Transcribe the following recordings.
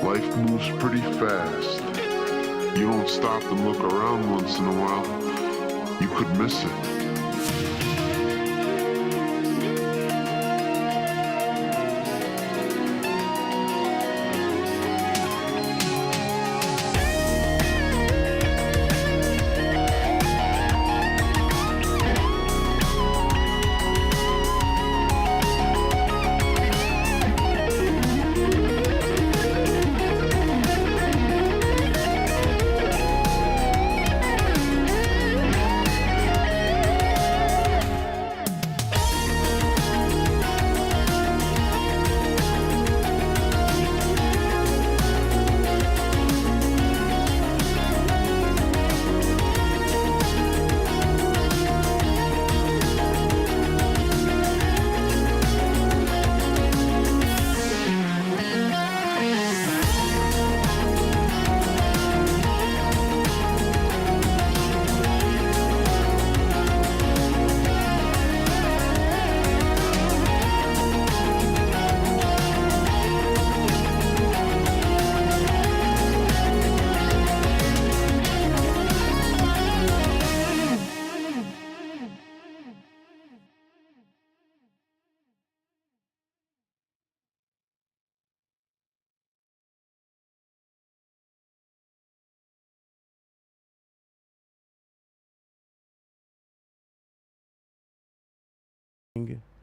Life moves pretty fast. You don't stop and look around once in a while, you could miss it.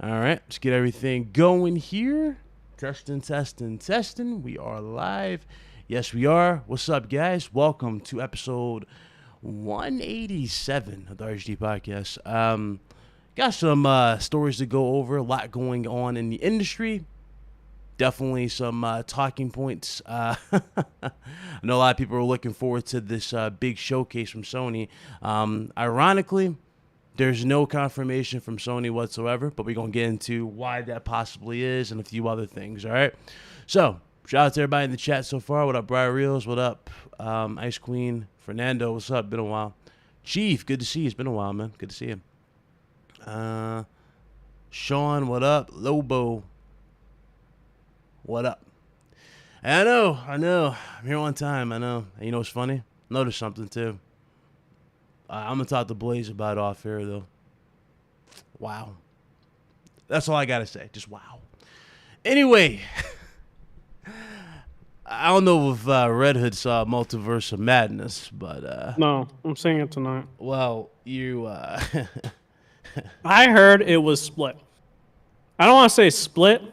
All right, let's get everything going here. Testing. We are live. Yes, we are. What's up, guys? Welcome to episode 187 of the RHD podcast. Got some stories to go over. A lot going on in the industry. Definitely some talking points. I know a lot of people are looking forward to this big showcase from Sony. Ironically, there's no confirmation from Sony whatsoever, but we're going to get into why that possibly is and a few other things, all right? So, shout out to everybody in the chat so far. What up, Briar Reels? What up, Ice Queen? Fernando, what's up? Been a while. Chief, good to see you. It's been a while, man. Good to see you. Sean, what up? Lobo, what up? I know. I'm here on time, I know. And you know what's funny? Notice something, too. I'm going to talk to Blaze about it off air, though. Wow. That's all I got to say. Just wow. Anyway, I don't know if Red Hood saw Multiverse of Madness, but... No, I'm seeing it tonight. Well, you... I heard it was split. I don't want to say split,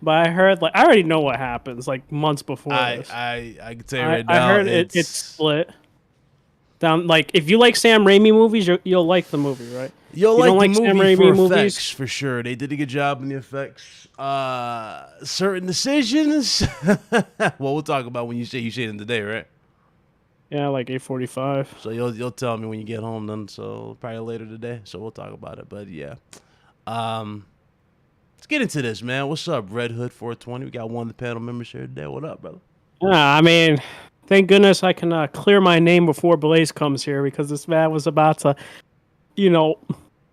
but I heard... I already know what happens, months before this. I can tell you right now... I heard it's split. If you like Sam Raimi movies, you'll like the movie, right? You'll like the movie Sam for Raimi effects, movies? for sure. They did a good job in the effects. Certain decisions. Well, we'll talk about when you say them today, right? Yeah, 8:45. So you'll tell me when you get home then. So probably later today. So we'll talk about it. But yeah, let's get into this, man. What's up, Red Hood 420? We got one of the panel members here today. What up, brother? I mean, thank goodness I can clear my name before Blaze comes here, because this man was about to,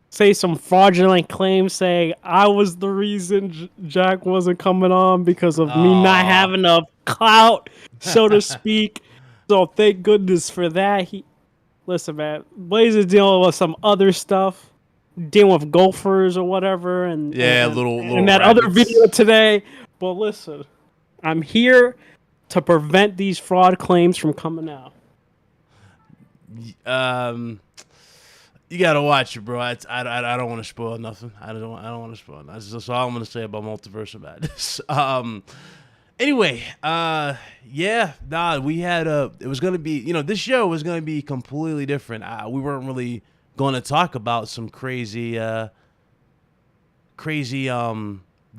say some fraudulent claims saying I was the reason Jack wasn't coming on because of me not having enough clout, so to speak. So thank goodness for that. Listen, man, Blaze is dealing with some other stuff, dealing with golfers or whatever, and little that rabbits. Other video today. But listen, I'm here to prevent these fraud claims from coming out. You gotta watch it, bro. I don't want to spoil nothing. I don't want to spoil nothing. That's all I'm gonna say about Multiverse of Madness. Anyway, we had it was gonna be, this show was gonna be completely different. We weren't really gonna talk about some crazy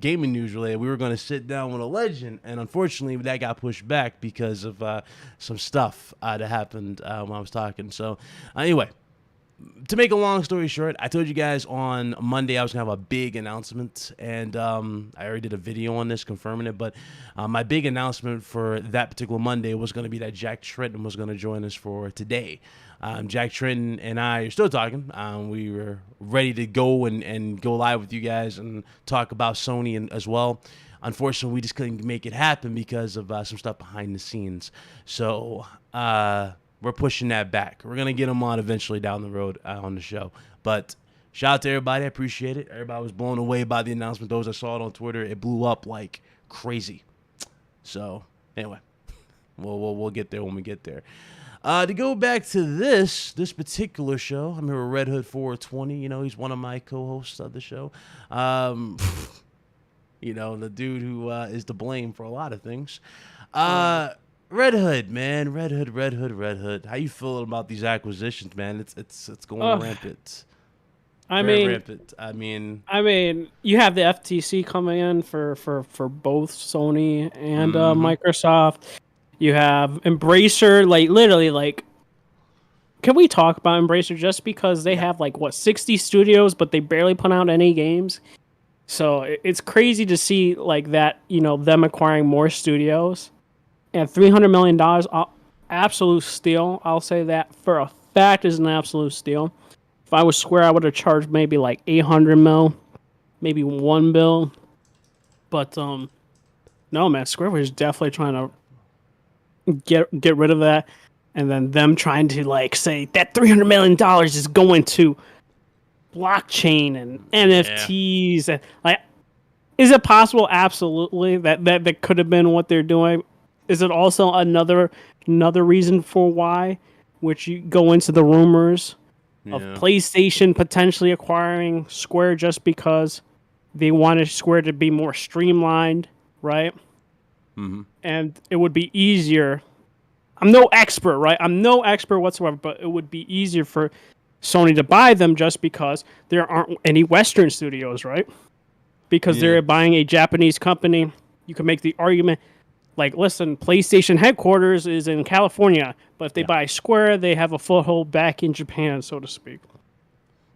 gaming news related. We were going to sit down with a legend, and unfortunately that got pushed back because of some stuff that happened when I was talking. So anyway, to make a long story short, I told you guys on Monday I was going to have a big announcement, and I already did a video on this confirming it, but my big announcement for that particular Monday was going to be that Jack Trenton was going to join us for today. Jack Trenton and I are still talking. We were ready to go and go live with you guys and talk about Sony as well. unfortunately, we just couldn't make it happen because of some stuff behind the scenes. So we're pushing that back. We're gonna get them on eventually down the road on the show. But shout out to everybody. I appreciate it. Everybody was blown away by the announcement. Those that saw it on Twitter, it blew up like crazy. So anyway, we'll get there when we get there. To go back to this particular show, I'm here with Red Hood 420. You know, he's one of my co-hosts of the show. You know, the dude who is to blame for a lot of things. Red Hood, man. Red Hood. How you feeling about these acquisitions, man? It's going rampant. I mean, rampant. I mean, you have the FTC coming in for both Sony and Microsoft. You have Embracer, like literally, like. Can we talk about Embracer just because they have like 60 studios, but they barely put out any games? So it's crazy to see like that, you know, them acquiring more studios and $300 million, absolute steal. I'll say that for a fact is an absolute steal. If I was Square, I would have charged maybe like 800 mil, maybe $1 billion. But no, man, Square was definitely trying to get rid of that, and then them trying to like say that $300 million is going to blockchain and NFTs and like, is it possible? Absolutely, that could have been what they're doing. Is it also another reason for why, which you go into the rumors of PlayStation potentially acquiring Square just because they wanted Square to be more streamlined, right? Mm-hmm. And it would be easier. I'm no expert, right? I'm no expert whatsoever, but it would be easier for Sony to buy them just because there aren't any Western studios, right? Because they're buying a Japanese company. You can make the argument, like, listen, PlayStation headquarters is in California, but if they buy Square, they have a foothold back in Japan, so to speak.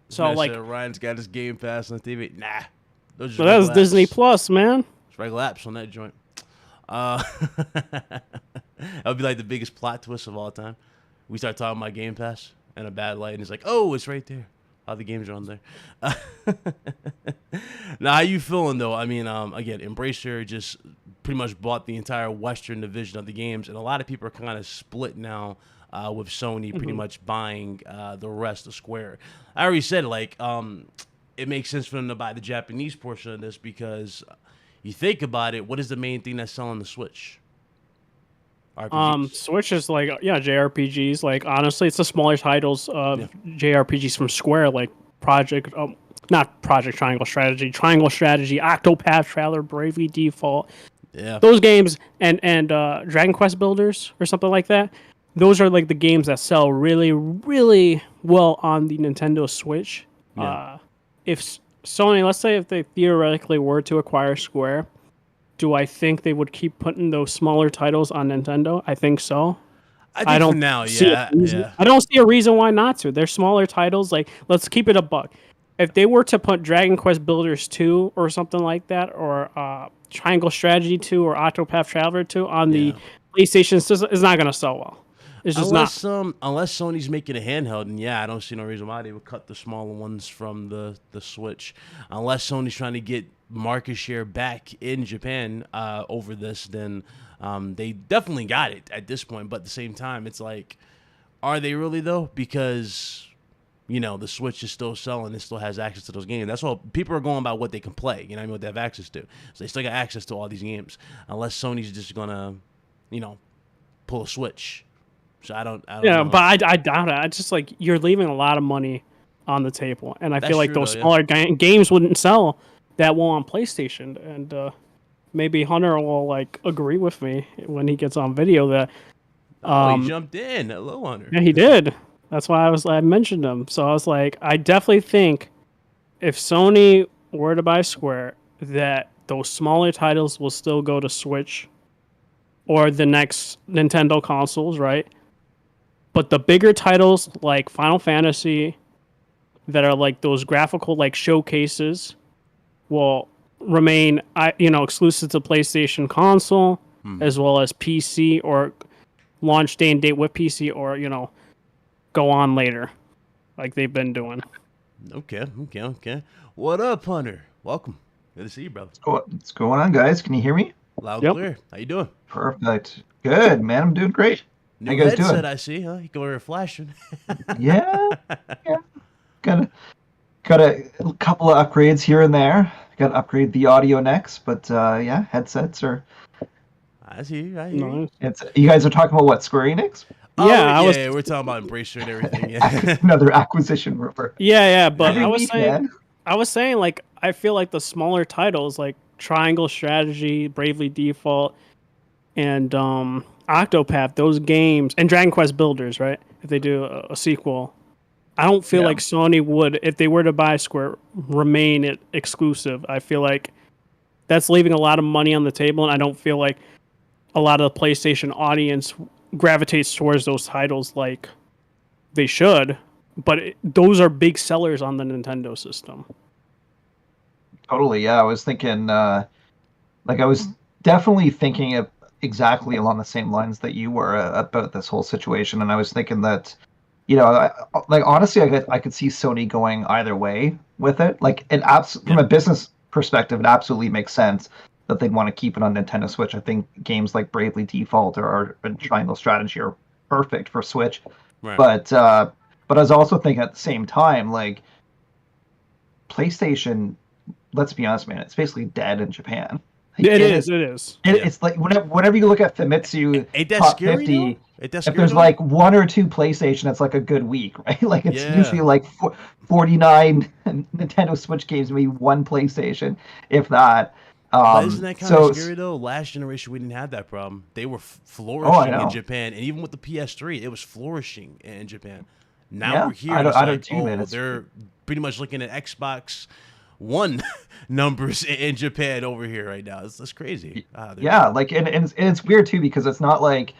So, like, Ryan's got his Game Pass on the TV. Nah, those so that was Disney Plus, man. It's regular apps on that joint. That would be like the biggest plot twist of all time. We start talking about Game Pass in a bad light, and it's like, oh, it's right there. All the games are on there. Now, how you feeling though? I mean, again, Embracer just pretty much bought the entire Western division of the games, and a lot of people are kind of split now with Sony pretty much buying the rest of Square. I already said, like, it makes sense for them to buy the Japanese portion of this because you think about it, what is the main thing that's selling the Switch? RPGs. Switch is like, JRPGs. Like, honestly, it's the smaller titles of JRPGs from Square, like not Project Triangle Strategy, Octopath Traveler, Bravely Default. Yeah. Those games and Dragon Quest Builders or something like that. Those are like the games that sell really, really well on the Nintendo Switch. Yeah. If Sony, let's say if they theoretically were to acquire Square, do I think they would keep putting those smaller titles on Nintendo? I think so. I don't now, I don't see a reason why not to. They're smaller titles. Like, let's keep it a buck. If they were to put Dragon Quest Builders 2 or something like that, or Triangle Strategy 2 or Octopath Traveler 2 on the PlayStation, it's not going to sell well. It's just unless Sony's making a handheld, and I don't see no reason why they would cut the smaller ones from the Switch. Unless Sony's trying to get market share back in Japan over this, then they definitely got it at this point. But at the same time, it's like, are they really though? Because the Switch is still selling. It still has access to those games. That's all. People are going by what they can play. You know what I mean? What they have access to. So they still got access to all these games. Unless Sony's just gonna, pull a switch. So I don't know. But I doubt it. I just like, you're leaving a lot of money on the table, and I feel like those smaller games wouldn't sell that well on PlayStation. And maybe Hunter will like agree with me when he gets on video that. He jumped in. Hello, Hunter. Yeah, he did. That's why I mentioned him. So I was like, I definitely think if Sony were to buy Square, that those smaller titles will still go to Switch or the next Nintendo consoles, right? But the bigger titles like Final Fantasy that are like those graphical like showcases will remain exclusive to PlayStation console as well as PC, or launch day and date with PC, or go on later like they've been doing. Okay. What up, Hunter? Welcome. Good to see you, brother. What's going on, guys? Can you hear me? Loud Yep. and clear. How you doing? Perfect. Good, man. I'm doing great. New How you guys headset, doing? I see, huh? You can wear it flashing. Yeah. Got a couple of upgrades here and there. Got to upgrade the audio next, but yeah, headsets are. I see you. I hear you. Nice. You guys are talking about what, Square-Enix? Yeah, We're talking about Embracer and everything. Yeah. Another acquisition rumor. Yeah, but Every I was week, saying, man. like, I feel like the smaller titles, like Triangle Strategy, Bravely Default, and Octopath, those games, and Dragon Quest Builders, right? If they do a sequel, I don't feel Yeah. like Sony would, if they were to buy Square, remain it exclusive. I feel like that's leaving a lot of money on the table, and I don't feel like a lot of the PlayStation audience gravitates towards those titles like they should. But those are big sellers on the Nintendo system. Totally, yeah. I was thinking, I was definitely thinking of exactly along the same lines that you were about this whole situation, and I was thinking that, honestly, I could see Sony going either way with it. Like, from a business perspective, it absolutely makes sense that they'd want to keep it on Nintendo Switch. I think games like Bravely Default or Triangle Strategy are perfect for Switch. Right. But I was also thinking at the same time, like, PlayStation, let's be honest, man, it's basically dead in Japan. Like, It is. It's like whenever you look at Famitsu Ain't that top scary, 50, though? Ain't that if scary, there's though? like one or two PlayStation, it's like a good week, right? Like it's Yeah. usually like 49 Nintendo Switch games, maybe one PlayStation, if that. But isn't that kind so of scary, though? Last generation, we didn't have that problem. They were flourishing in know. Japan. And even with the PS3, it was flourishing in Japan. Now Yeah, we're here. I and don't- it's I don't like, too, man. It's- they're pretty much looking at Xbox One numbers in Japan over here right now. That's crazy. Yeah, like and it's weird too because it's not like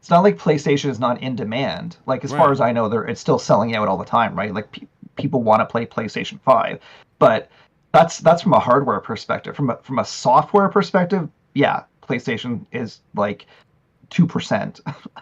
PlayStation is not in demand. Like as far Right. as I know, it's still selling out all the time, right? Like people want to play PlayStation 5, but that's from a hardware perspective. From a software perspective, yeah, PlayStation is like 2%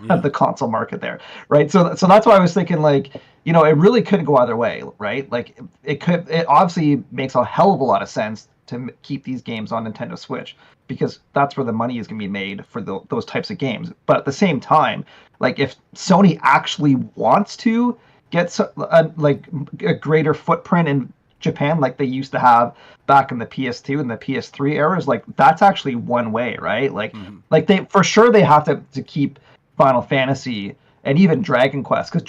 of the console market there, right? So that's why I was thinking, like, it really couldn't go either way, right? Like it obviously makes a hell of a lot of sense to keep these games on Nintendo Switch because that's where the money is going to be made for those types of games. But at the same time, like if Sony actually wants to get a greater footprint in Japan like they used to have back in the PS2 and the PS3 eras, like that's actually one way, right? Like they for sure they have to keep Final Fantasy and even Dragon Quest, because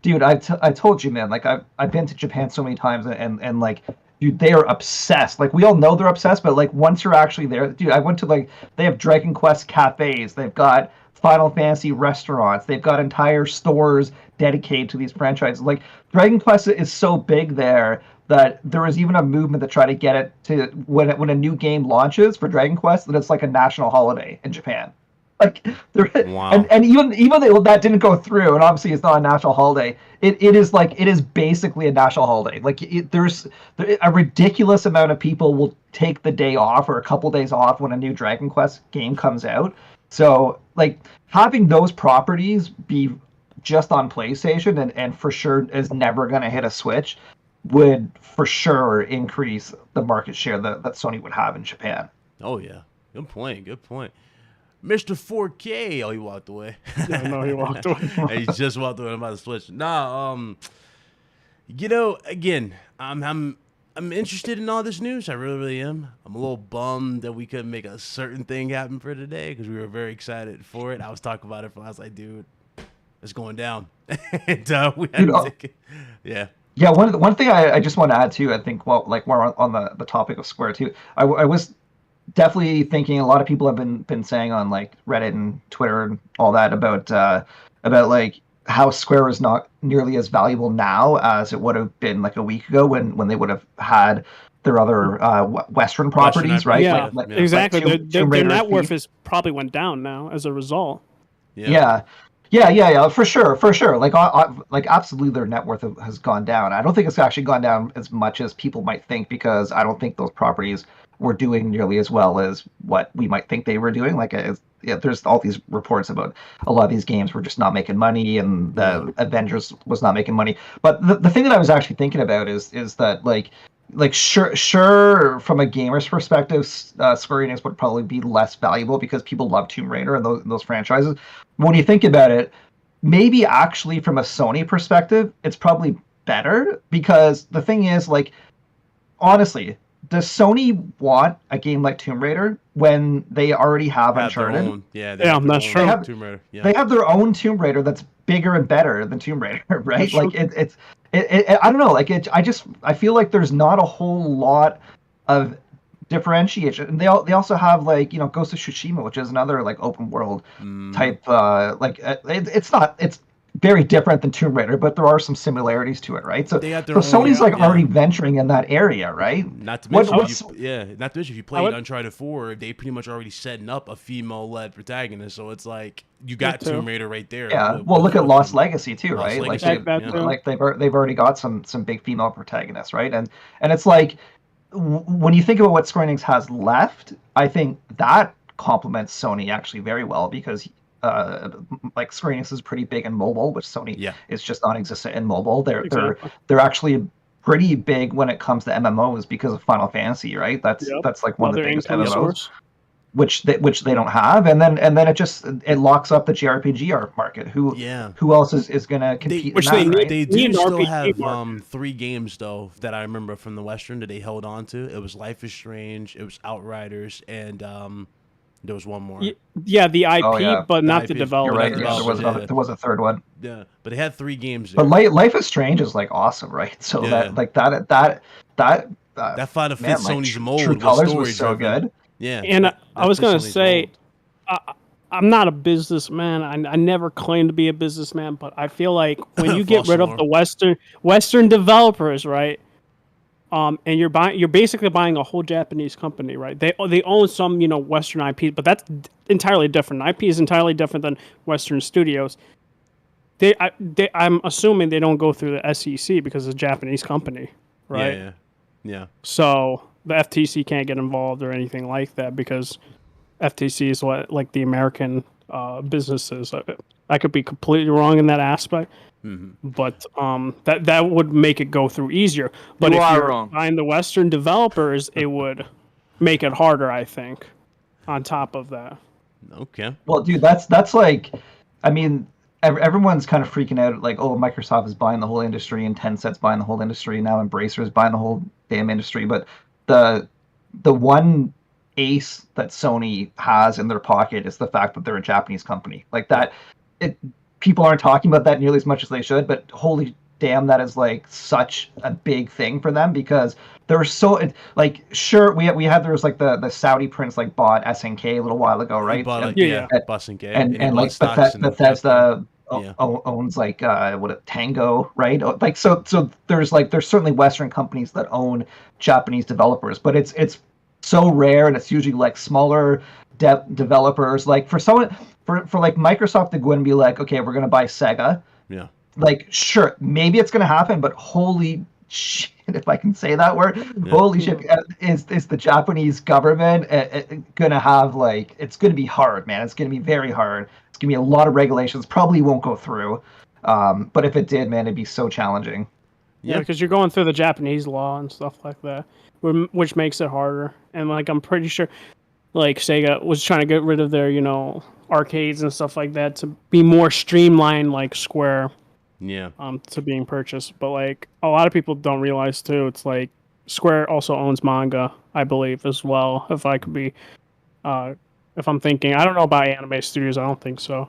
dude, I told you, man, like I've been to Japan so many times and like, dude, they are obsessed. Like we all know they're obsessed, but like once you're actually there, dude, I went to they have Dragon Quest cafes, they've got Final Fantasy restaurants, they've got entire stores dedicated to these franchises. Like Dragon Quest is so big there that there was even a movement to try to get it to when a new game launches for Dragon Quest, that it's like a national holiday in Japan. Like Wow. and even though that didn't go through, and obviously it's not a national holiday, it is basically a national holiday. Like there's a ridiculous amount of people will take the day off or a couple days off when a new Dragon Quest game comes out. So like having those properties be just on PlayStation and for sure is never going to hit a Switch would for sure increase the market share that Sony would have in Japan. Oh, yeah. Good point. Good point. Mr. 4K. Oh, he walked away. Yeah, no, he walked away. He just walked away. I'm about to switch. Nah, again, I'm interested in all this news. I really, really am. I'm a little bummed that we couldn't make a certain thing happen for today because we were very excited for it. I was talking about it for, I was like, dude, it's going down. And we had to take it. Yeah. Yeah, one thing I just want to add too, I think, well, like we're on the topic of Square too. I was definitely thinking a lot of people have been saying on like Reddit and Twitter and all that about like how Square is not nearly as valuable now as it would have been like a week ago when they would have had their other Western properties, right? Yeah, Like, exactly. like Their Raider net Thief. worth is probably went down now as a result. Yeah, for sure. Like, absolutely, their net worth has gone down. I don't think it's actually gone down as much as people might think because I don't think those properties were doing nearly as well as what we might think they were doing. Like, there's all these reports about a lot of these games were just not making money, and the Avengers was not making money. But the thing that I was actually thinking about is that like like sure from a gamer's perspective, Square Enix would probably be less valuable because people love Tomb Raider and those franchises. When you think about it, maybe actually from a Sony perspective, it's probably better because the thing is, like, honestly, does Sony want a game like Tomb Raider when they already have Uncharted? That's true. Tomb Raider. Yeah. They have their own Tomb Raider that's bigger and better than Tomb Raider, right? Like I don't know. Like I feel like there's not a whole lot of differentiation. And they also have, like, Ghost of Tsushima, which is another, like, open world type. It's very different than Tomb Raider, but there are some similarities to it, right? So Sony's already venturing in that area, right? Not to mention, if you played Uncharted 4, they pretty much already setting up a female-led protagonist, so it's like you got Tomb Raider right there. Yeah, well, look at Lost Legacy too, right? Like they've already got some big female protagonists, right? And it's like, when you think about what Square Enix has left, I think that complements Sony actually very well because. Like, Square Enix is pretty big in mobile, which Sony is just non-existent in mobile. They're actually pretty big when it comes to MMOs because of Final Fantasy, right? That's like one of the biggest MMOs, which they don't have, and then it locks up the JRPG market. Who else is going to compete? They do still have 3 games though that I remember from the Western that they held on to. It was Life is Strange, it was Outriders, and there was one more. Yeah, the IP, but not the developer. You're right. Yeah, there was a third one. Yeah, but they had 3 games there. But Life is Strange is, like, awesome, right? So that Final Fit Sony's mold. True Colors was so good. Yeah, and I was gonna say, I'm not a businessman. I never claimed to be a businessman, but I feel like when you get rid of the Western developers, right? And you're basically buying a whole Japanese company, right? They own some, Western IP, but that's entirely different. IP is entirely different than Western studios. I'm assuming they don't go through the SEC because it's a Japanese company, right? Yeah. So the FTC can't get involved or anything like that because FTC is what, like, the American businesses. I could be completely wrong in that aspect. Mm-hmm. But that would make it go through easier. But if you're buying the Western developers, it would make it harder, I think. On top of that. Okay. Well, dude, that's like, I mean, everyone's kind of freaking out, like, oh, Microsoft is buying the whole industry and Tencent's buying the whole industry. Now Embracer is buying the whole damn industry. But the one ace that Sony has in their pocket is the fact that they're a Japanese company. Like that, people aren't talking about that nearly as much as they should, but holy damn, that is, like, such a big thing for them because they're so, like, sure, we had there was, like, the Saudi prince, like, bought SNK a little while ago, right? SNK, and like Bethesda owns, like, Tango, right? Like, so there's certainly Western companies that own Japanese developers, but it's so rare, and it's usually, like, smaller developers. Like, for like Microsoft to go and be like, okay, we're gonna buy Sega. Yeah. Like, sure, maybe it's gonna happen, but holy shit, if I can say that word, holy shit, is the Japanese government gonna have, like, it's gonna be hard, man. It's gonna be very hard. It's gonna be a lot of regulations. Probably won't go through. But if it did, man, it'd be so challenging. Yeah, because you're going through the Japanese law and stuff like that, which makes it harder. And, like, I'm pretty sure, like, Sega was trying to get rid of their, arcades and stuff like that to be more streamlined, like Square. Yeah. To being purchased, but, like, a lot of people don't realize too. It's like Square also owns manga, I believe, as well. If I could be, if I'm thinking, I don't know about anime studios. I don't think so.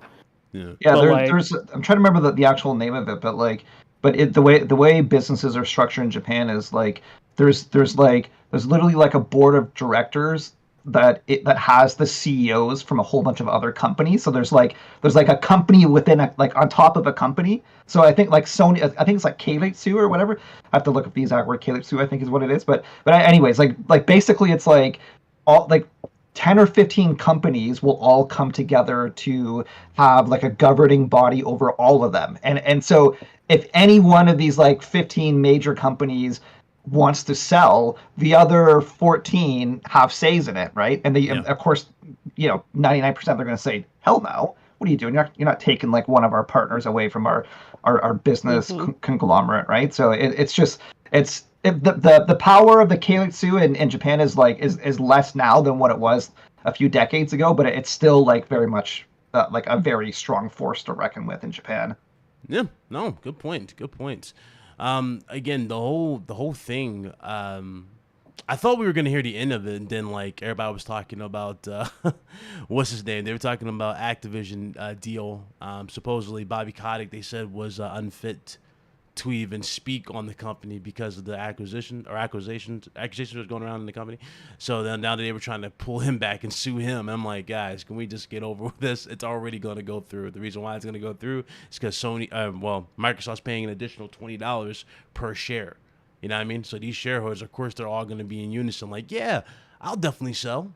Yeah. There's. I'm trying to remember the actual name of it, but the way businesses are structured in Japan is, like, there's literally, like, a board of directors that has the CEOs from a whole bunch of other companies. So there's like a company within on top of a company. So I think, like, Sony, I think it's like Keiretsu or whatever. I have to look up the exact word. Keiretsu, I think, is what it is. But anyways, like basically it's like all, like, 10 or 15 companies will all come together to have, like, a governing body over all of them. And so if any one of these, like, 15 major companies wants to sell, the other 14 have says in it, right? And of course, 99% they're going to say, hell no, what are you doing? You're not taking, like, one of our partners away from our business conglomerate, right? So it's the power of the Keiretsu in Japan is like is less now than what it was a few decades ago, but it's still like very much like a very strong force to reckon with in Japan. Yeah, no, good point. Good point. Again, the whole thing. I thought we were gonna hear the end of it, and then like everybody was talking about what's his name? They were talking about Activision deal. Supposedly Bobby Kotick, they said, was unfit to even speak on the company because of the acquisitions was going around in the company. So then now they were trying to pull him back and sue him. I'm like, guys, can we just get over with this? It's already going to go through. The reason why it's going to go through is because Microsoft's paying an additional $20 per share. You know what I mean? So these shareholders, of course, they're all going to be in unison. Like, yeah, I'll definitely sell.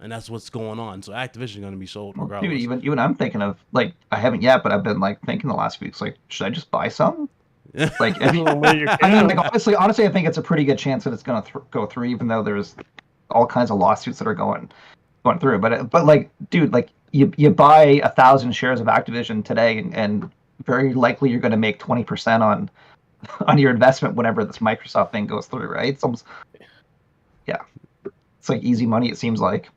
And that's what's going on. So Activision is going to be sold regardless. Dude, even I'm thinking of, like, I haven't yet, but I've been like thinking the last few weeks, like, should I just buy some? Like, I mean, like honestly, I think it's a pretty good chance that it's going to go through, even though there's all kinds of lawsuits that are going through. But like, dude, like you buy 1,000 shares of Activision today, and very likely you're going to make 20% on your investment whenever this Microsoft thing goes through, right? It's almost, yeah, it's like easy money. It seems like,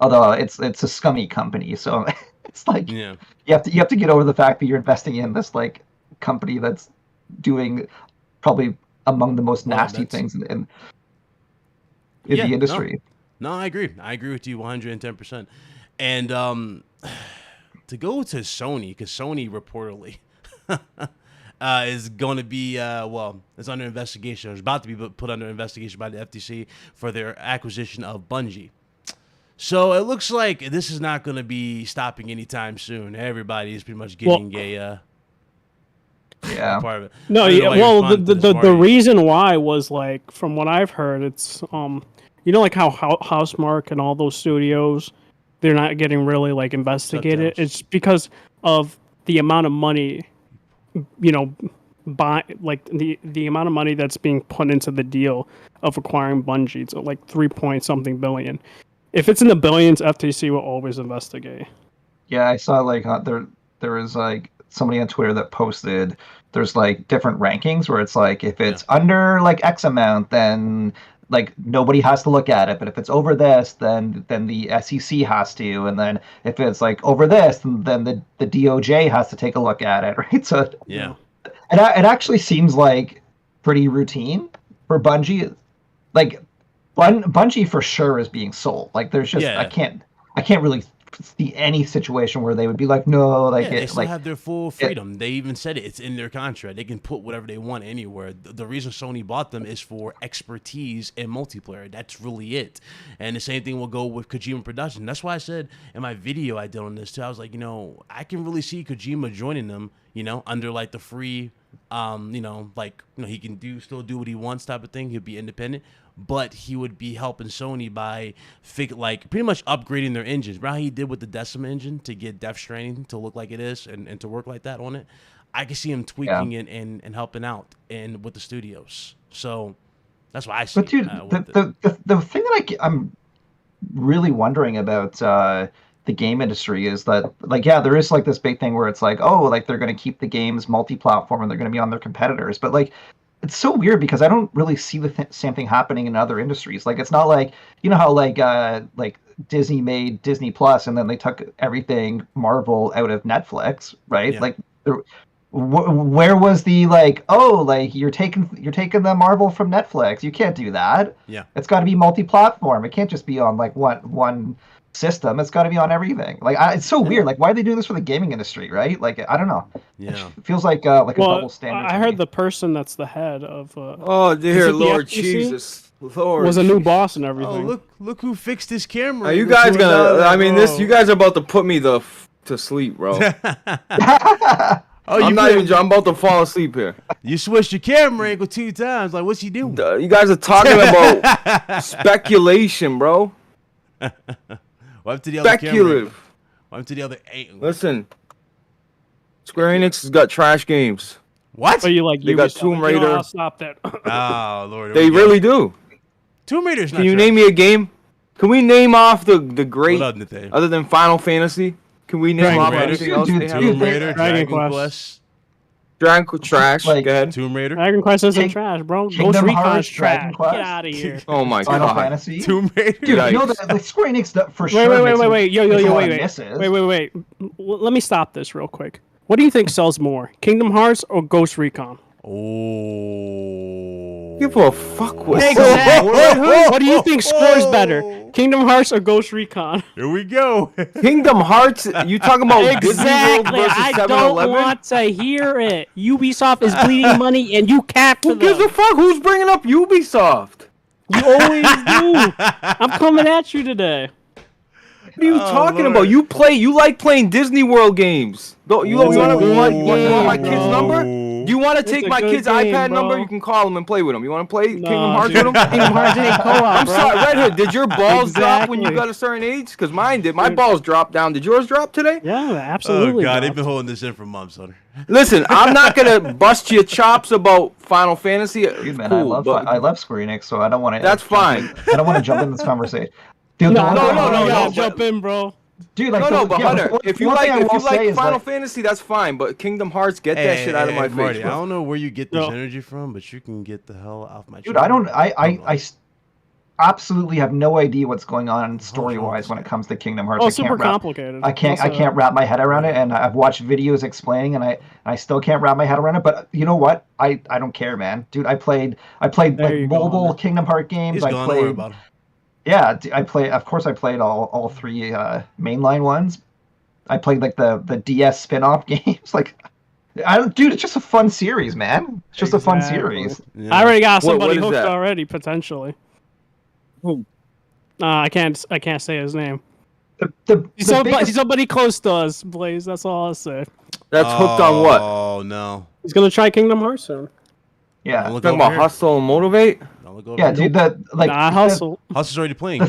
although it's a scummy company, so it's like you have to get over the fact that you're investing in this like company that's doing probably among the most nasty things in the industry. No, I agree. I agree with you 110%. And to go to Sony, because Sony reportedly is going to be, it's under investigation. It's about to be put under investigation by the FTC for their acquisition of Bungie. So it looks like this is not going to be stopping anytime soon. Everybody is pretty much getting part of it. No, the reason why was like, from what I've heard, it's you know, like how Housemarque and all those studios, they're not getting really like investigated. It's because of the amount of money, you know, the amount of money that's being put into the deal of acquiring Bungie. So like 3-point-something billion. If it's in the billions, FTC will always investigate. Yeah, I saw like there was like somebody on Twitter that posted there's like different rankings where it's like if it's under like X amount, then like nobody has to look at it, but if it's over this, then the SEC has to, and then if it's like over this, then the DOJ has to take a look at it, right? So yeah, it actually seems like pretty routine for Bungie. Like Bungie for sure is being sold. Like there's just I can't really see any situation where they would be like, no, like they still have their full freedom. They even said it's in their contract. They can put whatever they want anywhere. The reason Sony bought them is for expertise in multiplayer. That's really it. And the same thing will go with Kojima Production. That's why I said in my video I did on this too, I was like, you know, I can really see Kojima joining them, you know, under like the free, you know, like, you know, he can still do what he wants type of thing. He'll be independent. But he would be helping Sony by pretty much upgrading their engines. Remember how he did with the Decima engine to get Death Stranding to look like it is and to work like that on it? I can see him tweaking it and helping out and with the studios. So that's why I see. But dude, the thing that I'm really wondering about the game industry is that, like, yeah, there is like this big thing where it's like, oh, like they're going to keep the games multi-platform and they're going to be on their competitors, but like, it's so weird because I don't really see the same thing happening in other industries. Like, it's not like, you know how like Disney made Disney Plus and then they took everything Marvel out of Netflix, right? Yeah. Like, where was the like, oh, like you're taking the Marvel from Netflix? You can't do that. Yeah, it's got to be multi-platform. It can't just be on like one system. It's got to be on everything. Like, it's so weird. Like, why are they doing this for the gaming industry, right? Like, I don't know. Yeah, it feels like a double standard. I heard the person that's the head of dear Lord Jesus, Lord was a new boss and everything. Oh, look who fixed his camera. Are you guys gonna? I mean, you guys are about to put me to sleep, bro. I'm about to fall asleep here. You switched your camera angle 2 times. Like, what's he doing? You guys are talking about speculation, bro. What happened to the other Speculative. camera? What happened to the other angle? Listen, Square-Enix has got trash games. What? But they got Tomb Raider. I'll stop that. Oh, Lord. They really do. Tomb Raider's not Can you trash. name me a game? Can we name off the great, What other other than Final Fantasy? Can we name off anything else they have? Tomb Raider, Dragon Quest. Dragon Quest trash. Like- Go ahead. Tomb Raider. Dragon Quest isn't King- trash, bro. Kingdom Ghost Recon's Hearts, trash. Dragon Quest. Get out of here. Oh my Final god. Fantasy. Tomb Raider. Dude, you know Yikes. that like Square Enix for Wait, sure. wait, makes wait, a- wait, yo, makes a yo, lot of wait. misses. Wait. Let me stop this real quick. What do you think sells more, Kingdom Hearts or Ghost Recon? Oh. Give a fuck what. Exactly. What do you think scores better, Kingdom Hearts or Ghost Recon? Here we go. Kingdom Hearts. You talking about Disney World Exactly. versus I 7-Eleven? don't want to hear it. Ubisoft is bleeding money, and you cap for Who gives a them. fuck? Who's bringing up Ubisoft? You always do. I'm coming at you today. What are you talking about? You like playing Disney World games. Don't you It's a want good my game, kid's bro. number? Do you want to take a my good kid's game, iPad number? bro. You can call him and play with him. You want to play Kingdom Nah, Hearts dude. with him? Kingdom Hearts ain't co-op, I'm bro. sorry, Red Hood. Did your balls drop when you Exactly. got a certain age? Because mine did. My balls dropped down. Did yours drop today? Yeah, absolutely. Oh god, bro. they've been holding this in for months, Hunter. Listen, I'm not gonna bust your chops about Final Fantasy. Dude, man, Cool, I love Square Enix, so I don't want to. That's fine. I don't want to jump in this conversation. Dude, the No, one no, thing- no, no, no, no, jump in, bro. Dude, like, No, but yeah, Hunter, one- if you one like thing I will say is Final that- Fantasy, that's fine. But Kingdom Hearts, get that shit out of my face, Marty, I bro. don't know where you get this No. energy from, but you can get the hell off my Dude, channel. absolutely have no idea what's going on story-wise when it comes to Kingdom Hearts. Oh, I can't super wrap- complicated. I can't Also- wrap my head around it, and I've watched videos explaining, and I still can't wrap my head around it. But you know what? I don't care, man. Dude, I played There you like go, mobile man. Kingdom Hearts games. He's I gone. Don't worry played, about him. yeah, I played. Of course, I played all three mainline ones. I played like the DS spin-off games. Like, dude, it's just a fun series, man. It's just a fun Exactly. series. Yeah. I already got What somebody is hooked that? already, potentially. Who? I can't say his name. The He's biggest- somebody close to us, Blaze. That's all I'll say. That's hooked on what? Oh no. He's gonna try Kingdom Hearts soon. yeah, Don't look Talking over about here. hustle and motivate? Don't look over yeah, here. dude. Nah, hustle. Hustle's already playing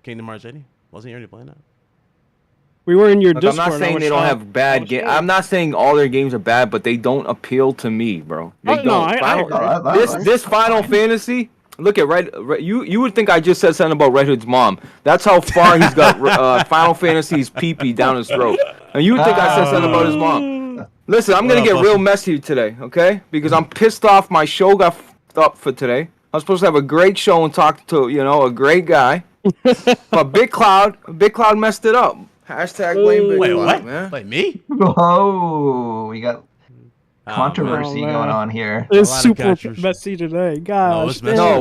Kingdom Hearts 80. Wasn't he already playing that? We were in your Like, I'm Discord. not saying they don't have bad games. I'm not saying all their games are bad, but they don't appeal to me, bro. They Oh, don't. no, I Final- agree. this Final Fantasy. Look at Red. You would think I just said something about Red Hood's mom. That's how far he's got Final Fantasy's pee-pee down his throat. And you would think I said something about his mom. Listen, I'm gonna What get up, real Buster? messy today, okay? Because I'm pissed off. My show got fucked up for today. I was supposed to have a great show and talk to a great guy, but Big Cloud messed it up. Hashtag blame Big Wait, Cloud, what? man. Like me? Oh, we got Oh, controversy man. going on here. It's lot of super controversy. messy today, No, gosh. it's dang. No.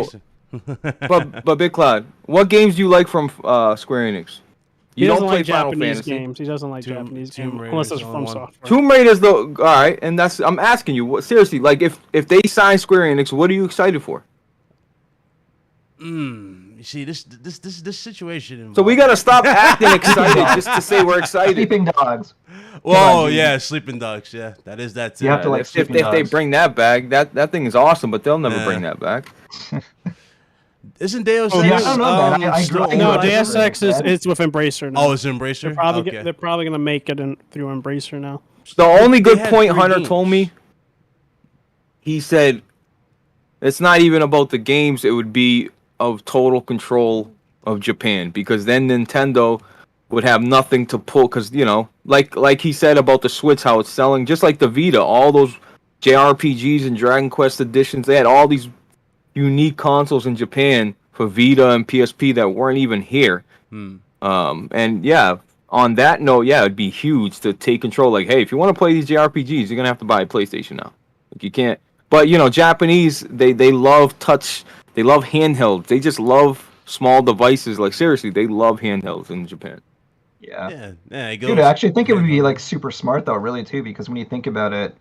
messy. But Big Cloud, what games do you like from Square Enix? He You doesn't don't play like Final Japanese Fantasy. games. He doesn't like Tomb- Japanese Tomb games Raider's unless it's the from only one. software. Tomb Raider's though, all right, and I'm asking you, what, seriously, like if they sign Square Enix, what are you excited for? You see this situation. So we gotta stop acting excited just to say we're excited. Sleeping Dogs. Oh on, yeah, Sleeping Dogs. Yeah, that is that too. You have to like if Sleeping they Dogs. bring that back, that thing is awesome, but they'll never Nah. bring that back. Isn't Deus Oh, Ex? yeah, I don't know, man. I still agree. No, alive? Deus Ex is man. it's with Embracer now. Oh, it's Embracer. they're probably okay. they're probably gonna make it through Embracer now. The only good had point 3 Hunter games. told me, he said, it's not even about the games, it would be of total control of Japan, because then Nintendo would have nothing to pull, because, like he said about the Switch, how it's selling, just like the Vita, all those JRPGs and Dragon Quest editions, they had all these unique consoles in Japan for Vita and PSP that weren't even here. And yeah, on that note, yeah, it'd be huge to take control. Like, hey, if you want to play these JRPGs, you're gonna have to buy a PlayStation now. Like, you can't. But Japanese, they love touch. They love handhelds. They just love small devices. Like, seriously, they love handhelds in Japan. Yeah. Yeah, it goes. Dude, I actually think it would be like super smart though, really too, because when you think about it,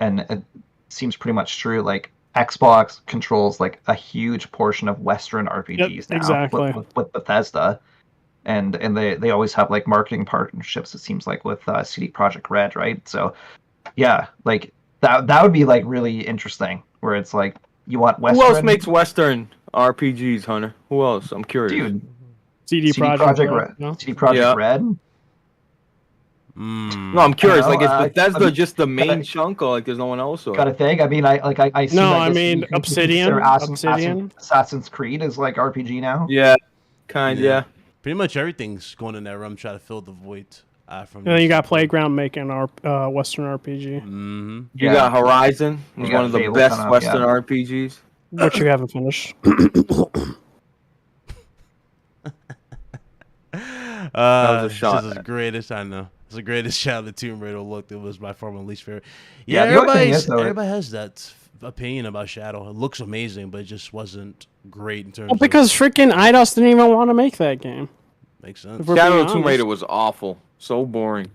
and it seems pretty much true, like Xbox controls like a huge portion of Western RPGs now exactly. with Bethesda, and they always have like marketing partnerships. It seems like with CD Projekt Red, right? So yeah, like that would be like really interesting, where it's like you want Western. Who else makes Western RPGs, Hunter? Who else? I'm curious. dude? CD Projekt Red. No? CD Projekt Yeah. Red. No, I'm curious. I Like, know, is I Bethesda mean, just the main gotta- chunk, or like there's no one else? Or? Got to think. I mean, I see. No, like, I this- mean, you can Obsidian. consider Obsidian. Assassin's Creed is like RPG now. Yeah, kind. Yeah. Pretty much everything's going in that realm, try to fill the void. From And then you got Newcastle. Playground making our Western RPG, Mm-hmm. You got Horizon, You was got one of the Fable best coming up, Western yeah. RPGs. which you haven't finished. was a It's shot. just the greatest. I know. It's the greatest Shadow of the Tomb Raider looked. It was by far my least favorite. Yeah, Yeah, the only thing is, though, everybody has that opinion about Shadow. It looks amazing, but it just wasn't great in terms Well, of. because freaking Eidos didn't even want to make that game. Makes sense. If we're Shadow being of the Tomb honest. Raider was awful. So boring.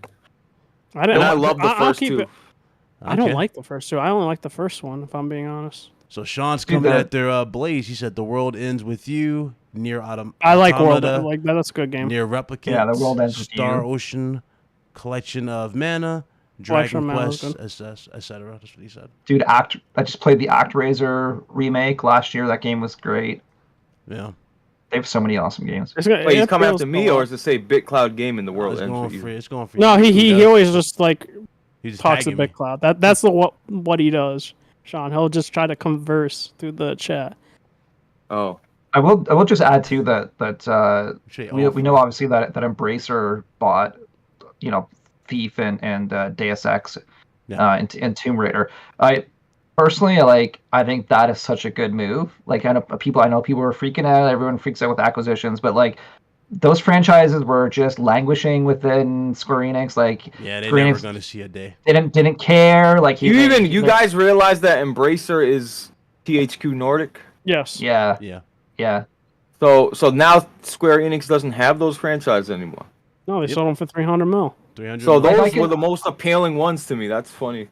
I didn't. And I love the I'll first keep two. it. I don't Okay. like the first two. I only like the first one, if I'm being honest. So Sean's Dude, coming that- at their Blaze. He said the world ends with you. Near I like World. Automata, Like that's a good game. Near Replicant. Yeah, the world ends with Star you. Ocean, Collection of Mana, Collection Dragon of Mana was Quest, etc. That's what he said. Dude, I just played the ActRaiser remake last year. That game was great. Yeah. They have so many awesome games. Wait, he's coming feels after me, a lot. or is it say BitCloud Game in the world It's ends going with for you? it's going for No, you. he does. always just like He's just talks to tagging me. Big Cloud. That's what he does, Sean. He'll just try to converse through the chat. Oh, I will just add too that Shit, we awful. know obviously that Embracer bought, Thief and Deus Ex, Yeah. and Tomb Raider. I personally I think that is such a good move. Like I know people were freaking out. Everyone freaks out with acquisitions, but like those franchises were just languishing within Square Enix. Like Yeah, they're Square never Enix gonna see a day. didn't care. Like you guys realize that Embracer is THQ Nordic? Yes. Yeah, Yeah. yeah. So now Square Enix doesn't have those franchises anymore. No, they sold them for 300 mil. 300. So Like, those were the most appealing ones to me. That's funny.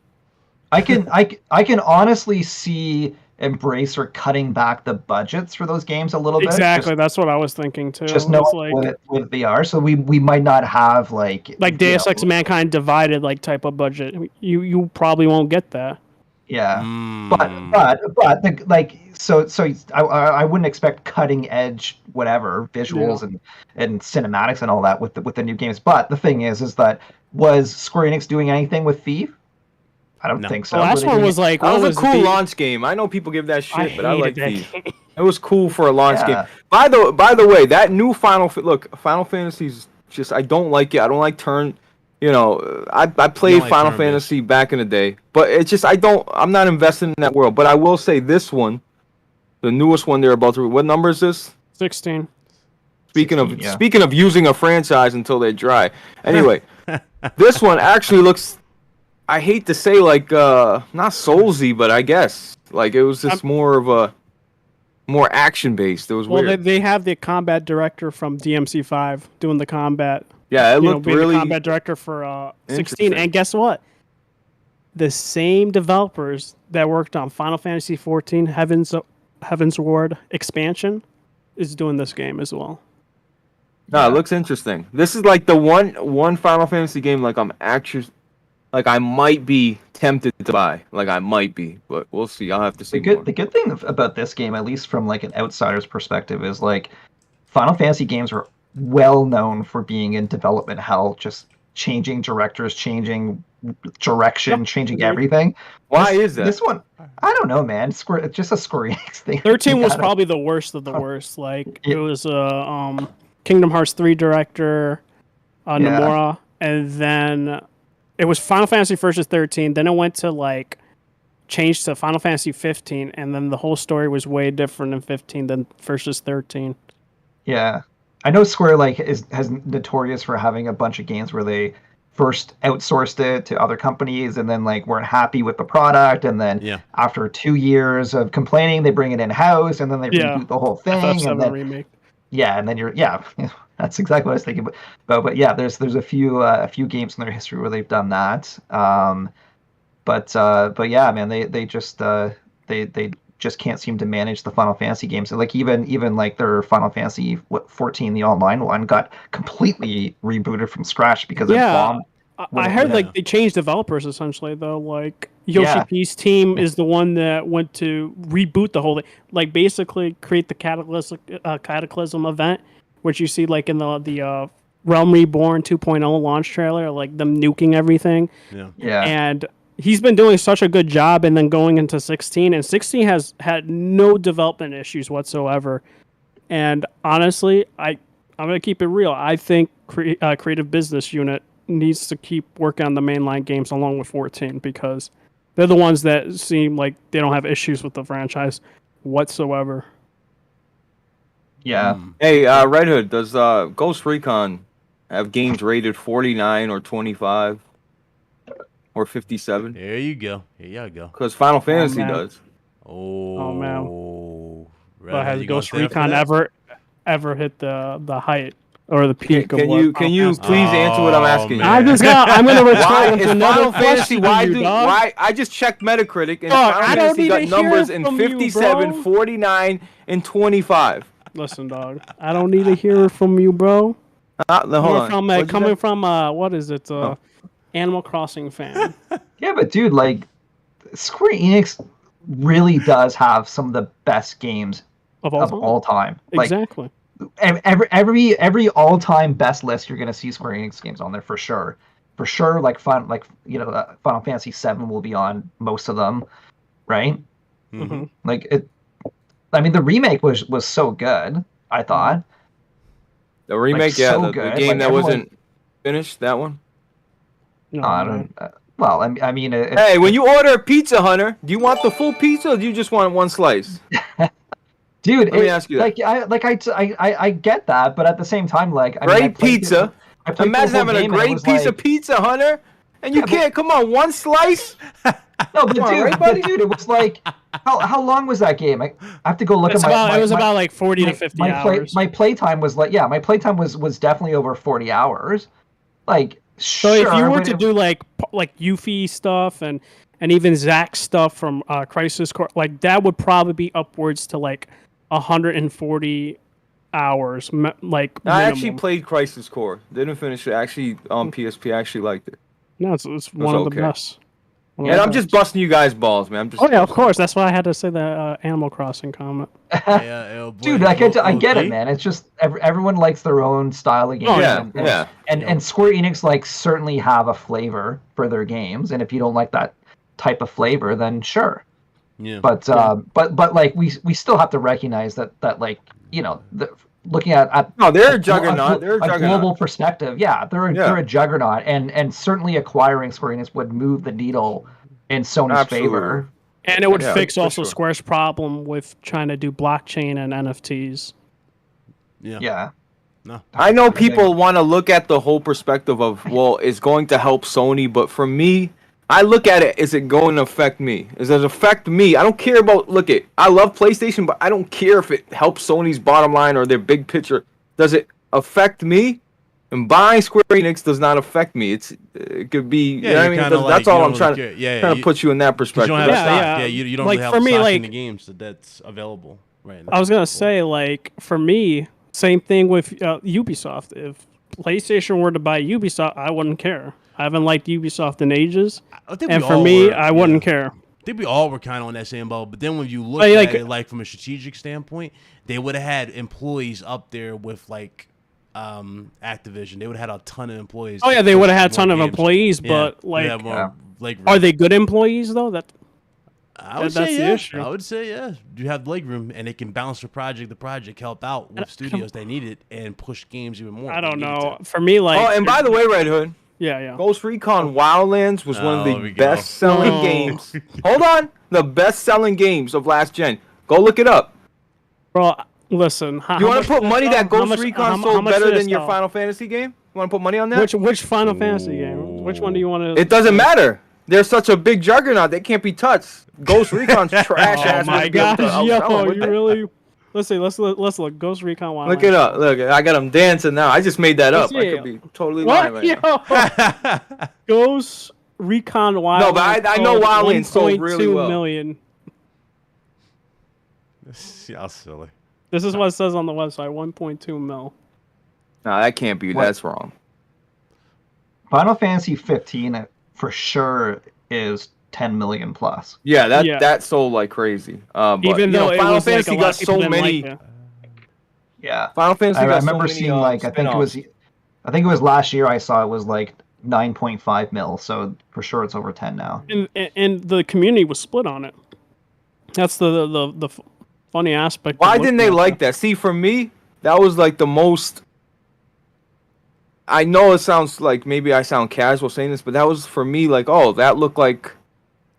I can honestly see Embracer cutting back the budgets for those games a little bit. Exactly. That's what I was thinking too. Just It's knowing like what they are, so we might not have like Deus Ex Mankind Divided like type of budget. You probably won't get that. Yeah, Mm. I wouldn't expect cutting edge whatever visuals and cinematics and all that with the new games. But the thing is that was Square Enix doing anything with Thief? I don't No. think so. The last Were they one doing- was like That what was a cool the- launch game. I know people give that shit, but I like hated Thief. that game. It was cool for a launch Yeah. game. By the way, that new Final Fantasy's just I don't like it. I don't like turn. I played like Final turn-based. Fantasy back in the day, but it's just I'm not invested in that world. But I will say this one, the newest one they're about to. What number is this? 16. Speaking 16, yeah. of using a franchise until they're dry. Anyway, this one actually looks. I hate to say not Soulsy, but I guess like it was just more of a more action based. It was Well, weird. they have the combat director from DMC5 doing the combat. Yeah, it Being looked the really. combat director for 16. interesting. And guess what? The same developers that worked on Final Fantasy 14 Heaven's Ward expansion is doing this game as well. No, it looks interesting. This is like the one Final Fantasy game like I'm actually like I might be tempted to buy. Like I might be, but we'll see. I'll have to see more. The good thing about this game, at least from like an outsider's perspective, is like Final Fantasy games are well known for being in development hell, just changing directors, changing direction, changing everything. Why is that? This one, I don't know, man. It's just a Square Enix thing. 13 was Gotta- probably the worst of the worst. Like Yeah. it was Kingdom Hearts 3 director Nomura, and then it was Final Fantasy versus 13. Then it went to like changed to Final Fantasy 15, and then the whole story was way different in 15 than versus 13. Yeah, I know Square has notorious for having a bunch of games where they first outsourced it to other companies and then like weren't happy with the product, and then after 2 years of complaining, they bring it in house and then they reboot the whole thing. FF7 and then remake. yeah, and then that's exactly what I was thinking. But yeah, there's a few games in their history where they've done that. But yeah, man, they just can't seem to manage the Final Fantasy games. So like even like their Final Fantasy 14, the online one, got completely rebooted from scratch because it bombed. I heard like they changed developers essentially though. Like Yoshi P's team is the one that went to reboot the whole thing. Like basically create the Cataclysm event, which you see like in the Realm Reborn 2.0 launch trailer, like them nuking everything. Yeah. And he's been doing such a good job, and then going into 16, and 16 has had no development issues whatsoever. And honestly, I'm gonna keep it real. I think creative business unit needs to keep working on the mainline games along with 14 because they're the ones that seem like they don't have issues with the franchise whatsoever. Yeah. Hey, Red Hood, does Ghost Recon have games rated 49 or 25 or 57? There you go. Here you go. Because Final Fantasy man. does. Oh, man. Red But Hood, has you gonna Ghost stand for Recon that? ever hit the height or the peak Can of what you Final Fantasy please answer what I'm asking you? man. I'm gonna Why return with is another Final Fantasy? question to you, dog. Why? I just checked Metacritic and Dog, Final I don't Fantasy need got to numbers hear in from you, 57, bro. 49, and 25. Listen, dog. I don't need to hear from you, bro. No, hold on. Coming from what is it? Animal Crossing fan. Yeah, but dude, like, Square Enix really does have some of the best games Of of all time. Like, Exactly. every all-time best list, you're gonna see Square Enix games on there for sure. For sure, like Final Fantasy VII will be on most of them, right? Mhm. Like it. I mean, the remake was so good. I thought. The remake, so the good. game Like, that everyone- wasn't finished, that one. No, I man. don't. Well, I mean, Hey, when you order a pizza, Hunter, do you want the full pizza or do you just want one slice? dude, Let me ask you that. I get that, but at the same time, like, I mean, I Great played pizza. I played Imagine the whole having a game and it great was piece of like- pizza, Hunter, and you Yeah, but- can't. Come on, one slice. No, but Come on, dude, right, buddy? it was like, how long was that game? I have to go look It at was about like 40 to 50 hours. My playtime was like, my playtime was definitely over 40 hours. Like, So sure, if you were but to do like Yuffie stuff and even Zack stuff from Crisis Core, like that would probably be upwards to like 140 hours, like I actually minimum. played Crisis Core. Didn't finish it. Actually, on PSP, I actually liked it. No, it's one of the okay. best. One of And the I'm best. just busting you guys' balls, man. I'm just. Oh yeah, of course. That's why I had to say the Animal Crossing comment. dude, I get it, man. It's just everyone likes their own style of game. Oh, yeah. And Square Enix like certainly have a flavor for their games, and if you don't like that type of flavor, then sure. Yeah. But like we still have to recognize that like, you know, looking at No, they're a juggernaut. They're a a juggernaut. global perspective, they're a juggernaut, and certainly acquiring Square Enix would move the needle in Sony's Absolutely. favor. And it would Yeah, fix for also sure. Square's problem with trying to do blockchain and NFTs. Yeah. I know people want to look at the whole perspective of, well, it's going to help Sony, but for me, I look at it, is it going to affect me? Does it affect me? I don't care about, I love PlayStation, but I don't care if it helps Sony's bottom line or their big picture. Does it affect me? And buying Square Enix does not affect me. It could be, you know what I mean? That's all I'm trying to put you in that perspective. You don't have Yeah, stock. yeah. You don't Like, really have for me, stock in like- the games that's available right now. I was gonna say, like, for me, same thing with Ubisoft. If PlayStation were to buy Ubisoft, I wouldn't care. I haven't liked Ubisoft in ages, I think and we for all me, were, I wouldn't yeah. care. I think we all were kind of on that same boat. But then when you look Like- at it, like from a strategic standpoint, they would have had employees up there with like Activision. They would have had a ton of employees. Oh to yeah, they push would have had a more ton of games. employees, Yeah, but they like, have more, like, are they good employees though? I would that's say the yeah. issue. I would say yeah. You have leg room, and they can bounce the project help out with studios they need it and push games even more. I if they don't needed know. to. For me, like, Oh, and by the way, Red Hood, yeah. Ghost Recon Wildlands was one of Oh, the there we go. best-selling Oh. games. Hold on, the best-selling games of last gen. Go look it up. Bro, listen. You want to put money that Ghost Recon sold better than your sell? Final Fantasy game? You want to put money on that? Which Final Fantasy game? Which one do you want to? It doesn't matter. They're such a big juggernaut; they can't be touched. Ghost Recon's trash Oh ass. my wouldn't be able to gosh, outsell yo, them, would you they? really? Let's see. Let's look. Ghost Recon Wildlands. Look it up. Look, I got them dancing now. I just made that up. Let's I see. could be totally lying What? right now. Yo, Ghost Recon Wildlands. No, but I know Wildlands sold really 1.2 well. million. Y'all silly. This is what it says on the website. 1.2 mil. No, that can't be. What? That's wrong. Final Fantasy 15 for sure is 10 million plus. Yeah, Yeah. that sold like crazy. But, Even though it Final was Fantasy like a lot got of people so didn't many. like it. Yeah. Final Fantasy I got remember so many, seeing like I think it was last year I saw it was like 9.5 mil, so for sure it's over 10 now. And the community was split on it. That's the funny aspect. Why of didn't they looking at like that? See, for me, that was like the most I know it sounds like maybe I sound casual saying this, but that was for me like, oh, that looked like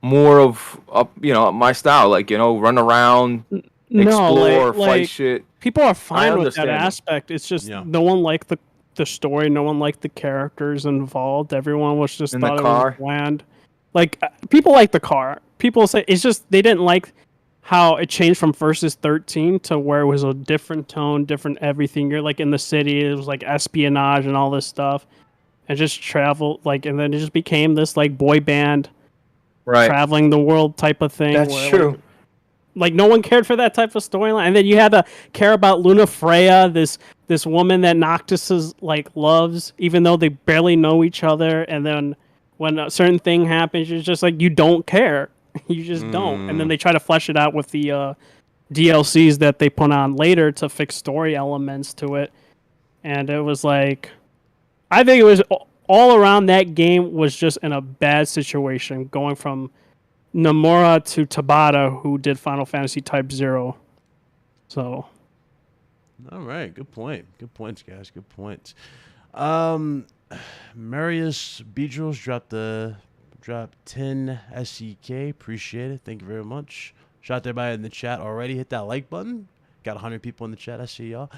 more of my style, like run around, No, explore, fight like shit. people are fine with that understand it. aspect. It's just Yeah. no one liked the story. No one liked the characters involved. Everyone was just In the thought it car? was bland. Like people like the car. People say it's just they didn't like how it changed from versus 13 to where it was a different tone, different everything. You're like in the city. It was like espionage and all this stuff, and just travel like, and then it just became this like boy band Right. traveling the world type of thing. That's where, true. Like no one cared for that type of storyline, and then you had to care about Luna Freya, this woman that Noctis like loves, even though they barely know each other. And then when a certain thing happens, it's just like you don't care, you just don't. And then they try to flesh it out with the DLCs that they put on later to fix story elements to it, and it was like, I think it was all around that game was just in a bad situation, going from Nomura to Tabata, who did Final Fantasy Type 0. So, All right, good point. Good points, guys. Good points. Marius Bedros dropped 10 SEK. Appreciate it. Thank you very much. Shout out to everybody in the chat already. Hit that like button. Got 100 people in the chat. I see y'all.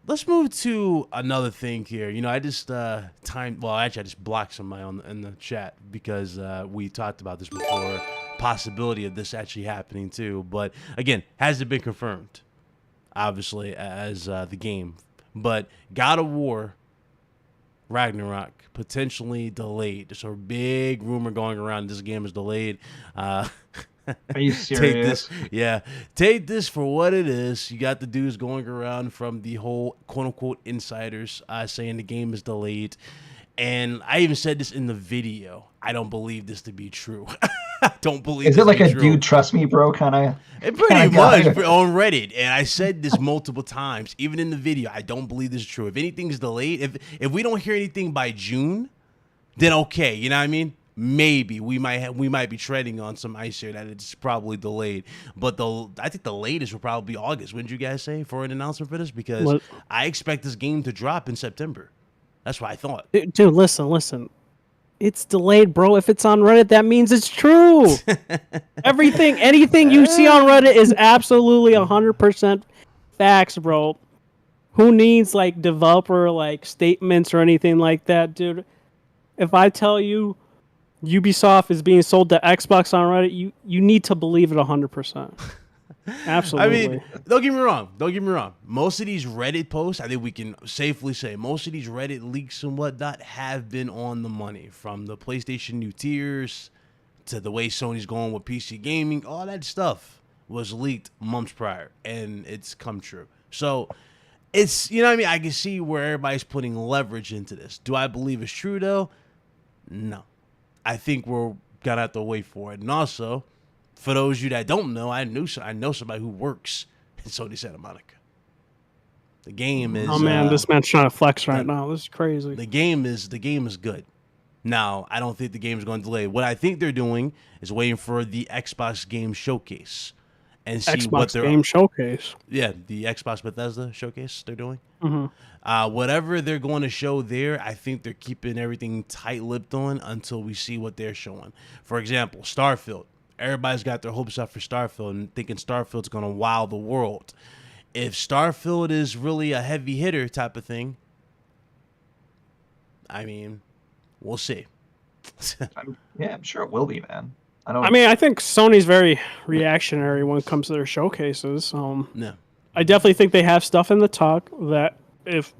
Let's move to another thing here. I just I just blocked somebody in the chat because we talked about this before. Possibility of this actually happening too, but again, hasn't been confirmed. Obviously, as the game, but God of War Ragnarok potentially delayed. There's a big rumor going around this game is delayed. Are you serious? Take this for what it is. You got the dudes going around from the whole quote-unquote insiders saying the game is delayed. And I even said this in the video. I don't believe this to be true. I don't believe Is this it like to be a true. dude trust me bro kind of? Pretty much on Reddit, and I said this multiple times, even in the video. I don't believe this is true. If anything's delayed, if we don't hear anything by June, then okay, you know what I mean? Maybe we might be treading on some ice here that it's probably delayed. But I think the latest will probably be August. Wouldn't you guys say for an announcement for this? Because I expect this game to drop in September. That's what I thought. dude, listen. It's delayed, bro. If it's on Reddit, that means it's true. Anything you see on Reddit is absolutely 100% facts, bro. Who needs like developer like statements or anything like that, dude? If I tell you Ubisoft is being sold to Xbox on Reddit, you need to believe it 100%. Absolutely. I mean, don't get me wrong. Most of these Reddit posts, I think we can safely say, most of these Reddit leaks and whatnot have been on the money. From the PlayStation new tiers to the way Sony's going with PC gaming, all that stuff was leaked months prior, and it's come true. So it's, you know what I mean? I can see where everybody's putting leverage into this. Do I believe it's true, though? No. I think we're gonna have to wait for it. And also, for those of you that don't know, I know somebody who works in Sony Santa Monica. The game is. Oh man, this man's trying to flex right now. This is crazy. The game is good. Now, I don't think the game is going to delay. What I think they're doing is waiting for the Xbox Game Showcase and see Xbox what they're Game Showcase. Yeah, the Xbox Bethesda Showcase they're doing. Mm-hmm. Whatever they're going to show there, I think they're keeping everything tight-lipped on until we see what they're showing. For example, Starfield. Everybody's got their hopes up for Starfield and thinking Starfield's going to wow the world. If Starfield is really a heavy hitter type of thing, I mean, we'll see. I'm sure it will be, man. I think Sony's very reactionary when it comes to their showcases. No. I definitely think they have stuff in the talk that if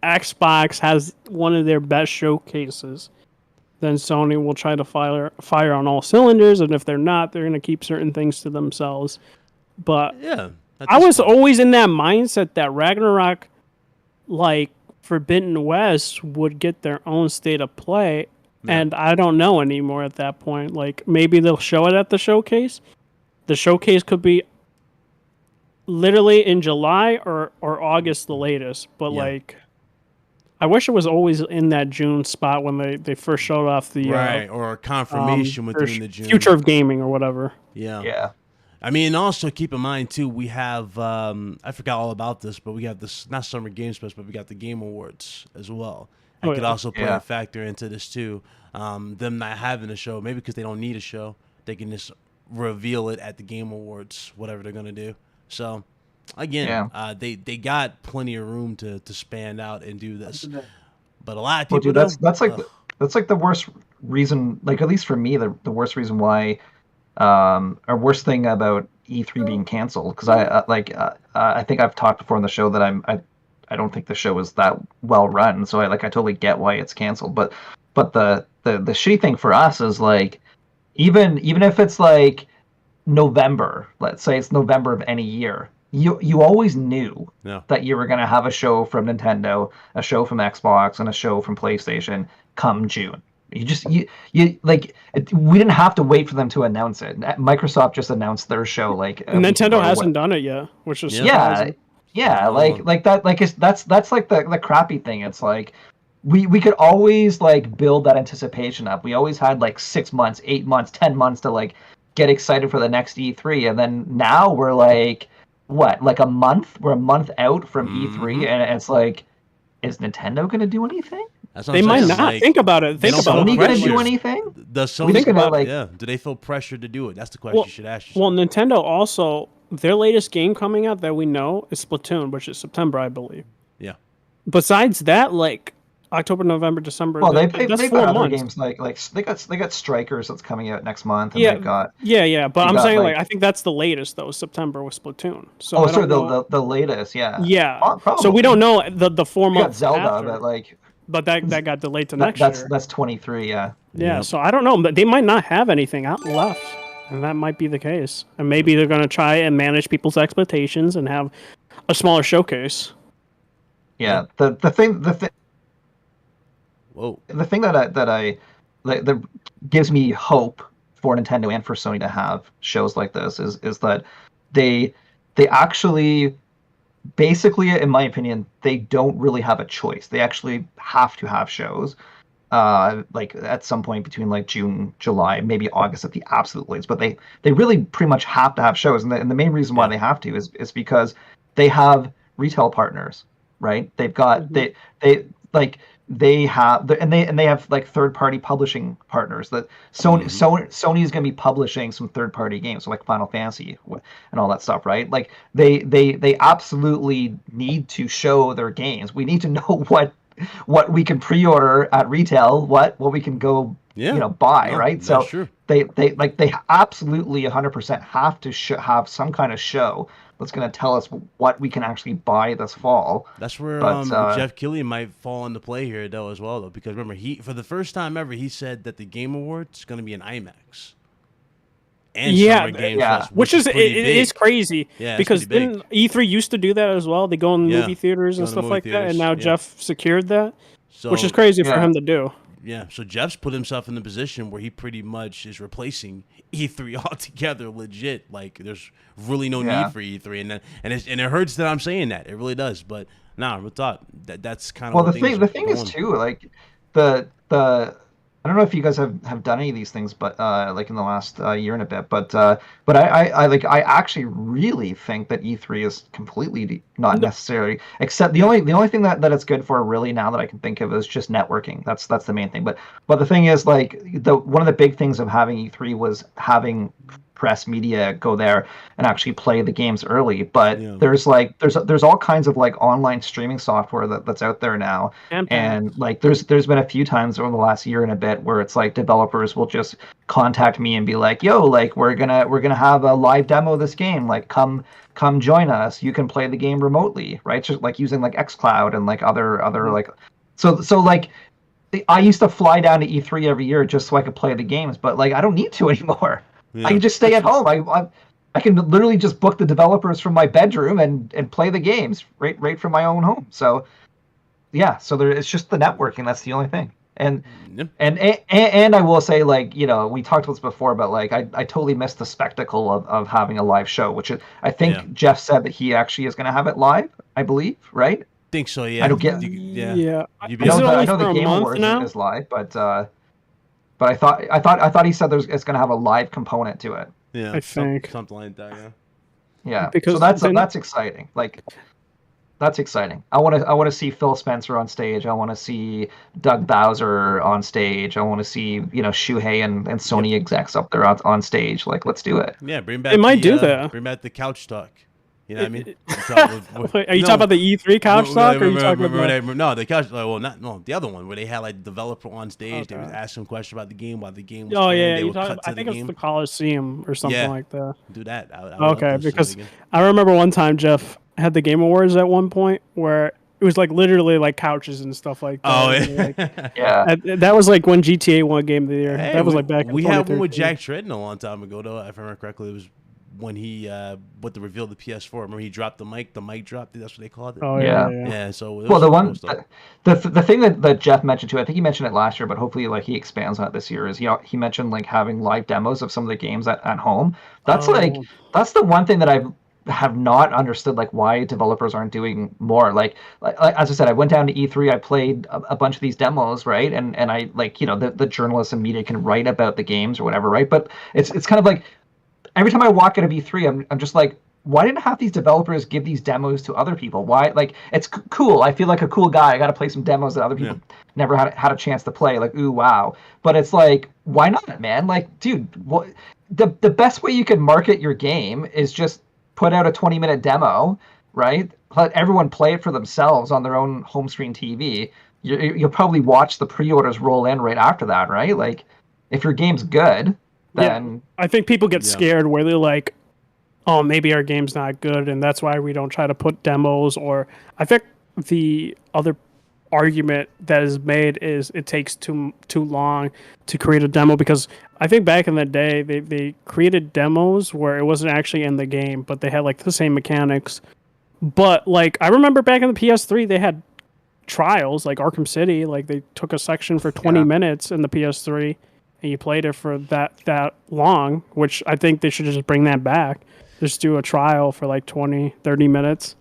Xbox has one of their best showcases, then Sony will try to fire on all cylinders, and if they're not, they're going to keep certain things to themselves. But yeah, I was always in that mindset that Ragnarok, like Forbidden West, would get their own state of play, and I don't know anymore at that point. Like, maybe they'll show it at the showcase. The showcase could be literally in July or August the latest, but like, I wish it was always in that June spot when they first showed off the or a confirmation within the June Future of Gaming or whatever. Yeah. I mean, and also keep in mind too, we have I forgot all about this, but we have this not Summer Games Fest, but we got the Game Awards as well. That could also play a factor into this too. Them not having a show, maybe because they don't need a show, they can just reveal it at the Game Awards, whatever they're gonna do. So again, they got plenty of room to span out and do this. But a lot of people, that's like the worst reason, like at least for me, the worst reason why, or worst thing about E3 being canceled, because I think I've talked before on the show that I don't think the show is that well run, so I totally get why it's canceled. But the shitty thing for us is like, even if it's like November, let's say it's November of any year, you always knew that you were going to have a show from Nintendo, a show from Xbox, and a show from PlayStation come June. We didn't have to wait for them to announce it. Microsoft just announced their show Nintendo hasn't done it yet, which is surprising. Like that, that's like the crappy thing. It's like we could always like build that anticipation up. We always had like 6 months, 8 months, 10 months to like get excited for the next E3, and then now we're like, what, like a month? We're a month out from E3, and it's like, is Nintendo going to do anything? They might not. Think about it. Think about it. Sony going to do anything? Does Sony do they feel pressure to do it? That's the question you should ask yourself. Well, Nintendo also, their latest game coming out that we know is Splatoon, which is September, I believe. Yeah. Besides that, like October, November, December. Well, they've 4 got other months. games like they got Strikers that's coming out next month. And Yeah, they've got, but I'm saying I think that's the latest though. September with Splatoon. So the latest, yeah. Yeah. Probably. So we don't know the 4 We got months. Zelda, after, but that got delayed to next year. That's 23, yeah. Yeah. So I don't know, but they might not have anything out left, and that might be the case. And maybe they're gonna try and manage people's expectations and have a smaller showcase. Yeah. The thing. Whoa. The thing that gives me hope for Nintendo and for Sony to have shows like this is that they actually, basically, in my opinion, they don't really have a choice. They actually have to have shows, like at some point between like June, July, maybe August at the absolute latest. But they really pretty much have to have shows, and the main reason why they have to is because they have retail partners, right? They've got they have like third-party publishing partners that Sony is going to be publishing some third-party games, so like Final Fantasy and all that stuff, right? Like they absolutely need to show their games. We need to know what we can pre-order at retail, what we can go buy, right? So true. They absolutely 100% have to have some kind of show that's going to tell us what we can actually buy this fall. That's where Jeff Keighley might fall into play here, though, as well, though, because remember, for the first time ever, he said that the Game Awards is going to be an IMAX. And Summer Games Fest, which is is crazy. Yeah, because then E3 used to do that as well. They go in movie theaters and stuff like that, and now Jeff secured that, which is crazy for him to do. Yeah, so Jeff's put himself in the position where he pretty much is replacing E3 altogether, legit. Like, there's really no need for E3, and it hurts that I'm saying that. It really does, but we thought that's kind of the thing is too, like the I don't know if you guys have done any of these things, but like in the last year and a bit, but I actually really think that E3 is completely not necessary. Except the only thing that it's good for really now that I can think of is just networking. That's the main thing. But the thing is, like, one of the big things of having E3 was having press media go there and actually play the games early. But there's all kinds of like online streaming software that's out there now, and like there's been a few times over the last year and a bit where it's like developers will just contact me and be like, yo, like we're gonna have a live demo of this game, like come join us, you can play the game remotely, right? Just like using like xCloud and like other like so like I used to fly down to E3 every year just so I could play the games, but like I don't need to anymore. I can just stay at home. I can literally just book the developers from my bedroom and play the games right from my own home. So yeah, so it's just the networking. That's the only thing. And I will say, like, we talked about this before, but like I totally missed the spectacle of having a live show, which I think Jeff said that he actually is going to have it live, I believe, right? Think so, yeah. I don't get. Yeah. I know the Game Awards is live, but I thought he said it's going to have a live component to it. Yeah, I think. something like that. Yeah. Yeah, Because so that's then- that's exciting. Like, that's exciting. I want to see Phil Spencer on stage. I want to see Doug Bowser on stage. I want to see Shuhei and Sony execs up there on stage. Like, let's do it. Yeah, bring back. They might do that. Bring back the couch talk. You know what I mean? Wait, are you talking about the E3 couch talk, or are you talking about? No, the couch. The other one where they had like the developer on stage. They was asking questions about the game while the game was Oh playing. yeah, They you would talking? cut to I think the it's game. the Coliseum or something Yeah. like that. Do that. I would love Okay, to see because it again. I remember one time Jeff had the Game Awards at one point where it was like literally like couches and stuff like that. Oh And, like, Yeah. that was like when GTA won Game of the Year. Hey, that was like back. We in had one with 2013. Jack Tridden a long time ago, though. If I remember correctly, it was when he with the reveal of the PS4. Remember he dropped the mic dropped. That's what they called it. Oh Yeah. yeah. Yeah. So it Well, was the some one, cool stuff. the thing that Jeff mentioned too, I think he mentioned it last year, but hopefully like he expands on it this year. Is he mentioned like having live demos of some of the games at home. That's Oh. that's the one thing that I have not understood, like why developers aren't doing more. Like as I said, I went down to E3, I played a bunch of these demos, right? And I like the journalists and media can write about the games or whatever, right? But it's kind of like every time I walk out of E3, I'm just like, why didn't half these developers give these demos to other people? Why? Like, it's cool. I feel like a cool guy. I got to play some demos that other people never had a chance to play. Like, ooh, wow. But it's like, why not, man? Like, dude, the best way you can market your game is just put out a 20-minute demo, right? Let everyone play it for themselves on their own home screen TV. You'll probably watch the pre-orders roll in right after that, right? Like, if your game's good, then I think people get scared where they're like, oh, maybe our game's not good, and that's why we don't try to put demos. Or I think the other argument that is made is it takes too long to create a demo, because I think back in the day they created demos where it wasn't actually in the game, but they had like the same mechanics. But like I remember back in the PS3 they had trials like Arkham City, like they took a section for 20 minutes in the PS3 and you played it for that long, which I think they should just bring that back. Just do a trial for like 20, 30 minutes,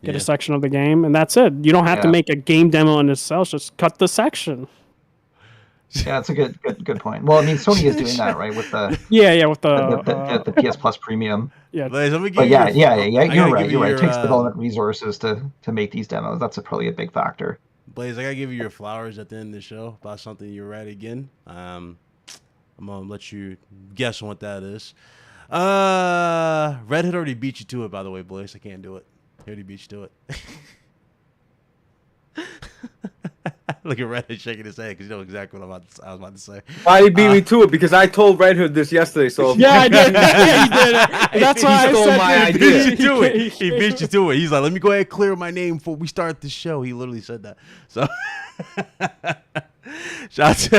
get a section of the game, and that's it. You don't have to make a game demo in itself, just cut the section. Yeah, that's a good point. Well, I mean, Sony is doing that, right? With the with the PS Plus Premium. Yeah. Blaze, I'm gonna give But you you're right. you It your, takes development resources to make these demos. That's probably a big factor. Blaze, I gotta give you your flowers at the end of the show about something you're right again. I'm gonna let you guess on what that is. Red Hood already beat you to it, by the way, Blaze. I can't do it. He already beat you to it. Look at Red Hood shaking his head because you know exactly what I was about to say. Why he beat me to it? Because I told Red Hood this yesterday. So Yeah, I did. Yeah, he did. That's why I stole said my that. idea. He beat you to it. He beat you to it. He's like, let me go ahead and clear my name before we start the show. He literally said that. So shout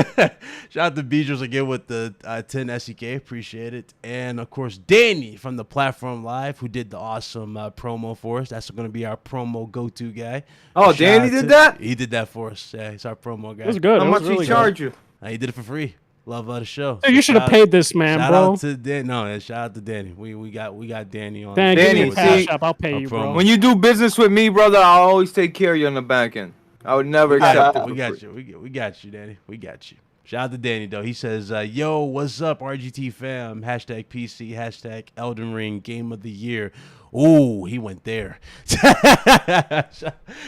out to Beatrice again with the 10 SEK. Appreciate it. And of course, Danny from the Platform Live who did the awesome promo for us. That's going to be our promo go-to guy. Oh, Shout Danny out did to- that? He did that for us. Yeah, he's our promo guy. It was good. how It was much really he charge you? He did it for free. Love the show. Dude, you should have paid this man, Shout bro. out to Dan. No, shout out to Danny. We got Danny on. Dan, give me a Danny, cash see- app. I'll pay you, bro. promo. When you do business with me, brother, I'll always take care of you on the back end. I would never accept it. We got you. We got you, Danny. We got you. Shout out to Danny though. He says, "Yo, what's up, RGT fam? Hashtag PC. Hashtag Elden Ring Game of the Year." Ooh, he went there.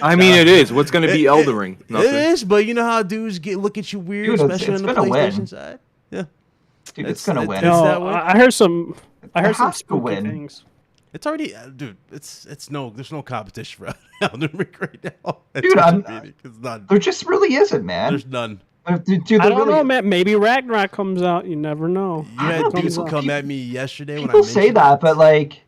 I mean, it is. What's going to be Elden Ring? Nothing. It is, but you know how dudes look at you weird, Dude, especially it's on the gonna win. PlayStation side. Yeah, Dude, it's It's- gonna it- win. it's- No, that way? I heard some. I heard It some has to spooky win. things. it's already, dude. It's no, there's no competition for Elden Ring right now. Dude, It's none. There just really isn't, man. There's none. Dude, I there don't really, know, man. Maybe Ragnarok comes out. You never know. You had don't dudes know. come at me yesterday when I people say mentioned that, but like,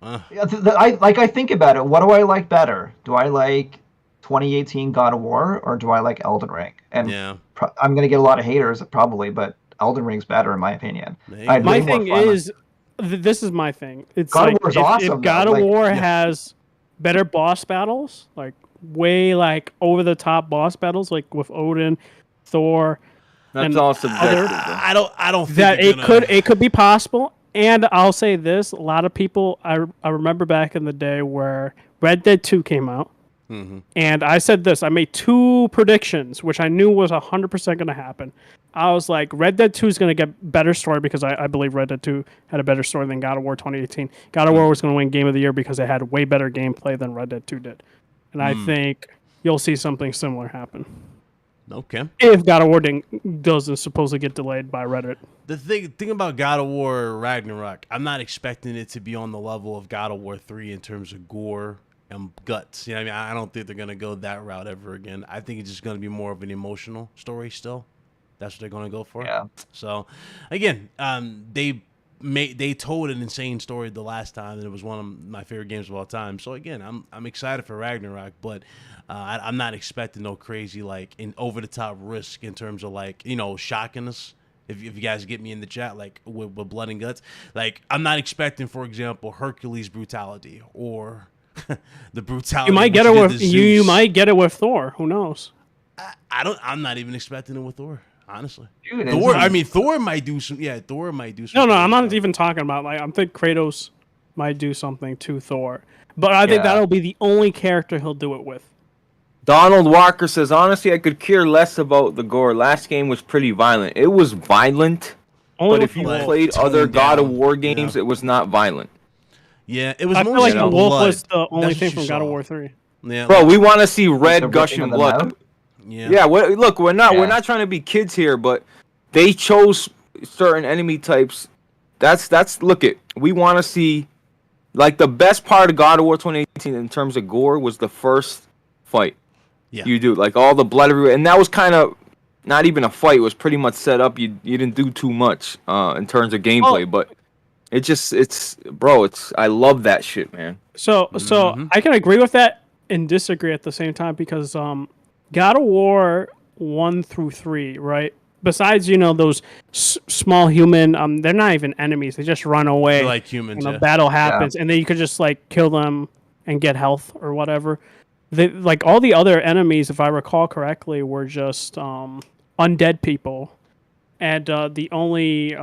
Uh. I think about it. What do I like better? Do I like 2018 God of War or do I like Elden Ring? And Yeah. I'm gonna get a lot of haters probably, but Elden Ring's better in my opinion. There you I had go. My way more thing fun. is, this is my thing. It's God of like War's if awesome, God though. of Like, War yeah. has better boss battles, like way like over the top boss battles, like with Odin, Thor. That's and all subjective. though. I don't think That they're gonna- it could be possible. And I'll say this: a lot of people. I remember back in the day where Red Dead 2 came out. And I said this. I made 2 predictions, which I knew was 100% going to happen. I was like, Red Dead 2 is going to get better story because I believe Red Dead 2 had a better story than God of War 2018. God of War was going to win Game of the Year because it had way better gameplay than Red Dead 2 did. And I think you'll see something similar happen. Okay. If God of War doesn't supposedly get delayed by Reddit. The thing about God of War Ragnarok, I'm not expecting it to be on the level of God of War 3 in terms of gore and guts. You know what I mean? I don't think they're going to go that route ever again. I think it's just going to be more of an emotional story still. That's what they're going to go for. Yeah. So, again, they told an insane story the last time, and it was one of my favorite games of all time. So, again, I'm excited for Ragnarok, but I'm not expecting no crazy, like, over-the-top risk in terms of, like, you know, shocking us. If you guys get me in the chat, like, with blood and guts. Like, I'm not expecting, for example, Hercules brutality or... the brutality. You might get it with you might get it with Thor. Who knows? I'm not even expecting it with Thor, honestly. Dude, Thor might do some. Yeah, Thor might do some. No, I'm not even talking about like I think Kratos might do something to Thor, but I think that'll be the only character he'll do it with. Donald Walker says, honestly, I could care less about the gore. Last game was pretty violent. It was violent, but if you played other God of War games, it was not violent. Yeah, it was. I feel like the wolf was the only thing from God of War 3. Yeah, bro, we want to see red gushing blood. Yeah. Look, we're not trying to be kids here, but they chose certain enemy types. That's look it. We want to see, like, the best part of God of War 2018 in terms of gore was the first fight. Yeah, you do like all the blood everywhere, and that was kind of not even a fight. It was pretty much set up. You didn't do too much in terms of gameplay, but. I love that shit, man. So I can agree with that and disagree at the same time because God of War 1 through 3, right? Besides, those small human, they're not even enemies. They just run away. They're like humans. A battle happens, and then you could just like kill them and get health or whatever. Like all the other enemies, if I recall correctly, were just undead people, and the only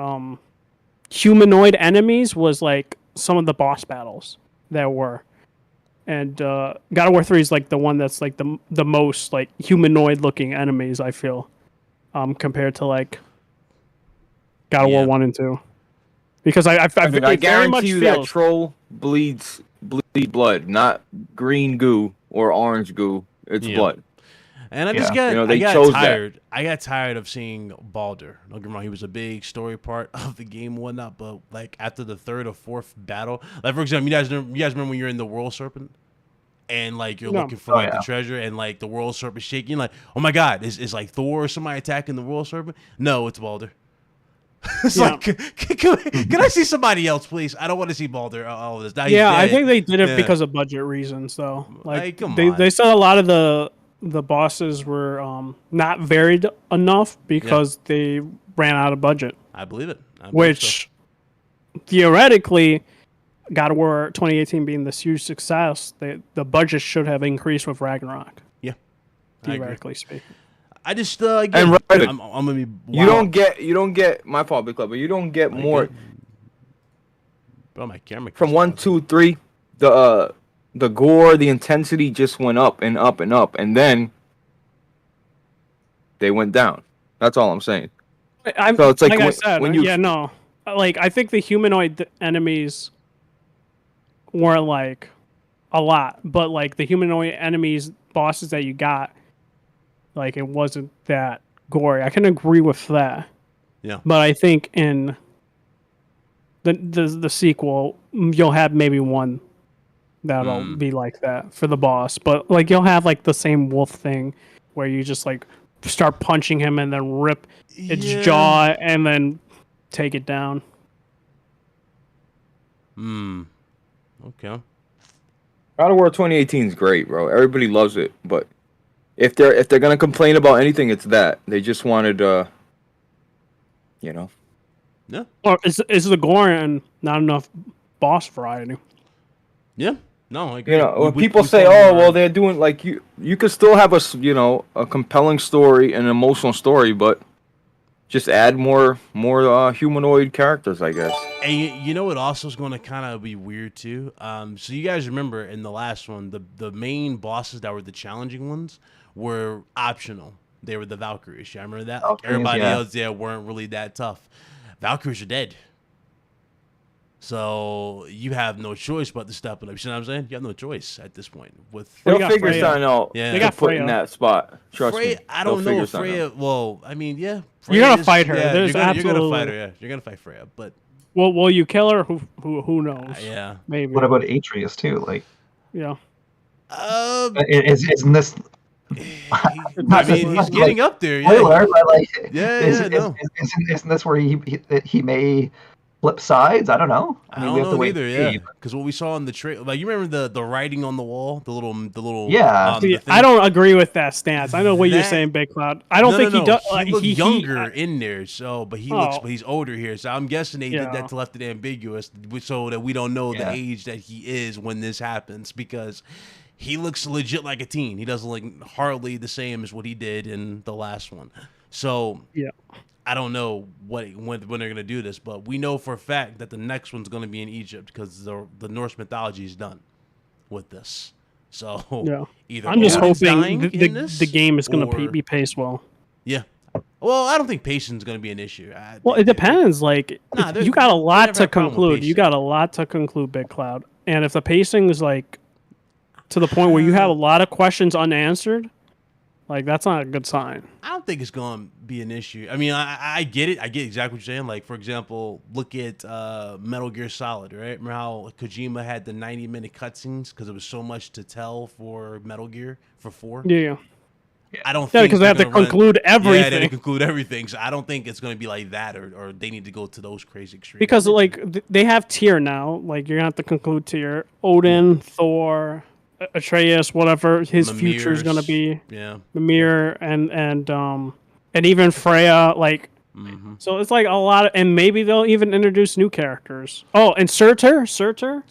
humanoid enemies was like some of the boss battles there were, and God of War 3 is like the one that's like the most like humanoid looking enemies I feel, compared to like God of War 1 and 2, because I guarantee you that troll bleeds blood, not green goo or orange goo. It's blood. And I just got tired. I got tired of seeing Baldur. Don't get me wrong, he was a big story part of the game and whatnot, but like after the 3rd or 4th battle, like for example, you guys remember when you're in the World Serpent and like you're looking for the treasure and like the World Serpent shaking, you're like, oh my god, is like Thor or somebody attacking the World Serpent? No, it's Baldur. It's like, can I see somebody else, please? I don't want to see Baldur. All this. I think they did it because of budget reasons, though. Like they said, a lot of the bosses were not varied enough because they ran out of budget. I believe it. Which theoretically, God of War 2018 being this huge success, the budget should have increased with Ragnarok. Yeah, theoretically speaking. I just and I'm gonna be. Wow. You don't get my fault, Big Club, but you don't get more. Bro, my camera. From 1, 2, 3, the gore, the intensity just went up and up and up, and then they went down. That's all I'm saying. So it's like I said, like I think the humanoid enemies were like a lot, but like the humanoid enemies bosses that you got, like it wasn't that gory. I can agree with that. Yeah. But I think in the sequel, you'll have maybe one that'll be like that for the boss. But like you'll have like the same wolf thing where you just like start punching him and then rip its jaw and then take it down. Okay. God of War 2018 is great, bro. Everybody loves it, but if they're gonna complain about anything, it's that they just wanted, Yeah. Or is the gore and not enough boss variety? Yeah. No, I agree. When people say, "Oh, well, they're doing like you could still have a compelling story and an emotional story, but just add more humanoid characters, I guess. And you know what also is going to kind of be weird too? So you guys remember in the last one, the main bosses that were the challenging ones were optional. They were the Valkyries. You remember that? Like Valkyries, everybody yeah. else there weren't really that tough. Valkyries are dead. So you have no choice but to step it up. You know what I'm saying? You have no choice at this point. With They'll got figure Freya. something out. Yeah. They to got put in Freya. that spot. Trust Freya, me. I They'll don't know figure if something Freya. out. Well, I mean, yeah. You're gonna is- fight her. Yeah, There's you're gonna absolutely- fight her. Yeah, you're gonna fight Freya. But Well, will you kill her? Who knows? yeah. Maybe. What about Atreus too? Like, Yeah. isn't this I mean, he's getting up there. Yeah. spoiler? But like, Yeah, no. isn't this where he may flip sides? I don't know. I mean, don't we have to know wait either, and yeah. see. Because what we saw in the trailer, like you remember the writing on the wall, the little Yeah. See, the thing? I don't agree with that stance. I know what you're That- saying, Big Cloud. I don't think he does. He looked younger in there, so but he looks, Oh. but he's older here. So I'm guessing they did that to left it ambiguous, so that we don't know the Yeah. age that he is when this happens, because he looks legit like a teen. He doesn't look hardly the same as what he did in the last one. So Yeah. I don't know when they're gonna do this, but we know for a fact that the next one's gonna be in Egypt because the Norse mythology is done with this. So Yeah. either I'm just Odin's hoping dying in this, the game is going or- to be paced well. Yeah. Well, I don't think patience is going to be an issue. Well, it depends. Like, Nah, you got a lot never to had a problem with conclude. You pacing. got a lot to conclude, Big Cloud. And if the pacing is like to the point where you have a lot of questions unanswered, like that's not a good sign. I don't think it's going to be an issue. I mean, I get it. I get exactly what you're saying. Like, for example, look at Metal Gear Solid, right? Remember how Kojima had the 90-minute cutscenes because there was so much to tell for Metal Gear for 4? Yeah. I don't Yeah, think because they they're have to gonna run- conclude Yeah, they everything. had to conclude everything. So I don't think it's going to be like that, or they need to go to those crazy extremes. Because like they have tier now. Like you're gonna have to conclude tier. Odin, Thor, Atreus, whatever his future is gonna be. Yeah. Mimir and even Freya. Like Mm-hmm. so, it's like a lot of, and maybe they'll even introduce new characters. Oh, and Surtur, Surtur.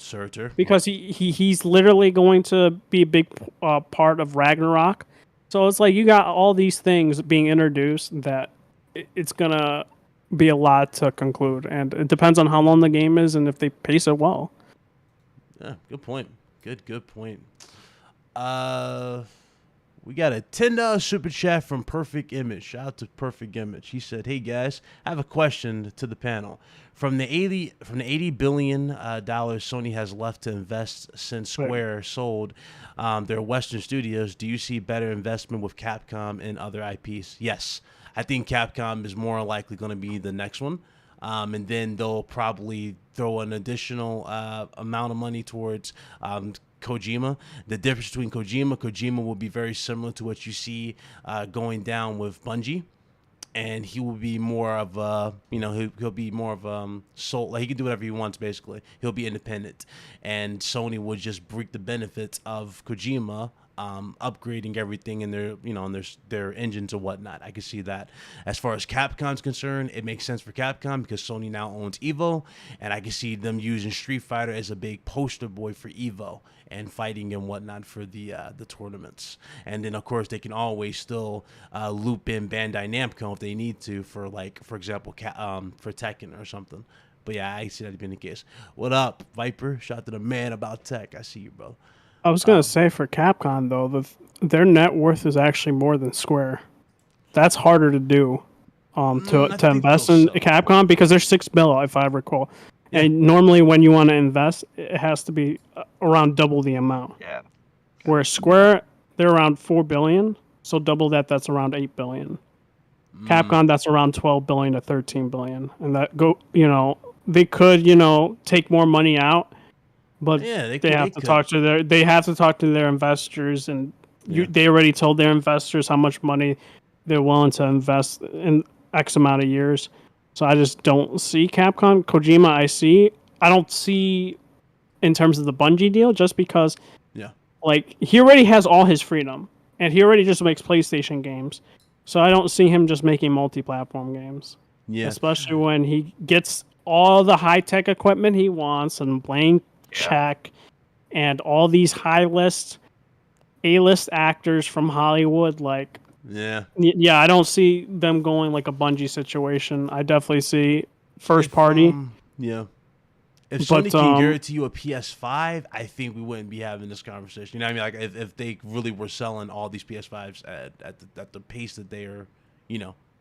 because he's literally going to be a big part of Ragnarok. So it's like you got all these things being introduced that it's gonna be a lot to conclude, and it depends on how long the game is and if they pace it well. Yeah, good point. Good point. We got a $10 super chat from Perfect Image. Shout out to Perfect Image. He said, "Hey guys, I have a question to the panel. From the $80 billion Sony has left to invest since Square sold their Western studios, do you see better investment with Capcom and other IPs?" Yes, I think Capcom is more likely going to be the next one. And then they'll probably throw an additional amount of money towards Kojima. The difference between Kojima will be very similar to what you see going down with Bungie. And he will be more of a, he'll be more of soul. Like he can do whatever he wants, basically. He'll be independent. And Sony will just reap the benefits of Kojima upgrading everything in their, their engines and whatnot. I can see that. As far as Capcom's concerned, it makes sense for Capcom because Sony now owns Evo, and I can see them using Street Fighter as a big poster boy for Evo and fighting and whatnot for the tournaments. And then of course they can always still loop in Bandai Namco if they need to for, like, for example, for Tekken or something. But yeah, I see that being the case. What up, Viper? Shout out to the man about tech. I see you, bro. I was gonna say for Capcom though, their net worth is actually more than Square. That's harder to do, to think invest so. in Capcom because they're $6 billion, if I recall. And normally when you want to invest, it has to be around double the amount. Yeah. Whereas Square, they're around $4 billion, so double that. That's around $8 billion. Capcom, that's around $12 billion to $13 billion, and that they could take more money out. But Yeah, they have to talk to their investors, and they already told their investors how much money they're willing to invest in X amount of years. So I just don't see Capcom. Kojima, I don't see in terms of the Bungie deal, just because like he already has all his freedom, and he already just makes PlayStation games. So I don't see him just making multi-platform games. Yeah. Especially when he gets all the high-tech equipment he wants and blank check and all these A-list actors from Hollywood. Like, Yeah. Yeah, I don't see them going like a Bungie situation. I definitely see first party. Yeah. If But, Sony can guarantee you a PS5, I think we wouldn't be having this conversation. You know what I mean? Like if they really were selling all these PS5s at the pace that they are,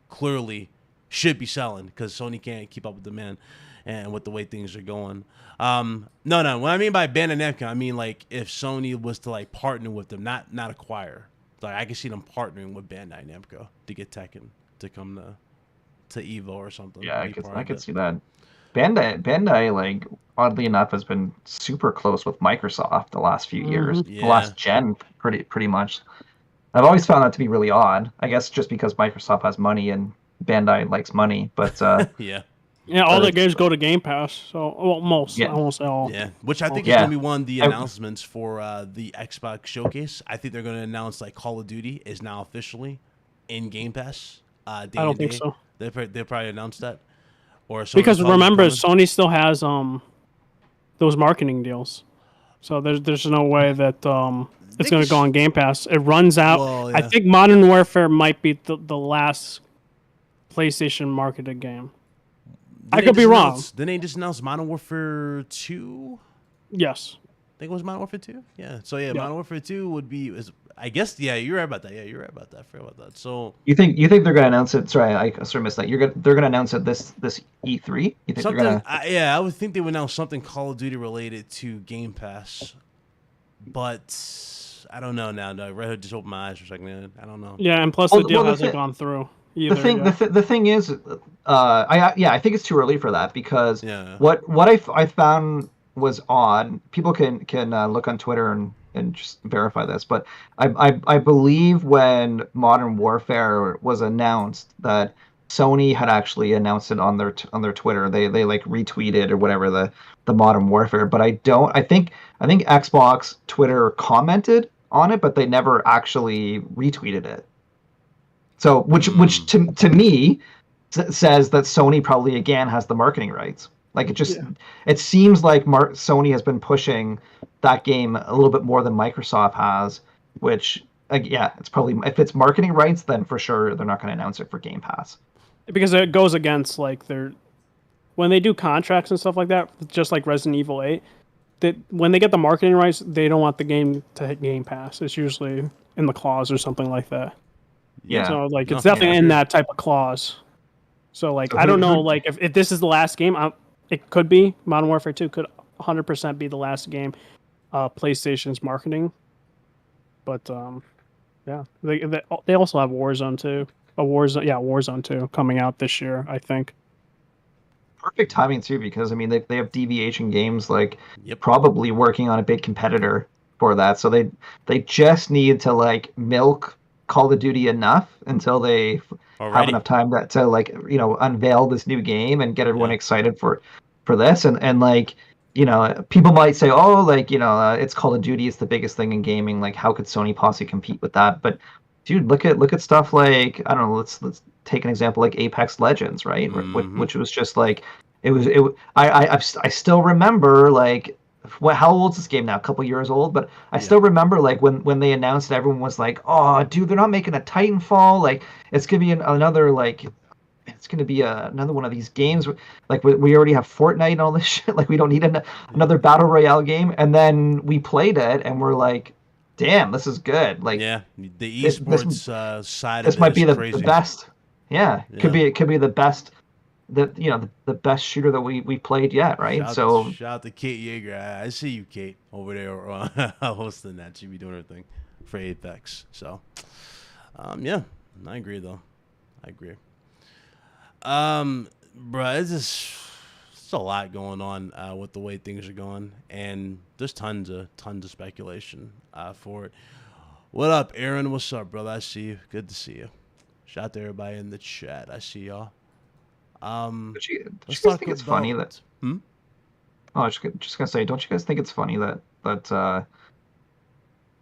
clearly should be selling, because Sony can't keep up with demand and with the way things are going. No. What I mean by Bandai Namco, I mean like if Sony was to like partner with them, not acquire. Like I can see them partnering with Bandai Namco to get Tekken to come to Evo or something. Yeah, I could see that. Bandai, like, oddly enough, has been super close with Microsoft the last few years, Yeah. the last gen, pretty much. I've always found that to be really odd. I guess just because Microsoft has money and Bandai likes money, but Yeah. Yeah, all the games go to Game Pass. So most, Yeah. I won't say all. Yeah, which I think is Yeah. going to be one of the announcements for the Xbox Showcase. I think they're going to announce like Call of Duty is now officially in Game Pass. I don't think so. They probably announced that. Or Because remember, coming. Sony still has those marketing deals, so there's no way that it's going to go on Game Pass. It runs out. Well, yeah. I think Modern Warfare might be the last PlayStation marketed game. I could be wrong. Didn't they just announce Modern Warfare 2? Yes. I think it was Modern Warfare 2. Yeah. So yeah, Modern Warfare 2 would be. I guess. Yeah, you're right about that. I forgot about that. So you think they're going to announce it? Sorry, I sort of missed that. They're going to announce it this E3. You think something? they're gonna... I would think they would announce something Call of Duty related to Game Pass, but I don't know now. No, Red Hood just opened my eyes for a second. I don't know. Yeah, and plus the deal hasn't gone through. Either, the thing is, I think it's too early for that, because what I found was odd. People can look on Twitter and just verify this, but I believe when Modern Warfare was announced that Sony had actually announced it on their Twitter. They like retweeted or whatever the Modern Warfare, but I think Xbox Twitter commented on it, but they never actually retweeted it. So, which to me says that Sony probably again has the marketing rights. Like it seems like Sony has been pushing that game a little bit more than Microsoft has. Which, it's probably, if it's marketing rights, then for sure they're not going to announce it for Game Pass. Because it goes against like when they do contracts and stuff like that, just like Resident Evil 8. That when they get the marketing rights, they don't want the game to hit Game Pass. It's usually in the clause or something like that. Yeah. So like it's definitely in that type of clause. So like I don't know, like if this is the last game, it could be Modern Warfare 2 could 100% be the last game PlayStation's marketing. But they also have Warzone 2. Warzone 2 coming out this year, I think. Perfect timing too, because I mean they have Deviation Games probably working on a big competitor for that, so they just need to like milk Call of Duty enough until they have enough time to like unveil this new game and get everyone excited for this, and like people might say, oh, like it's Call of Duty, it's the biggest thing in gaming, like how could Sony possibly compete with that? But dude, look at stuff like, I don't know, let's take an example like Apex Legends, right? Mm-hmm. Which was just like I still remember like how old is this game now? A couple years old, but I still remember like when they announced it, everyone was like, oh dude, they're not making a Titanfall, like it's gonna be another like it's gonna be another one of these games, like we already have Fortnite and all this shit, like we don't need another battle royale game. And then we played it and we're like, damn, this is good. Like the esports side of this it might be the best. Could be the best, the best shooter that we played yet, right? Shout out to Kate Yeager. I see you, Kate, over there hosting that. She be doing her thing for Apex. So I agree though. Bruh, it's a lot going on with the way things are going, and there's tons of speculation for it. What up, Aaron? What's up, brother? I see you. Good to see you. Shout out to everybody in the chat. I see y'all. Don't you guys think it's funny that? Oh, I was just gonna say, don't you guys think it's funny that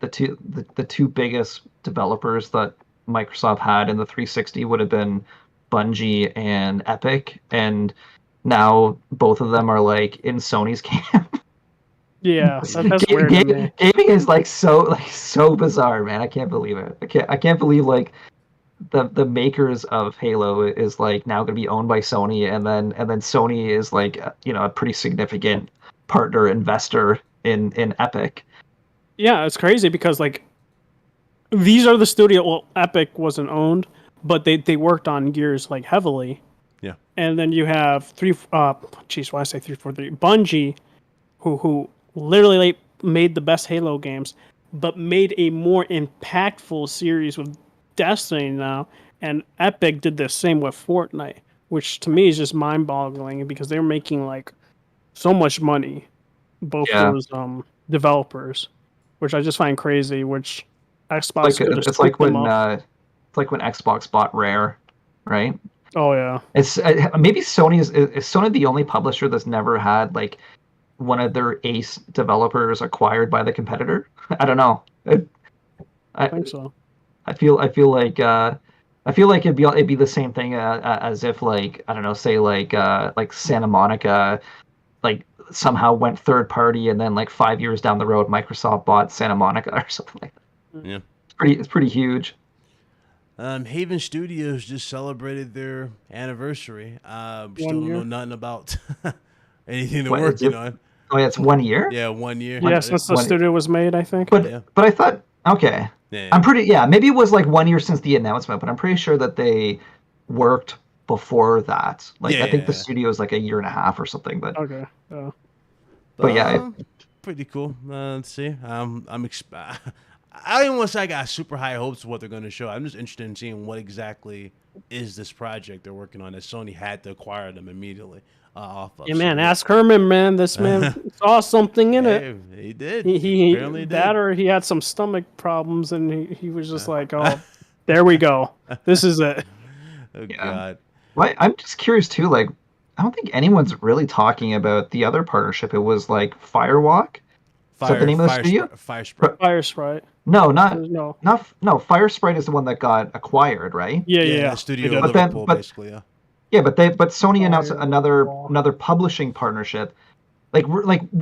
the two biggest developers that Microsoft had in the 360 would have been Bungie and Epic, and now both of them are like in Sony's camp. Yeah, that's weird. Gaming is like so bizarre, man. I can't believe it. I can't believe like the makers of Halo is like now going to be owned by Sony, and then Sony is like a pretty significant partner investor in Epic. Yeah, it's crazy because like these are the studio. Well, Epic wasn't owned, but they worked on Gears like heavily. Yeah. And then you have why I say 343 Bungie, who literally like, made the best Halo games, but made a more impactful series with Destiny now, and Epic did the same with Fortnite, which to me is just mind-boggling because they're making like so much money, both those developers, which I just find crazy. Which Xbox It's like when Xbox bought Rare, right? Oh yeah, It's maybe Sony is Sony the only publisher that's never had like one of their ace developers acquired by the competitor. I don't know. I think so. I feel like it'd be the same thing as if like I don't know, say like Santa Monica like somehow went third party, and then like 5 years down the road Microsoft bought Santa Monica or something like that. Yeah. It's pretty huge. Haven Studios just celebrated their anniversary. We still don't know nothing about anything they're working on. Oh yeah, it's 1 year? Yeah, 1 year. Yeah, since the studio was made, I think. But I thought okay. Yeah. I'm pretty maybe it was like 1 year since the announcement, but I'm pretty sure that they worked before that. Like I think the studio is like a year and a half or something, but okay. But yeah, pretty cool. Let's see. I don't even want to say I got super high hopes of what they're going to show. I'm just interested in seeing what exactly is this project they're working on that Sony had to acquire them immediately off of. Yeah, man, ask Herman, man. This man saw something in it. He did. He apparently did. That or he had some stomach problems, and he was just like, oh, there we go. This is it. Oh, God. Well, I'm just curious, too. Like, I don't think anyone's really talking about the other partnership. It was like Firewalk. Is that the name of the studio? Fire Sprite. No, no. Fire Sprite is the one that got acquired, right? Yeah. The studio in Liverpool, basically, yeah. Yeah, but Sony announced another publishing partnership. Like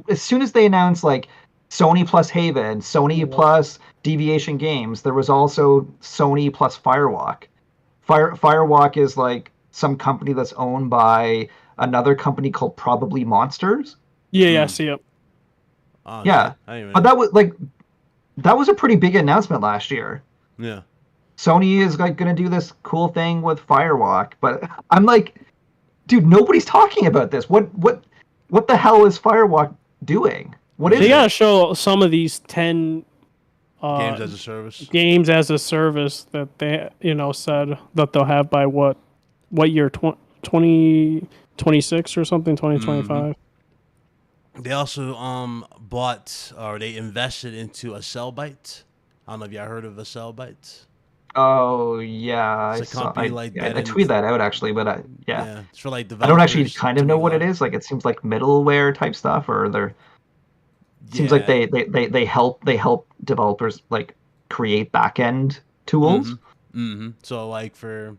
as soon as they announced like Sony plus Haven, Sony plus Deviation Games, there was also Sony plus Firewalk. Firewalk is like some company that's owned by another company called Probably Monsters. Yeah, I see it. Oh, yeah, but that was a pretty big announcement last year. Yeah. Sony is like going to do this cool thing with Firewalk, but I'm like, dude, nobody's talking about this. What the hell is Firewalk doing? What is they it? gotta show some of these 10 games as a service. Games as a service that they said that they'll have by what year 2026 or something 2025. Mm-hmm. They also bought or they invested into a Cellbyte. I don't know if y'all heard of a Cellbyte. Oh yeah, it's a company like that. I tweeted that out actually, but yeah, it's for like developers. I don't actually kind of know what it is. Like it seems like middleware type stuff, or they're. Seems like they help developers like create backend tools. Mm-hmm. Mm-hmm. So like for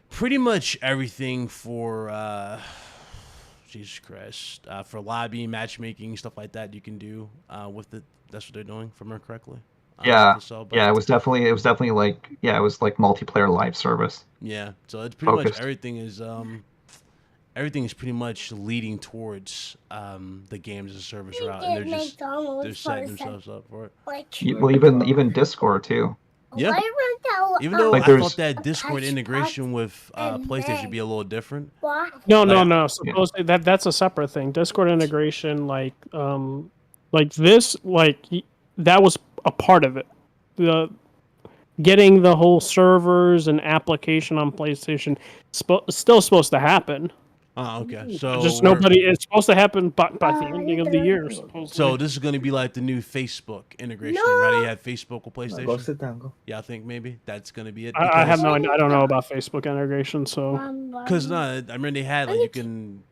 pretty much everything for Jesus Christ, for lobbying, matchmaking, stuff like that, you can do with it. That's what they're doing, if I remember correctly. Yeah, it was definitely like it was like multiplayer live service. Yeah, so it's pretty much everything is pretty much leading towards the games as a service route, and they're setting themselves up for it. Well, even Discord too. Yeah. Even though I thought that Discord integration with PlayStation would be a little different. No. Supposedly that's a separate thing. Discord integration, like this, that was a part of it. Getting the whole servers and application on PlayStation still supposed to happen. Oh, okay. So just nobody. It's supposed to happen by the ending of the year. Supposedly. So this is going to be like the new Facebook integration, right? You have Facebook with PlayStation. Yeah, I think maybe that's going to be it. I have no. I don't know about Facebook integration, so. Because I remember they had like you can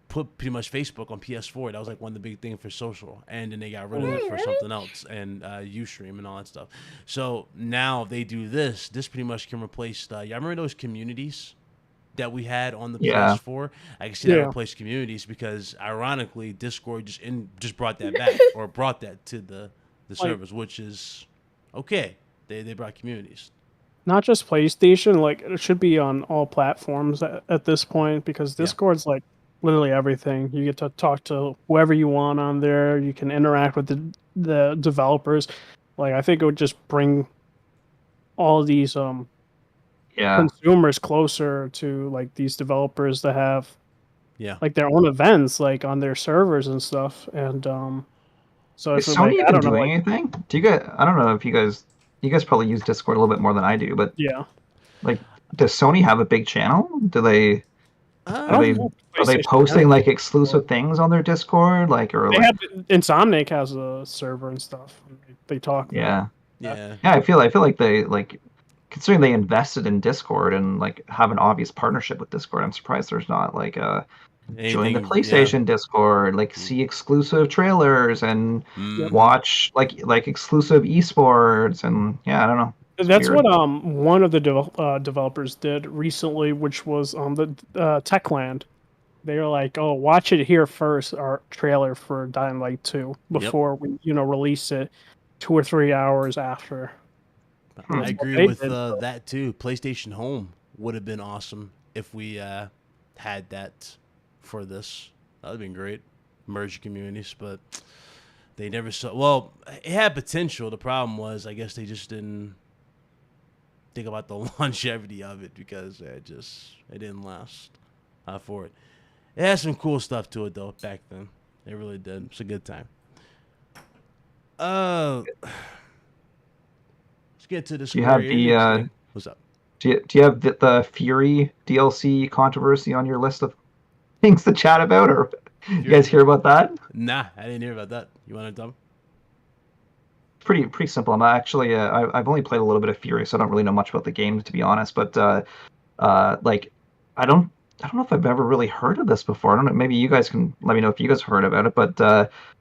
put pretty much Facebook on PS4. That was like one of the big things for social, and then they got rid of it for something else and Ustream and all that stuff. So now they do this. This pretty much can replace. Y'all remember those communities that we had on the PS4? I can see that replace communities because ironically Discord just brought that back or brought that to the servers, which is okay. They brought communities. not just PlayStation, like it should be on all platforms at this point because Discord's like literally everything. You get to talk to whoever you want on there. You can interact with the developers. Like I think it would just bring all of these consumers closer to like these developers that have like their own events like on their servers and stuff. And so Is if Sony like, I even don't know, doing anything? Do you guys? I don't know if you guys probably use Discord a little bit more than I do, but yeah. like, does Sony have a big channel? Do they? I Are don't they know if are they PlayStation posting has like it. exclusive things on their Discord, like or They like? have Insomniac has a server and stuff. They talk. Yeah, Yeah. yeah. I feel like they like, considering they invested in Discord and like have an obvious partnership with Discord. I'm surprised there's not like a join the PlayStation Discord, like see exclusive trailers and watch like exclusive esports, and I don't know. It's That's weird. what one of the developers did recently, which was the Techland. They were like, "Oh, watch it here first, our trailer for Dying Light 2 before we release it 2 or 3 hours after." I agree with that too. PlayStation Home would have been awesome if we had that for this. That would have been great. Merge communities, but they never saw. Well, it had potential. The problem was, I guess they just didn't think about the longevity of it because it didn't last for it. It had some cool stuff to it though back then. It really did. It's a good time. Let's get to the Square-Enix thing. What's up? Do you have the Fury DLC controversy on your list of things to chat about, or you guys hear about that? Nah, I didn't hear about that. You want to tell me? Pretty simple. I'm actually I've only played a little bit of Fury, so I don't really know much about the game, to be honest. But like I don't know if I've ever really heard of this before. I don't know. Maybe you guys can let me know if you guys heard about it.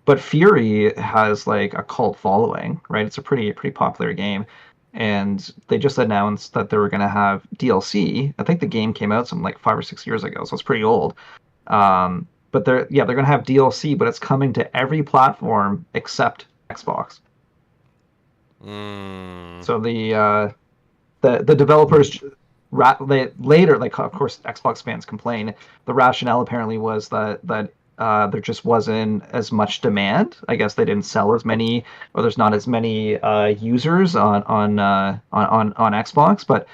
But Fury has like a cult following, right? It's a pretty popular game, and they just announced that they were going to have DLC. I think the game came out some like 5 or 6 years ago, so it's pretty old. But they're going to have DLC, but it's coming to every platform except Xbox. So the developers later, like, of course, Xbox fans complain. The rationale apparently was that there just wasn't as much demand. I guess they didn't sell as many, or there's not as many users on Xbox. But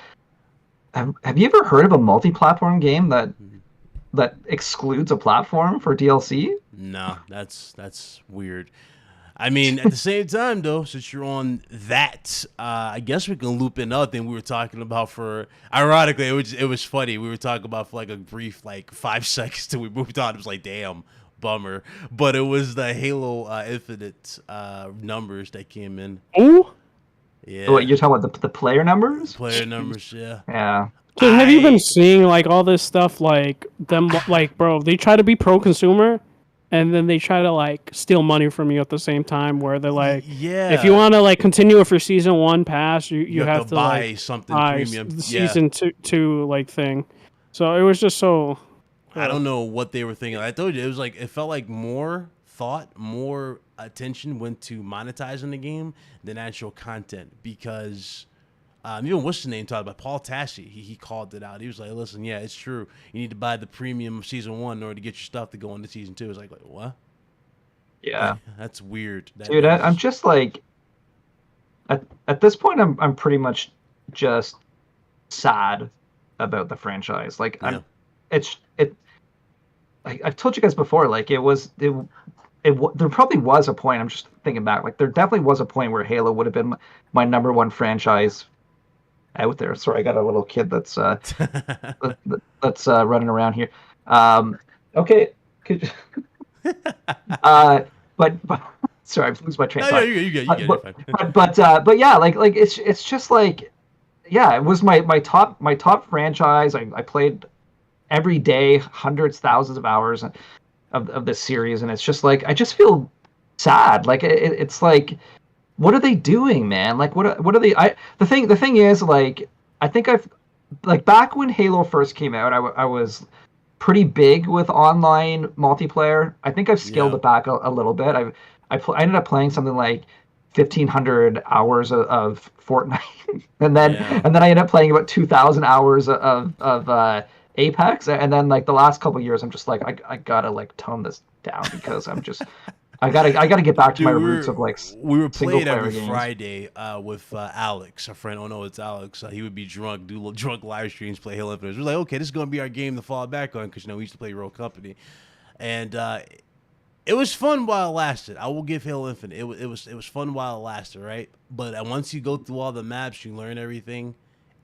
have you ever heard of a multi-platform game that excludes a platform for DLC? No, that's weird. I mean, at the same time, though, since you're on that, I guess we can loop in another thing we were talking about for. Ironically, it was funny. We were talking about for like a brief 5 seconds till we moved on. It was like, damn, bummer. But it was the Halo Infinite numbers that came in. Oh, yeah. What, you're talking about the player numbers? Player numbers, yeah. Yeah. Dude, have you been seeing like all this stuff like them like bro? They try to be pro-consumer. And then they try to like steal money from you at the same time, where they're like, if you want to like continue for season 1 pass, you have to buy like, something premium. The season two like thing. So it was just so. I don't know what they were thinking. I told you it felt like more thought, more attention went to monetizing the game than actual content because. Even what's the name talked about Paul Tassi, he called it out. He was like, "Listen, yeah, it's true. You need to buy the premium of season 1 in order to get your stuff to go into season 2." It's like what? Yeah, that's weird. Dude, I'm just like, at this point, I'm pretty much just sad about the franchise. Like, I've told you guys before. Like, there probably was a point. I'm just thinking back. Like, there definitely was a point where Halo would have been my number 1 franchise out there. Sorry, I got a little kid that's running around here. Okay. But sorry, I lose my train of thought. You get it. But yeah, like it's just like, yeah, it was my top franchise. I played every day, hundreds, thousands of hours of this series, and it's just like I just feel sad. Like it's like, what are they doing, man? Like what are they? The thing is, like, I think I've, like, back when Halo first came out, I was pretty big with online multiplayer. I think I've scaled it back a little bit. I ended up playing something like 1,500 hours of Fortnite, and then Yeah. I ended up playing about 2,000 hours of Apex, and then like the last couple of years, I'm just like I gotta like tone this down because I gotta get back to Dude, my roots of like we were single playing player every games. Friday with Alex, our friend. Oh no, it's Alex. He would be drunk, do little drunk live streams, play Halo Infinite. We're like, okay, this is gonna be our game to fall back on because we used to play Rogue Company, and it was fun while it lasted. I will give Halo Infinite. It was fun while it lasted, right? But once you go through all the maps, you learn everything,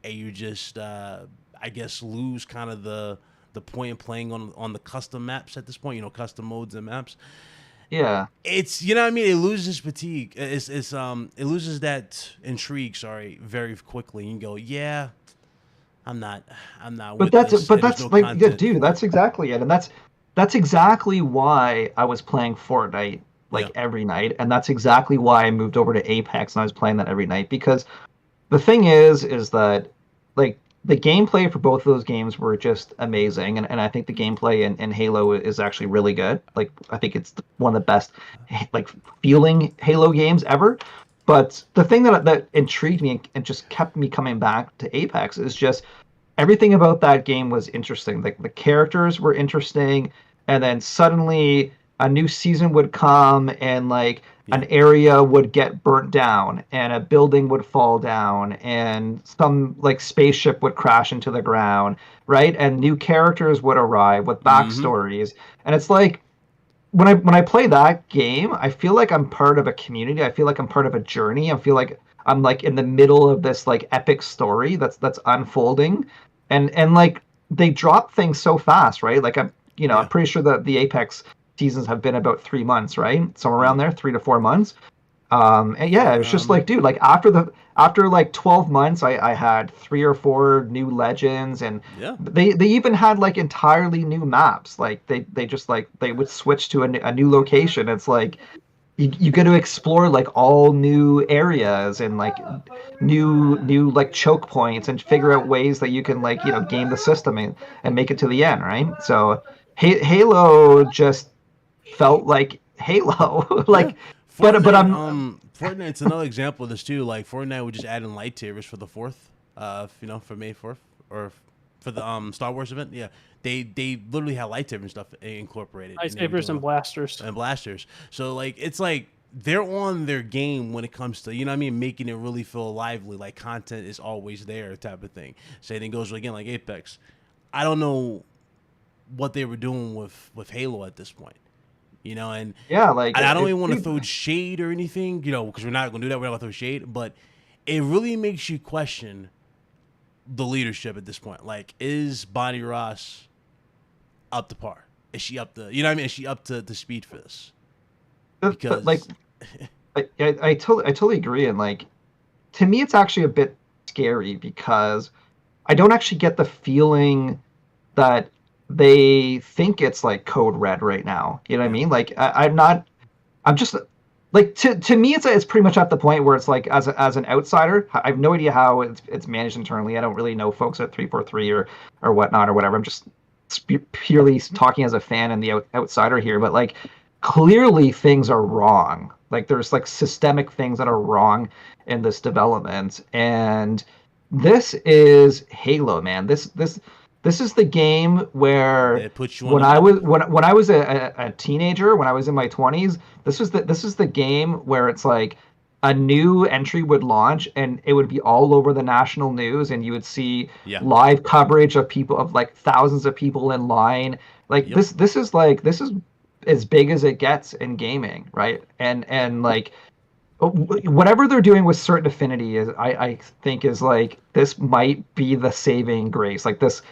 and you just I guess lose kind of the point of playing on the custom maps at this point. Custom modes and maps. Yeah. It's what I mean. It loses fatigue. It loses that intrigue. Sorry, very quickly. You can go, yeah, I'm not. But With that's this, but and there's that's no like yeah, content. dude, that's exactly it, and that's exactly why I was playing Fortnite like Yeah. every night, and that's exactly why I moved over to Apex and I was playing that every night because the thing is that like the gameplay for both of those games were just amazing, and I think the gameplay in Halo is actually really good. Like I think it's one of the best like feeling Halo games ever. But the thing that intrigued me and just kept me coming back to Apex is just everything about that game was interesting. Like the characters were interesting, and then suddenly a new season would come, and like an area would get burnt down, and a building would fall down, and some like spaceship would crash into the ground, right? And new characters would arrive with backstories, and it's like when I play that game, I feel like I'm part of a community. I feel like I'm part of a journey. I feel like I'm like in the middle of this like epic story that's unfolding, and like they drop things so fast, right? Like I'm pretty sure that the Apex seasons have been about 3 months, right? Somewhere around there, 3 to 4 months. And yeah, it was just like, dude, like after like 12 months, I had 3 or 4 new legends, and Yeah. they even had like entirely new maps. Like they just like they would switch to a new location. It's like you get to explore like all new areas and like new like choke points and figure out ways that you can like game the system and make it to the end, right? So Halo just felt like Halo, like. Fortnite, But I'm Fortnite's another example of this too. Like Fortnite would just add in light tiers for the 4th, for May 4th or for the Star Wars event. Yeah, they literally had lightsabers and stuff incorporated. Lightsabers and blasters. And blasters. So like it's like they're on their game when it comes to making it really feel lively. Like content is always there, type of thing. Same thing goes again like Apex. I don't know what they were doing with Halo at this point. And yeah, like I don't even want to throw shade or anything, because we're not going to do that. We're not going to throw shade, but it really makes you question the leadership at this point. Like, is Bonnie Ross up to par? Is she up to, Is she up to speed for this? Because like, I totally agree, and like, to me, it's actually a bit scary because I don't actually get the feeling that they think it's like code red right now. You know what I mean? Like I'm just like to me it's pretty much at the point where it's like as an outsider, I have no idea how it's managed internally. I don't really know folks at 343 or whatnot or whatever. I'm just purely talking as a fan and the outsider here, but like clearly things are wrong. Like there's like systemic things that are wrong in this development, and this is Halo, man. This is the game where it puts you when I was a teenager, when I was in my 20s, this is the game where it's like a new entry would launch and it would be all over the national news, and you would see live coverage of like thousands of people in line. Like this is as big as it gets in gaming, right? And like whatever they're doing with Certain Affinity is I think is like this might be the saving grace. Like this,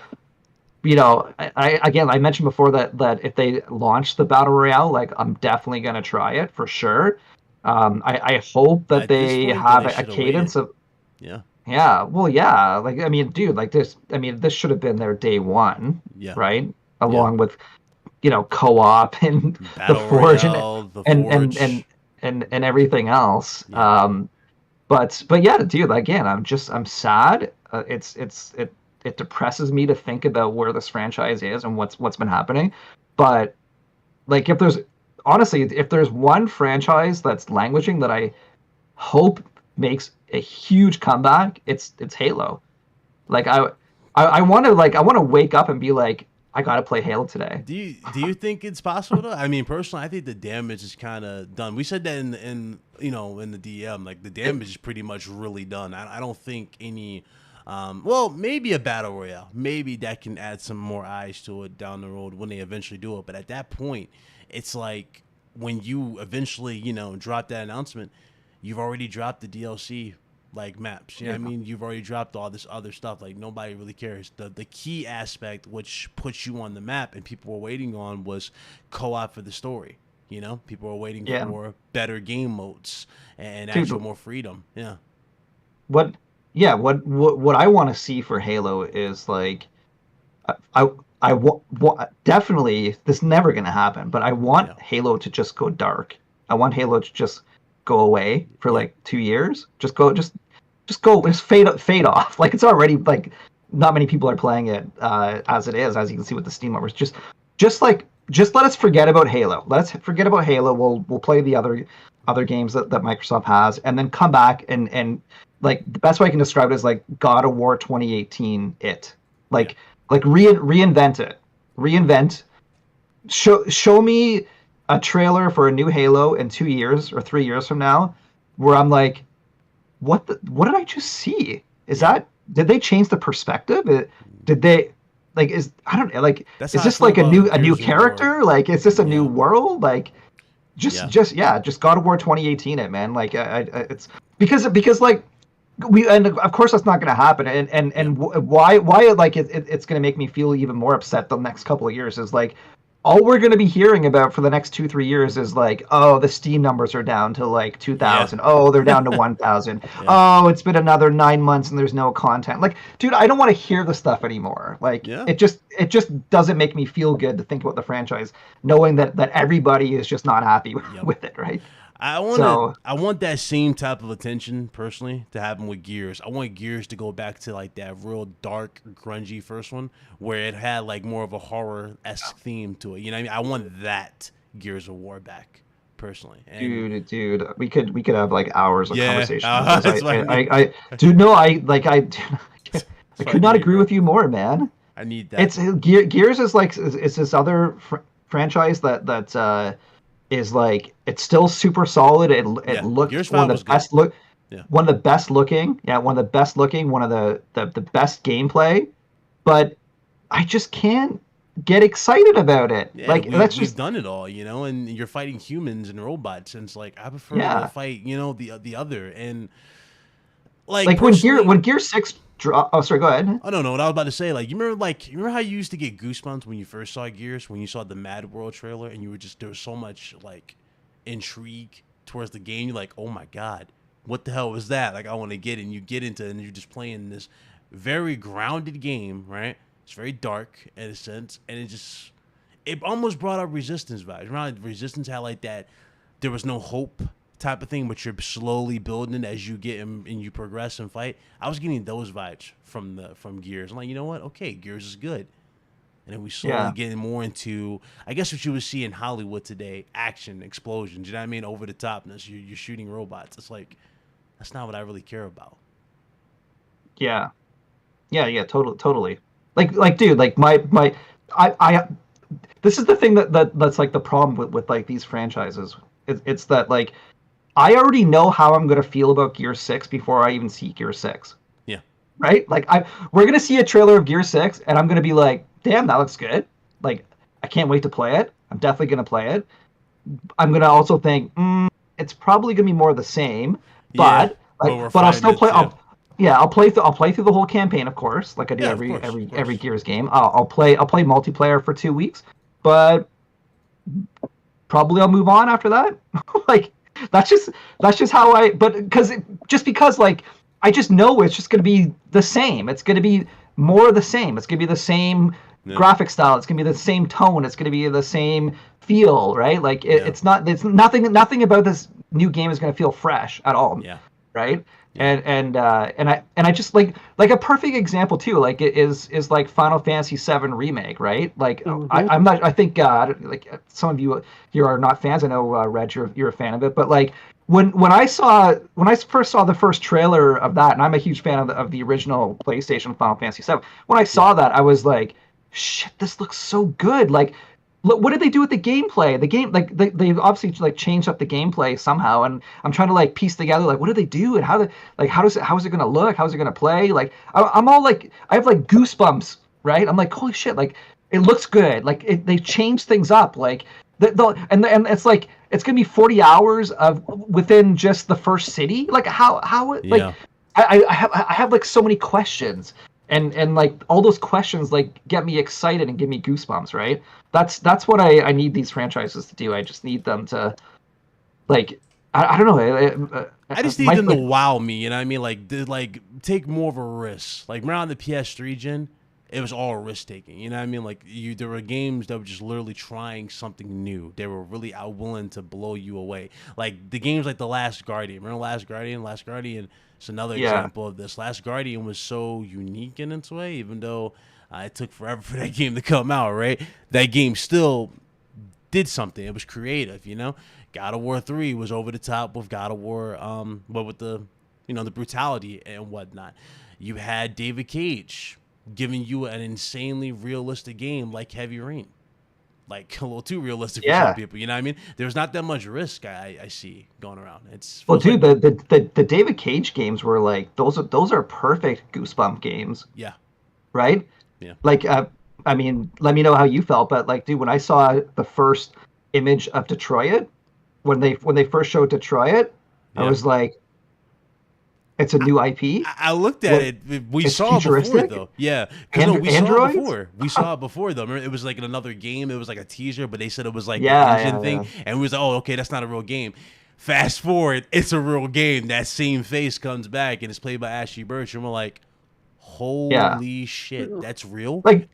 I mentioned before that if they launch the battle royale, like I'm definitely gonna try it for sure. I hope that they have a cadence of well, yeah, like I mean, dude, like this should have been their day one, right? Along with co-op and battle the Forge royale, and everything else. But yeah, dude, again, I'm sad. It depresses me to think about where this franchise is and what's been happening. But like if there's one franchise that's languishing that I hope makes a huge comeback, it's Halo. Like I want to wake up and be like, I gotta play Halo today. Do you think it's possible though? I mean, personally, I think the damage is kind of done. We said that in the DM, like the damage is pretty much really done. I don't think any. Well, maybe a battle royale. Maybe that can add some more eyes to it down the road when they eventually do it. But at that point, it's like when you eventually, drop that announcement, you've already dropped the DLC like maps. You know what I mean? You've already dropped all this other stuff. Like nobody really cares. The key aspect which puts you on the map and people were waiting on was co-op for the story. People were waiting for better game modes and actual more freedom. Yeah. What I want to see for Halo is like, definitely this is never going to happen, but I want Halo to just go dark. I want Halo to just go away for like 2 years. Just fade off. Like it's already like not many people are playing it as it is, as you can see with the Steam numbers. Just let us forget about Halo. Let's forget about Halo. We'll play the other games that Microsoft has, and then come back and like the best way I can describe it is like God of War 2018. Reinvent it. Reinvent. Show me a trailer for a new Halo in 2 years or 3 years from now, where I'm like, what did I just see? Did they change the perspective? Did they is this like a new character? Like is this a new world? Like just God of War 2018 it, man. Like it's because like and of course that's not going to happen, and why like it's going to make me feel even more upset the next couple of years is like all we're going to be hearing about for the next 2-3 years is like, oh, the Steam numbers are down to like 2,000. Oh, they're down to 1,000. Oh, it's been another 9 months and there's no content. Like, dude, I don't want to hear the stuff anymore. Like, it just doesn't make me feel good to think about the franchise, knowing that everybody is just not happy with it, right? I want that same type of attention personally to happen with Gears. I want Gears to go back to like that real dark, grungy first one where it had like more of a horror-esque theme to it. You know what I mean? I want that Gears of War back personally. And dude, we could have like hours of conversation. I could not agree with you more, man. I need that. It's Gears is like it's this other franchise that is like it's still super solid. It looked one of the best one of the best looking, one of the best looking, one of the best gameplay, but I just can't get excited about it. We've done it all, and you're fighting humans and robots, and it's like I prefer to fight, the other, and like when Gear 6 oh, sorry, go ahead. I don't know what I was about to say. Like, you remember how you used to get goosebumps when you first saw Gears, when you saw the Mad World trailer, and there was so much like intrigue towards the game. You're like, oh my god, what the hell was that? Like, I want to get in. You get into it, and you're just playing this very grounded game, right? It's very dark in a sense, and it almost brought up Resistance vibes. Remember how Resistance had like that? There was no hope type of thing, but you're slowly building as you get and you progress and fight. I was getting those vibes from Gears. I'm like, you know what? Okay, Gears is good. And then we slowly getting more into, I guess, what you would see in Hollywood today: action, explosions. You know what I mean? Over the topness. You're shooting robots. It's like that's not what I really care about. Yeah, totally. Like, dude, like I this is the thing that's like the problem with like these franchises. It's that like I already know how I'm going to feel about Gear 6 before I even see Gear 6. Yeah. Right? Like we're going to see a trailer of Gear 6 and I'm going to be like, "Damn, that looks good." Like I can't wait to play it. I'm definitely going to play it. I'm going to also think, it's probably going to be more of the same, but I'll still play I'll play through the whole campaign, of course, like I do every Gears game. I'll play multiplayer for 2 weeks, but probably I'll move on after that. Like that's just how because like I just know it's just going to be the same. It's going to be more of the same. It's going to be the same graphic style. It's going to be the same tone. It's going to be the same feel, right? Like it's nothing about this new game is going to feel fresh at all. Yeah. Right? Yeah. And I just like a perfect example too, like it is like Final Fantasy VII Remake, right? Like I'm not, I think like some of you here are not fans. I know Reg, you're a fan of it, but like when I first saw the first trailer of that, and I'm a huge fan of the original PlayStation Final Fantasy VII. When I saw that, I was like, "Shit, this looks so good!" Like, look, what did they do with the gameplay? The game, like, they obviously like changed up the gameplay somehow, and I'm trying to like piece together like what did they do and how is it gonna look? How is it gonna play? Like, I'm all like, I have like goosebumps, right? I'm like, holy shit, like it looks good. Like they changed things up, like. And it's like it's gonna be 40 hours of within just the first city. Like how like I have like so many questions, and like all those questions like get me excited and give me goosebumps. Right? That's what I need these franchises to do. I just need them to like I don't know. I just need them to wow me. You know what I mean? Like take more of a risk. Like around the PS3 gen. It was all risk taking, you know what I mean? Like there were games that were just literally trying something new. They were really willing to blow you away. Like the games like The Last Guardian. Remember Last Guardian? Last Guardian is another example of this. Last Guardian was so unique in its way, even though it took forever for that game to come out, right? That game still did something. It was creative, you know? God of War 3 was over the top with God of War, but with the, you know, the brutality and whatnot. You had David Cage giving you an insanely realistic game like Heavy Rain, like a little too realistic for some people. You know what I mean? There's not that much risk I see going around. It's dude, the David Cage games were like those are perfect goosebump games. Yeah. Right. Yeah. Like I mean, let me know how you felt, but like, dude, when I saw the first image of Detroit, when they first showed Detroit, I was like, it's a new IP. I looked at it. We saw it before, though. Yeah. We saw it before. We saw it before, though. Remember, it was like in another game. It was like a teaser, but they said it was like an engine thing. And we was like, oh, okay, that's not a real game. Fast forward, it's a real game. That same face comes back, and it's played by Ashley Birch. And we're like, holy shit, that's real? Like,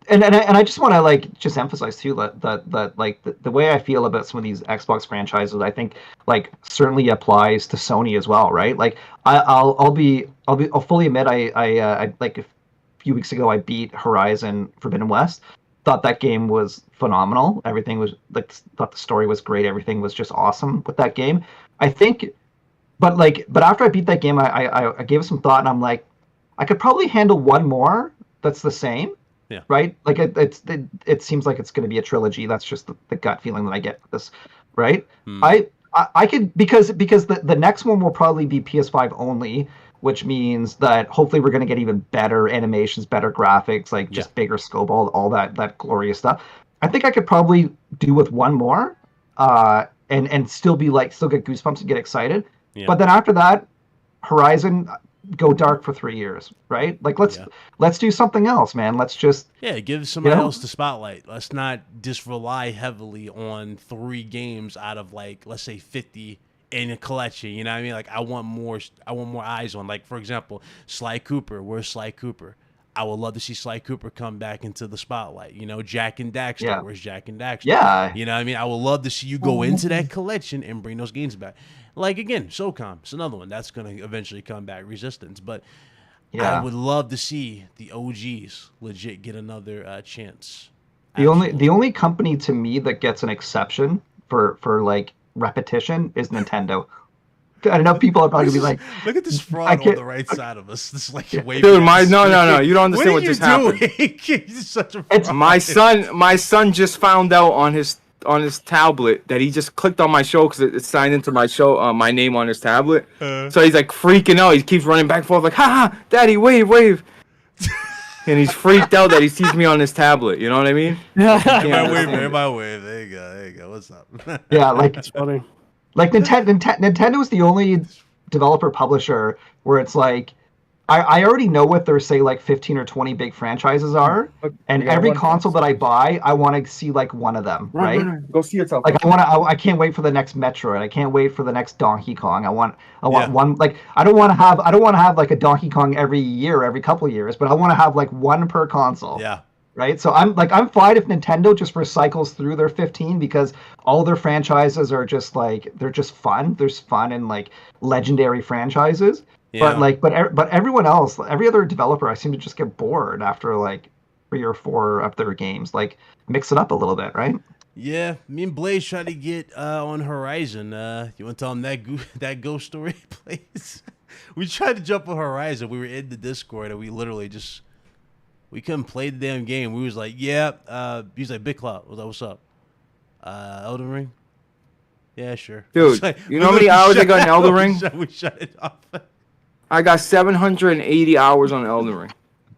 and I just want to like just emphasize too that like the way I feel about some of these Xbox franchises, I think like certainly applies to Sony as well, right? Like I'll fully admit I like a few weeks ago I beat Horizon Forbidden West. Thought that game was phenomenal. Everything was like, thought the story was great. Everything was just awesome with that game. I think, but after I beat that game, I gave it some thought, and I'm like, I could probably handle one more that's the same. Yeah. Right. Like it seems like it's going to be a trilogy. That's just the gut feeling that I get with this. Right. I could because the next one will probably be PS5 only, which means that hopefully we're going to get even better animations, better graphics, like just bigger scope, all that glorious stuff. I think I could probably do with one more, and still get goosebumps and get excited. Yeah. But then after that, Horizon, go dark for 3 years, right? Like let's do something else, man. Let's just give somebody else the spotlight. Let's not just rely heavily on 3 games out of like, let's say 50 in a collection. You know what I mean? Like I want more eyes on. Like for example, Sly Cooper. Where's Sly Cooper? I would love to see Sly Cooper come back into the spotlight. You know, Jack and Daxter. Yeah. Where's Jack and Daxter? Yeah. You know what I mean? I would love to see you go into that collection and bring those games back. Like, again, SOCOM. It's another one that's going to eventually come back, Resistance. But I would love to see the OGs legit get another chance. The only company to me that gets an exception for like repetition is Nintendo. I know people are probably gonna be like, look at this fraud on the right side of us. This like dude, no, you don't understand what just happened. He's such a fraud. My son just found out on his tablet that he just clicked on my show because it signed into my show, my name on his tablet. So he's like freaking out. He keeps running back and forth like, ha, daddy, wave. And he's freaked out that he sees me on his tablet. You know what I mean? Everybody wave. There you go. What's up? Yeah, like it's funny. Like Nintendo is the only developer publisher where it's like, I already know what their say like 15 or 20 big franchises are, and every console that I buy, I want to see like one of them, right? Go see yourself. Like I can't wait for the next Metroid. I can't wait for the next Donkey Kong. I want one. Like I don't want to have like a Donkey Kong every year, every couple of years, but I want to have like one per console. Yeah. Right. So I'm fine if Nintendo just recycles through their 15 because all their franchises are just like they're just fun. There's fun and like legendary franchises. Yeah. But everyone else, every other developer, I seem to just get bored after like 3 or 4 of their games. Like mix it up a little bit, right? Yeah, me and Blaze tried to get on Horizon. You want to tell him that ghost story, please? We tried to jump on Horizon. We were in the Discord and we literally just we couldn't play the damn game. We was like, yeah. He was like, Big Cloud. I was like, what's up? Elden Ring? Yeah, sure. Dude, Like, you know how many hours I got in Elden Ring? We shut it off. I got 780 hours on Elden Ring.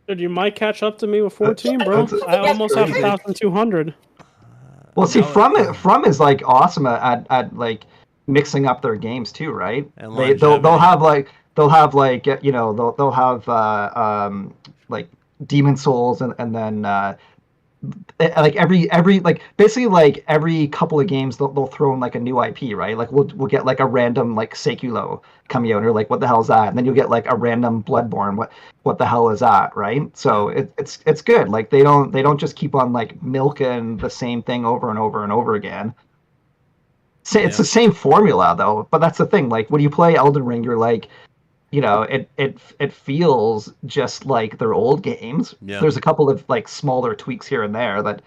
Dude, you might catch up to me with 14, bro. I almost have 1,200. Well, see, From is like awesome at like mixing up their games too, right? And They'll have like you know they'll have like Demon Souls and then like every like basically like every couple of games they'll throw in like a new IP, right? Like we'll get like a random like Sekiro coming out, and you're like, what the hell is that? And then you'll get like a random Bloodborne. What the hell is that, right? So it's good. Like they don't just keep on like milking the same thing over and over and over again. It's the same formula though, but that's the thing. Like when you play Elden Ring, you're like, you know, it feels just like their old games. Yeah. There's a couple of like smaller tweaks here and there that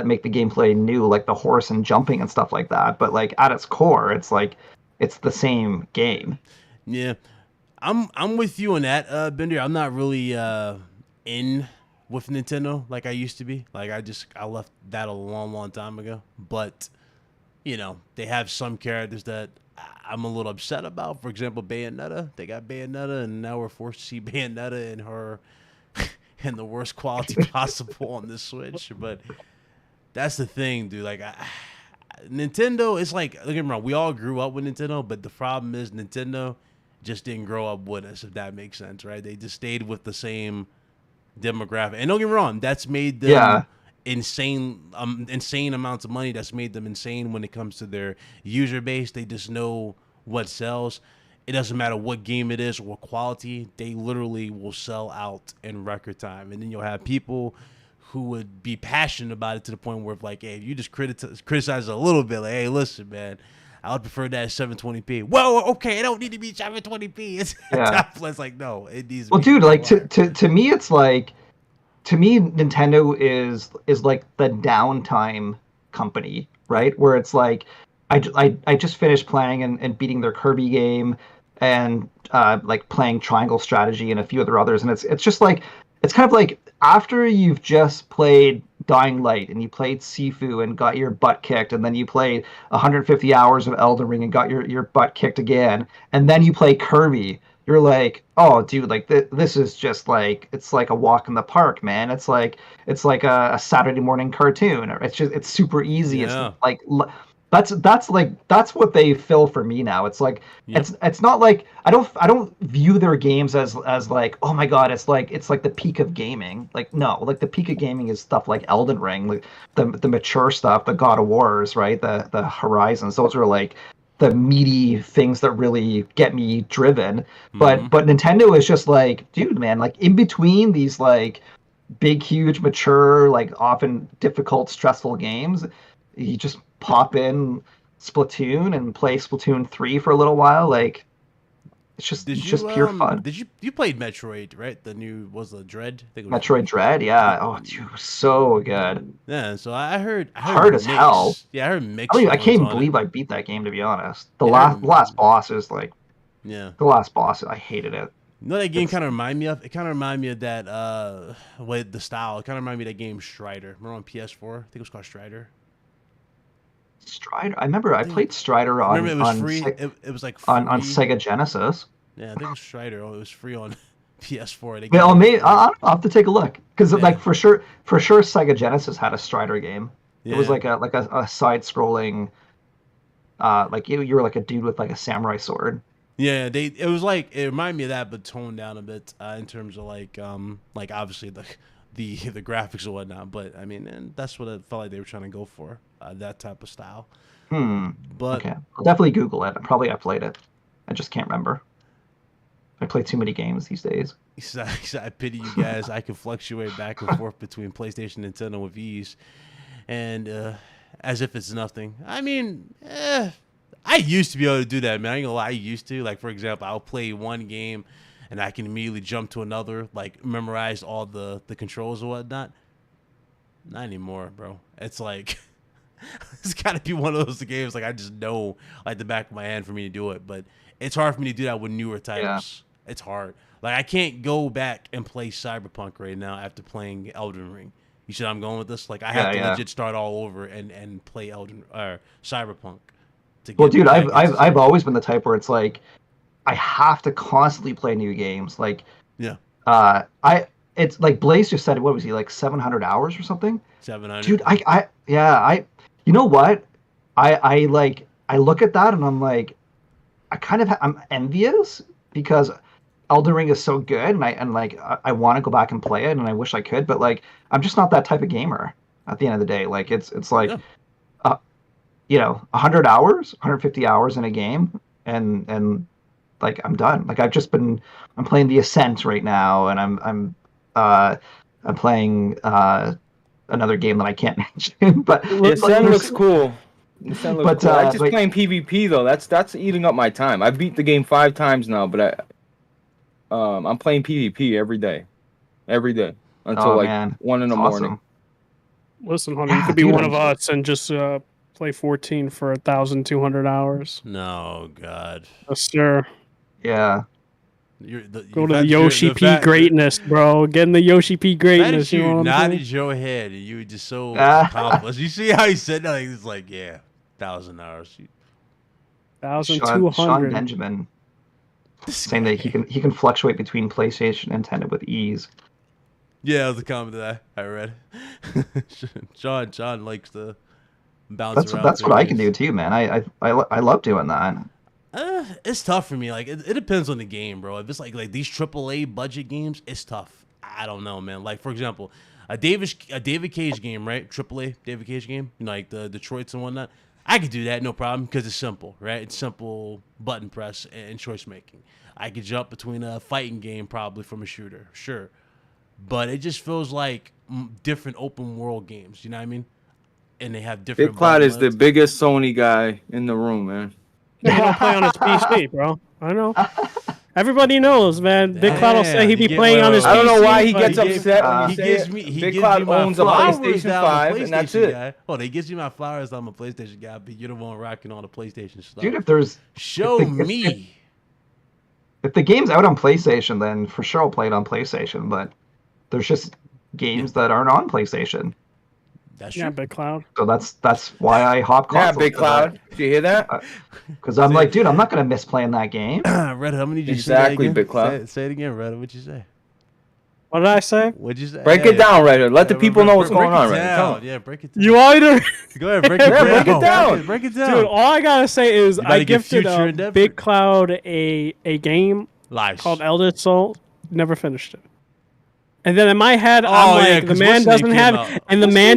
make the gameplay new, like the horse and jumping and stuff like that. But like at its core, it's like it's the same game. Yeah, I'm with you on that, Bender. I'm not really in with Nintendo like I used to be. Like I left that a long time ago. But you know, they have some characters that I'm a little upset about. For example, Bayonetta. They got Bayonetta, and now we're forced to see Bayonetta in her in the worst quality possible on the Switch. But that's the thing, dude. Like Nintendo, it's like, don't get me wrong, we all grew up with Nintendo, but the problem is Nintendo just didn't grow up with us, if that makes sense, right? They just stayed with the same demographic. And don't get me wrong, that's made them insane amounts of money. That's made them insane when it comes to their user base. They just know what sells. It doesn't matter what game it is or what quality, they literally will sell out in record time. And then you'll have people who would be passionate about it to the point where, like, hey, if you just criticize it a little bit, like, hey, listen, man, I would prefer that at 720p. Well, okay, it don't need to be 720p. It's like, no, it needs to be. Well, dude, like to me, it's like, to me, Nintendo is like the downtime company, right? Where it's like, I just finished playing and beating their Kirby game, and like playing Triangle Strategy and a few others, and it's just like, it's kind of like after you've just played Dying Light and you played Sifu and got your butt kicked, and then you played 150 hours of Elden Ring and got your butt kicked again, and then you play Kirby. You're like, oh, dude, like this is just like, it's like a walk in the park, man. It's like a Saturday morning cartoon. It's super easy. Yeah. It's like that's what they fill for me now. It's like, it's not like, I don't view their games as like, oh my god, it's like the peak of gaming. Like, no, like the peak of gaming is stuff like Elden Ring, like the mature stuff, the God of Wars, right? The Horizons. Those are like the meaty things that really get me driven. But Nintendo is just like, dude, man, like in between these like big, huge, mature, like often difficult, stressful games, you just pop in Splatoon and play Splatoon 3 for a little while. Like, it's just pure fun. You played Metroid, right? The new, was the Dread? I think it was Metroid Dread, yeah. Oh, dude, so good. Yeah, so I heard hard as hell. Yeah, I heard mixed. I can't even believe I beat that game, to be honest. The last boss is like, yeah. The last boss, I hated it. You know that game kind of reminded me of? It kind of reminded me of that, with the style. It kind of reminded me of that game Strider. Remember on PS4? I think it was called Strider. Strider. I remember I played Strider on. Remember, it was free. It was like free. on Sega Genesis. Yeah, I think it was Strider. Oh, it was free on PS4. Well, maybe I'll have to take a look, because like for sure Sega Genesis had a Strider game. Yeah. It was like a side-scrolling, like you were like a dude with like a samurai sword. Yeah, it reminded me of that, but toned down a bit in terms of like obviously the graphics and whatnot. But I mean, and that's what it felt like they were trying to go for, that type of style. But okay, I'll definitely Google it. Probably I played it. I just can't remember. I play too many games these days. I pity you guys. I can fluctuate back and forth between PlayStation and Nintendo with ease, and as if it's nothing. I mean, I used to be able to do that, man. I ain't gonna lie, I used to. Like, for example, I'll play one game and I can immediately jump to another, like memorize all the controls or whatnot. Not anymore, bro. It's like It's got to be one of those games like I just know like the back of my hand for me to do it, but it's hard for me to do that with newer titles. Yeah. It's hard. Like I can't go back and play Cyberpunk right now after playing Elden Ring. You see how I'm going with this? Like I have to legit start all over and play Cyberpunk. Well, dude, I've always been the type where it's like I have to constantly play new games. Like it's like Blaze just said, what was he, like 700 hours or something? 700. Dude, you know what? I look at that and I'm like, I'm envious because Elden Ring is so good and I want to go back and play it and I wish I could, but like I'm just not that type of gamer at the end of the day. Like it's like 100 hours, 150 hours in a game and like I'm done. Like I'm playing The Ascent right now and I'm playing another game that I can't mention, but The Ascent looks cool. I just playing PvP though. That's eating up my time. I beat the game 5 times now, but I'm playing PvP every day until 1 in the morning. Listen, honey, you could be one of us and just play 14 for 1,200 hours. No, God. Yes, sir. Yeah. Go to the Yoshi P greatness, bro. Getting the Yoshi P greatness. You nodded your head and you were just so accomplished. You see how he said that? Like, it's like, 1,000 hours. 1,200. Sean Benjamin saying that he can fluctuate between PlayStation and Nintendo with ease. Yeah, that was the comment that I read. John likes to bounce around. That's what I can do too, man. I love doing that. It's tough for me. Like it depends on the game, bro. If it's like these AAA budget games, it's tough. I don't know, man. Like for example, a David Cage game, right? AAA David Cage game, like the Detroits and whatnot. I could do that, no problem, because it's simple, right? It's simple button press and choice making. I could jump between a fighting game probably from a shooter, sure, but it just feels like different open world games. You know what I mean? And they have different. Big Cloud is the biggest Sony guy in the room, man. He don't play on his PC, bro. I know. Everybody knows, man. Big Cloud will say he be playing on his PC. I don't know why he gets upset when he gives me Big Cloud owns a PlayStation 5, and that's it. Guy. Well, he gives me my flowers. I'm a PlayStation guy, but you're the one rocking all the PlayStation stuff. Dude, if the game's out on PlayStation, then for sure I'll play it on PlayStation. But there's just games that aren't on PlayStation. That's true. Yeah, Big Cloud. So that's why I hop console. Yeah, Big Cloud. Did you hear that? Because I'm like, dude, I'm not gonna miss playing that game. Red, how many did you exactly, Big Cloud? Say it again, Red. What'd you say? What did I say? What'd you say? Break it down, right here. Let the people know what's going on, right? Yeah, break it down. You either go ahead, break it down. Break it down. Break it down. Dude, all I gotta say is I gifted Big Endeavor. Cloud a game called Elder Soul. Never finished it. And then in my head, I'm like, the man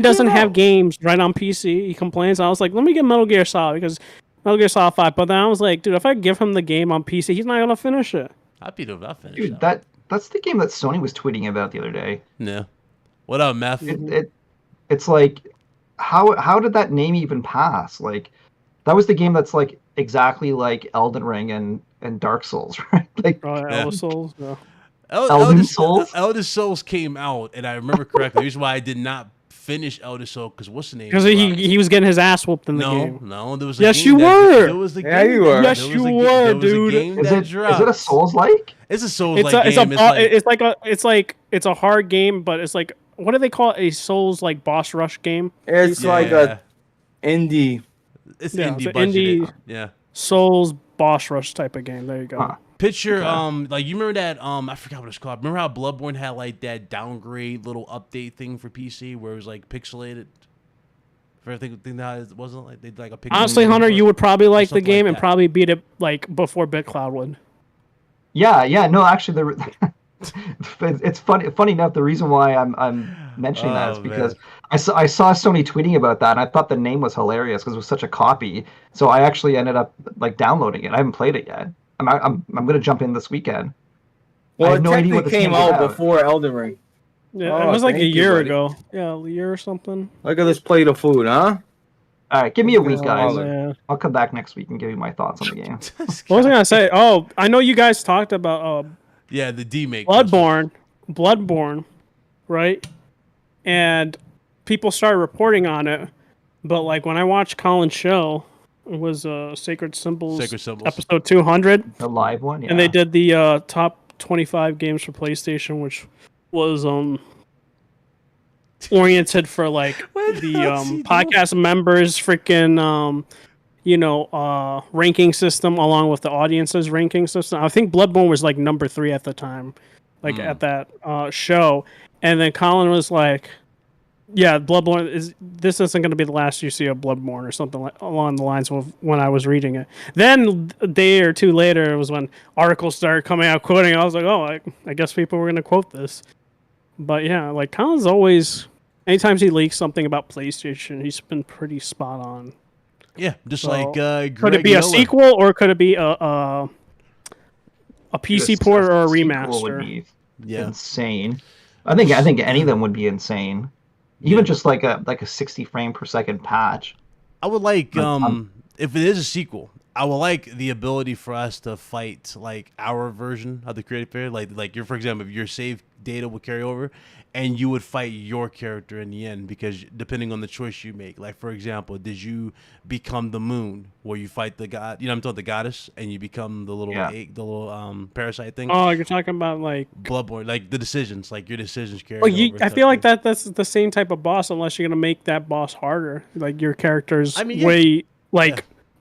doesn't have games right on PC. He complains. I was like, let me get Metal Gear Solid because Metal Gear Solid 5. But then I was like, dude, if I give him the game on PC, he's not gonna finish it. I'll finish it. Dude, that's the game that Sony was tweeting about the other day. Yeah. What up, Meth? It's like, how did that name even pass? Like, that was the game that's like exactly like Elden Ring and Dark Souls, right? Like, Elder Souls. No. Elder Souls came out, and I remember correctly. The reason why I did not finish Elder Souls because what's the name? Because he was getting his ass whooped in the game. No, there was. Yes, you were. There was a game. Yeah, you were. Yes, you were, dude. Is it a Souls-like? It's a Souls-like game. It's a hard game, but it's like, what do they call it? A Souls-like boss rush game? It's like a indie. It's indie. Yeah. Souls boss rush type of game. There you go. Huh. Picture, like you remember that? I forgot what it's called. Remember how Bloodborne had like that downgrade little update thing for PC where it was like pixelated? For everything that it wasn't like they like a pixel. Honestly, Hunter, you would probably like the game and probably beat it like before BitCloud would. Yeah. No, actually, it's funny enough. The reason why I'm mentioning that is because I saw Sony tweeting about that, and I thought the name was hilarious because it was such a copy. So I actually ended up like downloading it. I haven't played it yet. I'm gonna jump in this weekend. Well, it technically came out before Elden Ring. Yeah, it was like a year ago. Yeah, a year or something. Look at this plate of food, huh? All right, give me a week, guys. Yeah. I'll come back next week and give you my thoughts on the game. What was I gonna say? Oh, I know you guys talked about the demake Bloodborne, right? And people started reporting on it, But like when I watched Colin's show, it was Sacred Symbols, Sacred Symbols. episode 200, The live one, yeah. and they did the top 25 games for PlayStation, which was oriented for like the podcast members, freaking ranking system along with the audience's ranking system. I think Bloodborne was like number 3 at the time, like at that show. And then Colin was like, "Yeah, Bloodborne this isn't going to be the last you see of Bloodborne," or something along the lines of when I was reading it. Then a day or two later, it was when articles started coming out quoting. I was like, "Oh, I guess people were going to quote this." But yeah, like Colin's always, anytime he leaks something about PlayStation, he's been pretty spot on. Yeah, just So, like Greg could it be a Miller. sequel or could it be a PC port or a sequel would remaster? be Yeah. insane. I think any of them would be insane. Even just like a 60 frame per second patch. I would like if it is a sequel, I would like the ability for us to fight like our version of the creative period. Like for example, if your save data would carry over and you would fight your character in the end, because depending on the choice you make, like for example, did you become the moon where you fight the god, I'm talking the goddess, and you become the little egg, the little parasite thing? Oh, you're talking about like Bloodborne, like the decisions, like your decisions carry over. I feel like that's the same type of boss, unless you're gonna make that boss harder. Like your character's way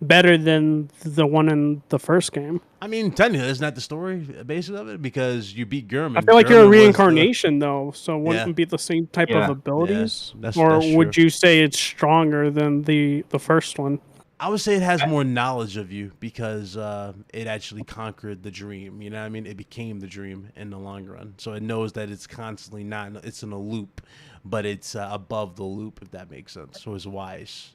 better than the one in the first game. I mean, technically, that's not the story basis of it, because you beat Gurman. I feel like you're a reincarnation, though, so wouldn't it be the same type of abilities? Yeah, or that's would true. you say it's stronger than the first one? I would say it has more knowledge of you because it actually conquered the dream. You know what I mean? It became the dream in the long run. So it knows that it's constantly it's in a loop, but it's above the loop, if that makes sense. So it's wise.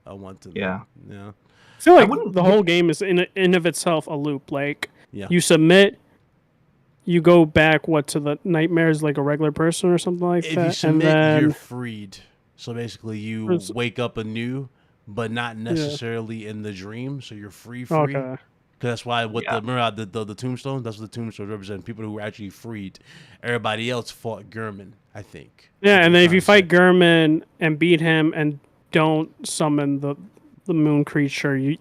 I want to. Yeah. Yeah. I feel like the whole game is in of itself a loop. Like you submit, you go back to the nightmares like a regular person or something like that. If you submit, and then you're freed. So basically, you wake up anew, but not necessarily in the dream. So you're free. Okay. Because that's why remember the tombstone. That's what the tombstone represent. People who were actually freed. Everybody else fought Gurman, I think. Yeah, and then if you fight Gurman and beat him and don't summon the moon creature, you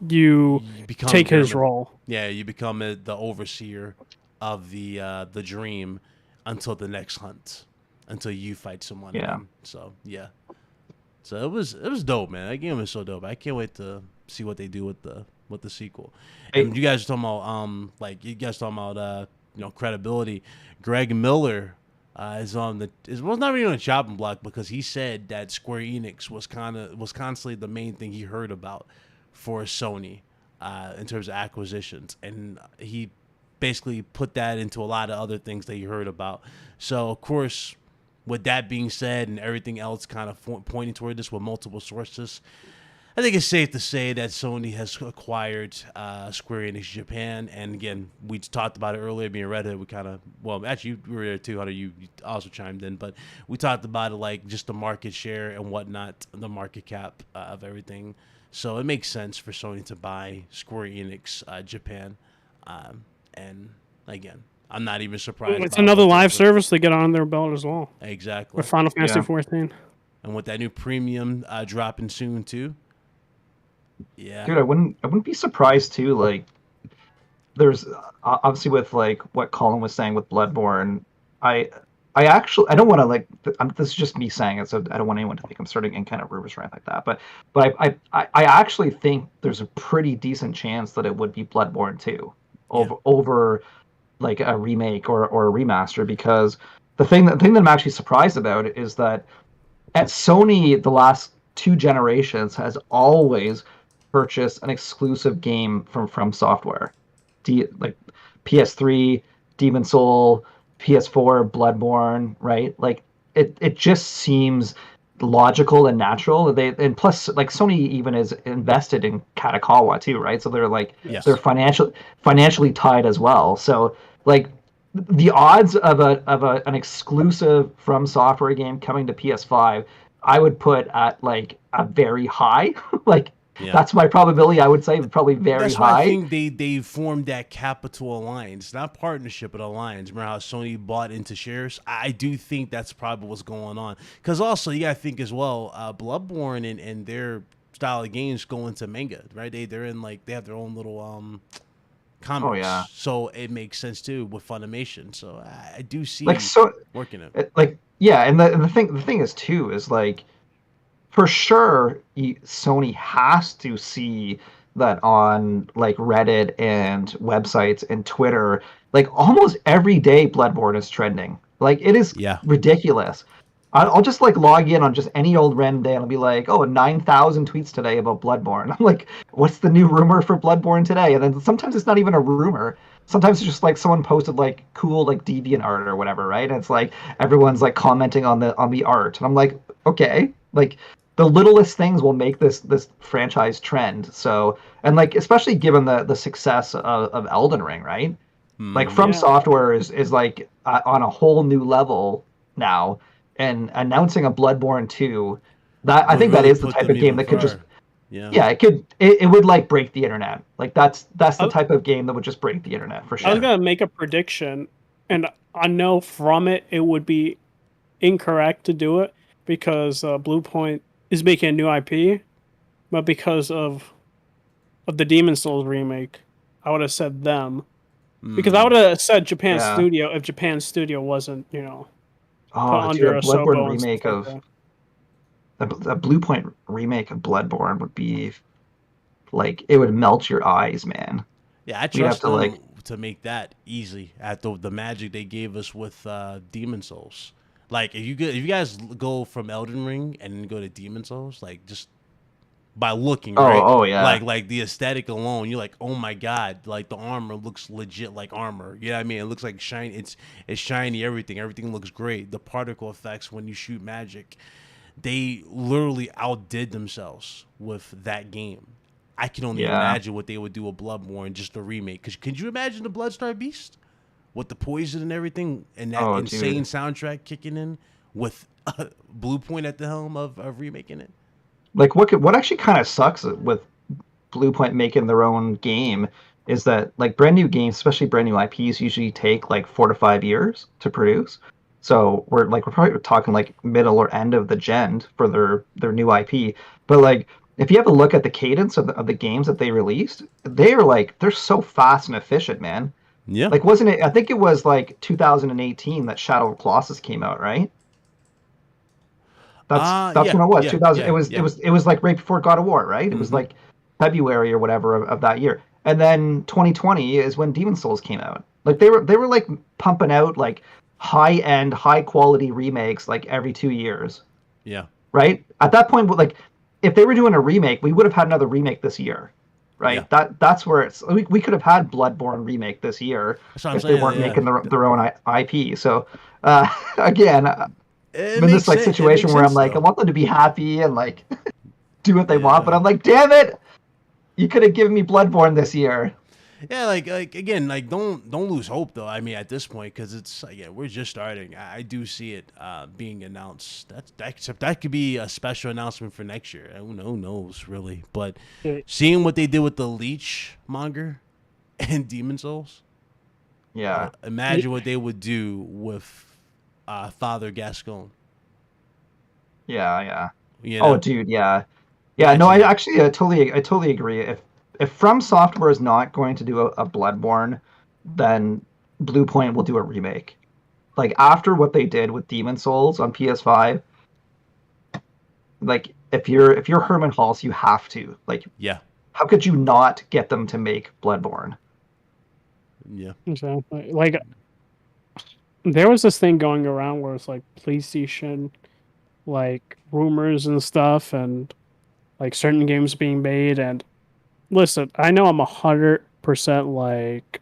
take his role. Yeah, you become the overseer of the dream until the next hunt, until you fight someone. Yeah. So it was dope, man. That game was so dope. I can't wait to see what they do with the sequel. And you guys are talking about credibility. Greg Miller is not really on the chopping block, because he said that Square-Enix was constantly the main thing he heard about for Sony in terms of acquisitions, and he basically put that into a lot of other things that he heard about. So of course, with that being said and everything else kind of pointing toward this with multiple sources, I think it's safe to say that Sony has acquired Square-Enix Japan. And again, we talked about it earlier, being redhead. We kind of, actually, you were there too, Hunter. You also chimed in, but we talked about it, like just the market share and whatnot, the market cap of everything. So it makes sense for Sony to buy Square-Enix Japan. And again, I'm not even surprised. It's another live service to get on their belt as well. Exactly. With Final Fantasy 14. And with that new premium dropping soon too. Yeah, dude, I wouldn't be surprised too. Like, there's obviously with like what Colin was saying with Bloodborne. I don't want to this is just me saying it, so I don't want anyone to think I'm starting any kind of rumors or anything like that. But I actually think there's a pretty decent chance that it would be Bloodborne 2 over like a remake or a remaster, because the thing that I'm actually surprised about is that at Sony the last 2 generations has always purchase an exclusive game from Software, like PS3, Demon Soul, PS4, Bloodborne, right? Like it just seems logical and natural. And plus, like Sony even is invested in Katakawa too, right? So they're like they're financially tied as well. So like the odds of an exclusive from Software game coming to PS5, I would put at like a very high, like. Yeah. That's my probability. I would say probably very That's why I high. think they formed that capital alliance, not partnership, but alliance. Remember how Sony bought into shares? I do think that's probably what's going on. Because also, you got to think as well, Bloodborne and their style of games go into manga, right? They're in like, they have their own little comics. Oh, yeah. So it makes sense too with Funimation. So I do see Like, so, working it. like, yeah, and the thing is too is like, for sure, Sony has to see that on like Reddit and websites and Twitter, like almost every day Bloodborne is trending. Like it is Yeah. ridiculous. I'll just like log in on just any old random day and I'll be like, oh, 9,000 tweets today about Bloodborne. I'm like, what's the new rumor for Bloodborne today? And then sometimes it's not even a rumor. Sometimes it's just like someone posted like cool like deviant art or whatever, right? And it's like everyone's like commenting on the art. And I'm like, okay, like the littlest things will make this franchise trend. So, and like especially given the success of Elden Ring, right? Like From Software is like on a whole new level now, and announcing a Bloodborne 2, that I think that really is the put type them of game even that could just further. Yeah. it would like break the internet. Like that's the type of game that would just break the internet for I was sure. gonna make a prediction, and I know from it would be incorrect to do it because Bluepoint is making a new IP, but because of the Demon Souls remake, I would have said them because I would have said Japan Yeah. Studio if Japan Studio wasn't put Oh, dude, under a a Bloodborne Sobo and remake stuff of like a Bluepoint remake of Bloodborne would be like it would melt your eyes, man. Yeah, I We'd have trust to, them like- to make that easy after the magic they gave us with Demon Souls. Like if you guys go from Elden Ring and then go to Demon Souls, like just by looking, right? Oh yeah. Like the aesthetic alone, you're like, oh my god, like the armor looks legit like armor. You know what I mean? It looks like shiny. It's shiny. Everything looks great. The particle effects when you shoot magic, they literally outdid themselves with that game. I can only Yeah. imagine what they would do with Bloodborne, just a remake. Cause could you imagine the Bloodstar Beast with the poison and everything and that insane dude. soundtrack kicking in with Bluepoint at the helm of remaking it? Like what actually kind of sucks with Bluepoint making their own game is that like brand new games, especially brand new IPs, usually take like 4 to 5 years to produce. So we're probably talking like middle or end of the gen for their new IP. But like if you have a look at the cadence of the games that they released, they're so fast and efficient, man. Yeah. Like wasn't it? I think it was like 2018 that Shadow of Colossus came out, right? That's Yeah, when it was. yeah, 2000. yeah. It was like right before God of War, right? It was like February or whatever of that year. And then 2020 is when Demon Souls came out. Like they were like pumping out like high end, high quality remakes like every 2 years, Yeah. right? At that point, like if they were doing a remake, we would have had another remake this year, right? Yeah. That's where it's. We could have had Bloodborne remake this year That's what I'm if they saying, weren't yeah. making their own IP. So again. It I'm in makes this like sense- it situation makes where I'm sense, like, though. I want them to be happy and like do what they want, but I'm like, damn it, you could have given me Bloodborne this year. Yeah, like again, like don't lose hope though. I mean, at this point, because it's again we're just starting. I do see it being announced. Except that could be a special announcement for next year. Who knows really? But seeing what they did with the Leech manga and Demon Souls, Yeah, imagine what they would do with Father Gascon. yeah. You know? Oh, dude, yeah. No, I Imagine that. actually I totally agree. If From Software is not going to do a Bloodborne, then Bluepoint will do a remake. Like after what they did with Demon Souls on PS5, like if you're Herman Hulse, you have to. Like, Yeah, how could you not get them to make Bloodborne? yeah. Exactly. Like, there was this thing going around where it's like PlayStation, like rumors and stuff, and like certain games being made. And listen, I know I'm 100% like,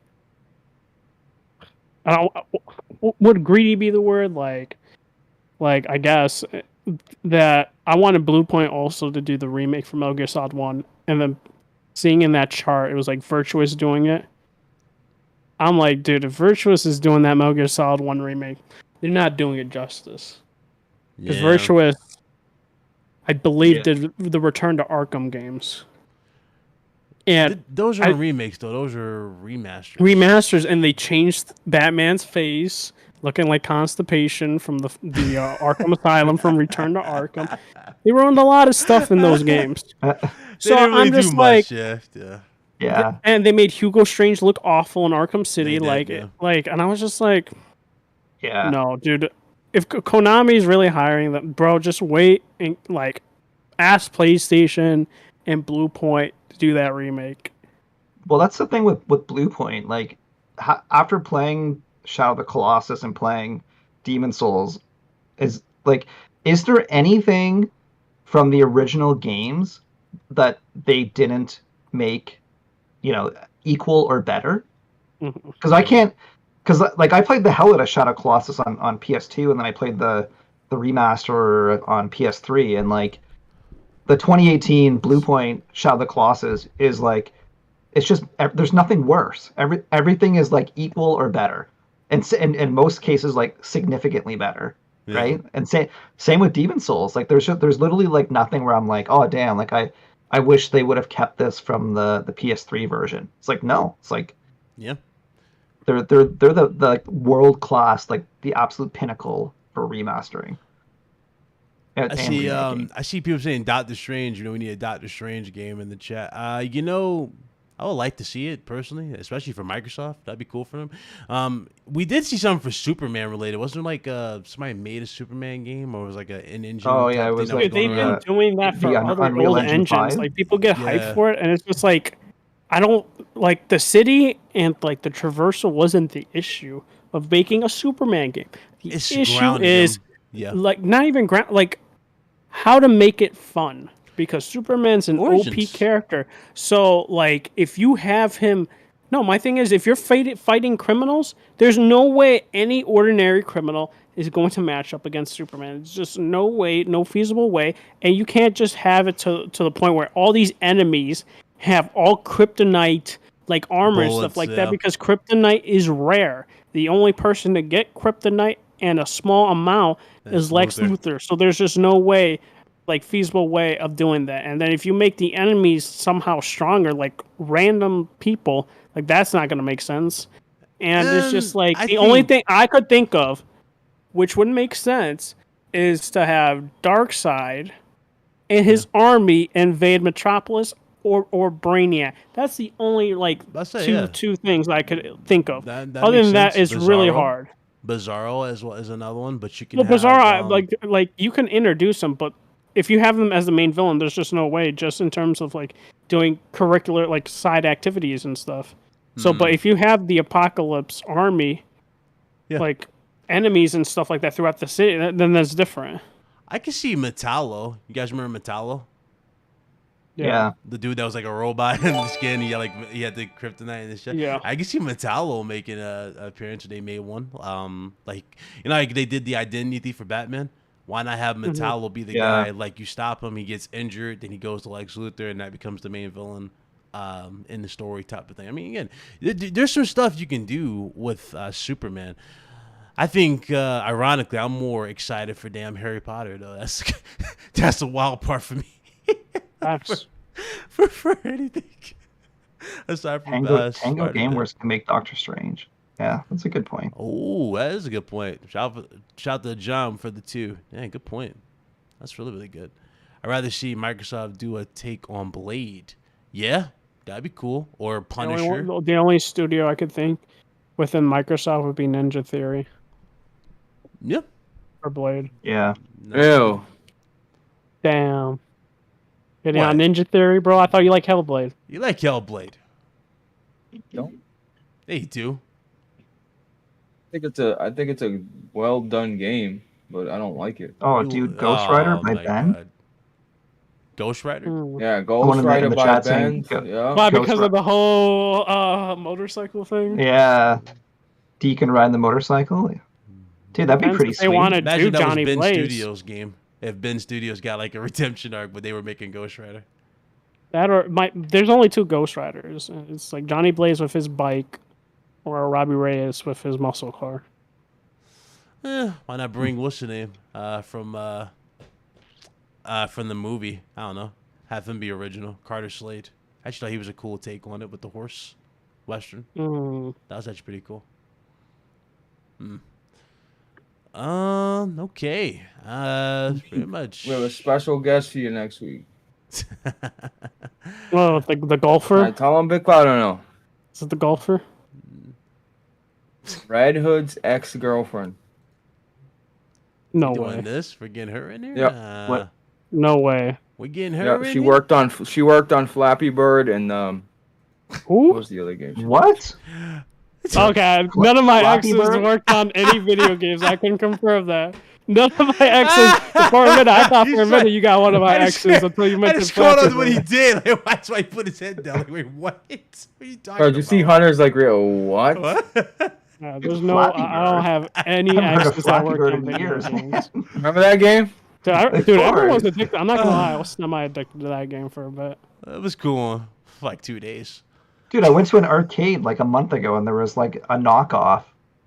I don't. Would greedy be the word? Like I guess that I wanted Bluepoint also to do the remake for Metal Gear Solid 1, and then seeing in that chart it was like Virtuous doing it. I'm like, dude, if Virtuous is doing that Metal Gear Solid 1 remake, they're not doing it justice. Because Yeah. Virtuous, I believe, Yeah. did the Return to Arkham games. And Those are remakes, though. Those are remasters. remasters, and they changed Batman's face, looking like Constipation from the Arkham Asylum from Return to Arkham. They ruined a lot of stuff in those games. They So didn't really I'm just do like, much. Yeah. Yeah. and they made Hugo Strange look awful in Arkham City, They did, and I was just like, Yeah. no, dude. If Konami's really hiring them, bro, just wait and like ask PlayStation and Blue Point to do that remake. Well, that's the thing with Blue Point. Like, after playing Shadow of the Colossus and playing Demon Souls, is there anything from the original games that they didn't make, equal or better? Because I can't. Because I played the hell out of Shadow of Colossus on PS2, and then I played the remaster on PS3, and the 2018 Blue Point Shadow of the Colossus is it's just there's nothing worse. Everything is equal or better, and in most cases significantly better, right? And same with Demon Souls. There's literally nothing where I'm oh damn, I wish they would have kept this from the PS3 version. It's no, it's Yeah. they're the world class, the absolute pinnacle for remastering. I see people saying Doctor Strange. We need a Doctor Strange game in the chat. I would like to see it personally, especially for Microsoft. That'd be cool for them. We did see something for Superman related. Wasn't there somebody made a Superman game, or was an in-engine? Oh yeah, it was. Dude, they've been doing that for other Unreal old Engine engines. 5? People get hyped for it, and it's just I don't the city and the traversal wasn't the issue of making a Superman game. The issue is not even how to make it fun, because Superman's an OP character. So if you have him, no, my thing is if you're fighting criminals, there's no way any ordinary criminal is going to match up against Superman. It's just no way, no feasible way, and you can't just have it to the point where all these enemies have all kryptonite armor and stuff like that, because kryptonite is rare. The only person to get kryptonite and a small amount is Lex Luthor. So there's just no way, feasible way of doing that. And then if you make the enemies somehow stronger, random people, that's not going to make sense. And it's just only thing I could think of, which would make sense, is to have Darkseid and his army invade Metropolis or Brainiac. That's the only two things I could think of. That Other than that, it's really hard. Bizarro as well as another one, but you can. Well, Bizarro, you can introduce them, but if you have them as the main villain, there's just no way. Just in terms of doing curricular side activities and stuff. So, but if you have the Apocalypse army, enemies and stuff like that throughout the city, then that's different. I can see Metallo. You guys remember Metallo? Yeah. The dude that was a robot in the skin. He had the kryptonite and shit. Yeah. I can see Metallo making an appearance. They made one. They did the identity for Batman. Why not have Metallo be the guy? You stop him, he gets injured, then he goes to Lex Luthor, and that becomes the main villain in the story type of thing. I mean, again, there's some stuff you can do with Superman. I think, ironically, I'm more excited for damn Harry Potter, though. That's the wild part for me. for anything aside from Tango Gameworks can make Doctor Strange. Yeah, that's a good point. Oh, that is a good point. Shout to John for the 2. Yeah, good point. That's really, really good. I'd rather see Microsoft do a take on Blade. Yeah, that'd be cool. Or Punisher. The only studio I could think within Microsoft would be Ninja Theory. Yep. Or Blade. Yeah. Ew. Damn. Getting on Ninja Theory, bro. I thought you liked Hellblade. You like Hellblade? No. Yeah, you do. I think it's a well done game, but I don't like it. Oh, dude, Ghost Rider by Ben. God. Ghost Rider? Yeah, Ghost Rider by Ben. Yeah. Why? Because of the whole motorcycle thing. Yeah. Deacon riding the motorcycle. Dude, that'd be pretty sweet. They want to Imagine do that Johnny was Ben Blaze. Studios' game. If Ben Studios got a redemption arc, but they were making Ghost Rider. There's only 2 Ghost Riders. It's Johnny Blaze with his bike, or Robbie Reyes with his muscle car. Why not bring what's the name from the movie? I don't know. Have him be original. Carter Slade. I just thought he was a cool take on it with the horse western. Mm. That was actually pretty cool. Okay. Pretty much. We have a special guest for you next week. Well, the golfer. Right, tell him Big Cloud or no. Is it the golfer? Red Hood's ex-girlfriend. No Doing way. this? We're getting her in here? Yep. What? No way. We're getting her Yeah, in she here? worked on Flappy Bird and what Who? was the other game? What? Okay, none of my Flappy exes Bird? worked on any video games. I can confirm that. None of my exes. For a minute, I thought for a minute you got one of my I just- exes until you I mentioned just caught Flappy on what he Bird. did. Like, that's why he put his head down. Like, wait, what? What are you talking Bro, about? did you see Hunter's like real? What? What? There's no. Flappy I don't Bird. have any I haven't heard of exes that Flappy worked Bird on in video years. games. Remember that game? Dude, Of everyone's course. addicted. I'm not gonna lie, I was semi-addicted to that game for a bit. It was cool for like 2 days. Dude, I went to an arcade like a month ago and there was like a knockoff.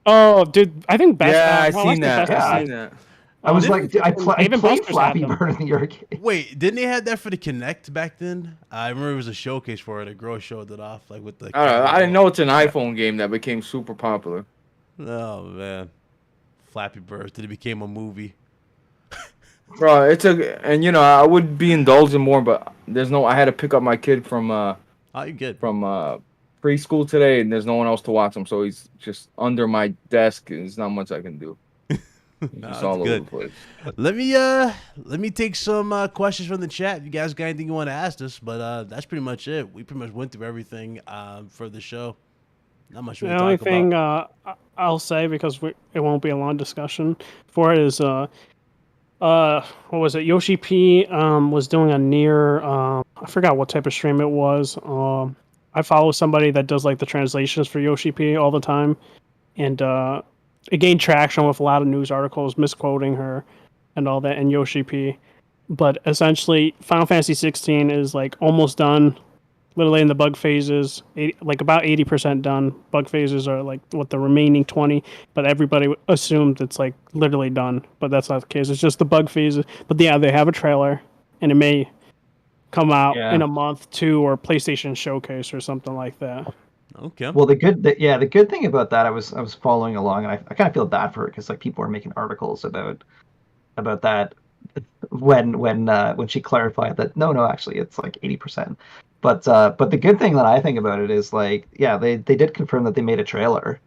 Oh, dude, I think best. Yeah, I well, seen the that. best Yeah. I seen that. I was didn't- like, dude, I Even played Buster's Flappy had them. Bird in the arcade. Wait, didn't they have that for the Kinect back then? I remember it was a showcase for it. A girl showed it off, like with the. I don't know. I didn't know it's an iPhone game that became super popular. Oh man, Flappy Bird. Then it became a movie. Bro, and I would be indulging more, but I had to pick up my kid from Oh, you good? preschool today, and there's no one else to watch him, so he's just under my desk. And there's not much I can do. He's No, just that's all over good. the place. Let me take some questions from the chat. If you guys got anything you want to ask us, but that's pretty much it. We pretty much went through everything for the show. Not much really The only talk thing about. I'll say, because it won't be a long discussion for it, is what was it? Yoshi P was doing a near I forgot what type of stream it was. I follow somebody that does like the translations for Yoshi P all the time, and it gained traction with a lot of news articles misquoting her and all that, and Yoshi P. But essentially, Final Fantasy 16 is like almost done. Literally in the bug phases, like about 80% done. Bug phases are like what the remaining 20, but everybody assumed it's like literally done, but that's not the case. It's just the bug phases. But yeah, they have a trailer, and it may come out in a month too, or PlayStation Showcase or something like that. Okay. Well, the good thing about that, I was following along, and I kind of feel bad for it because like people are making articles about that when she clarified that no, actually it's like 80%. But the good thing that I think about it is like, yeah, they did confirm that they made a trailer.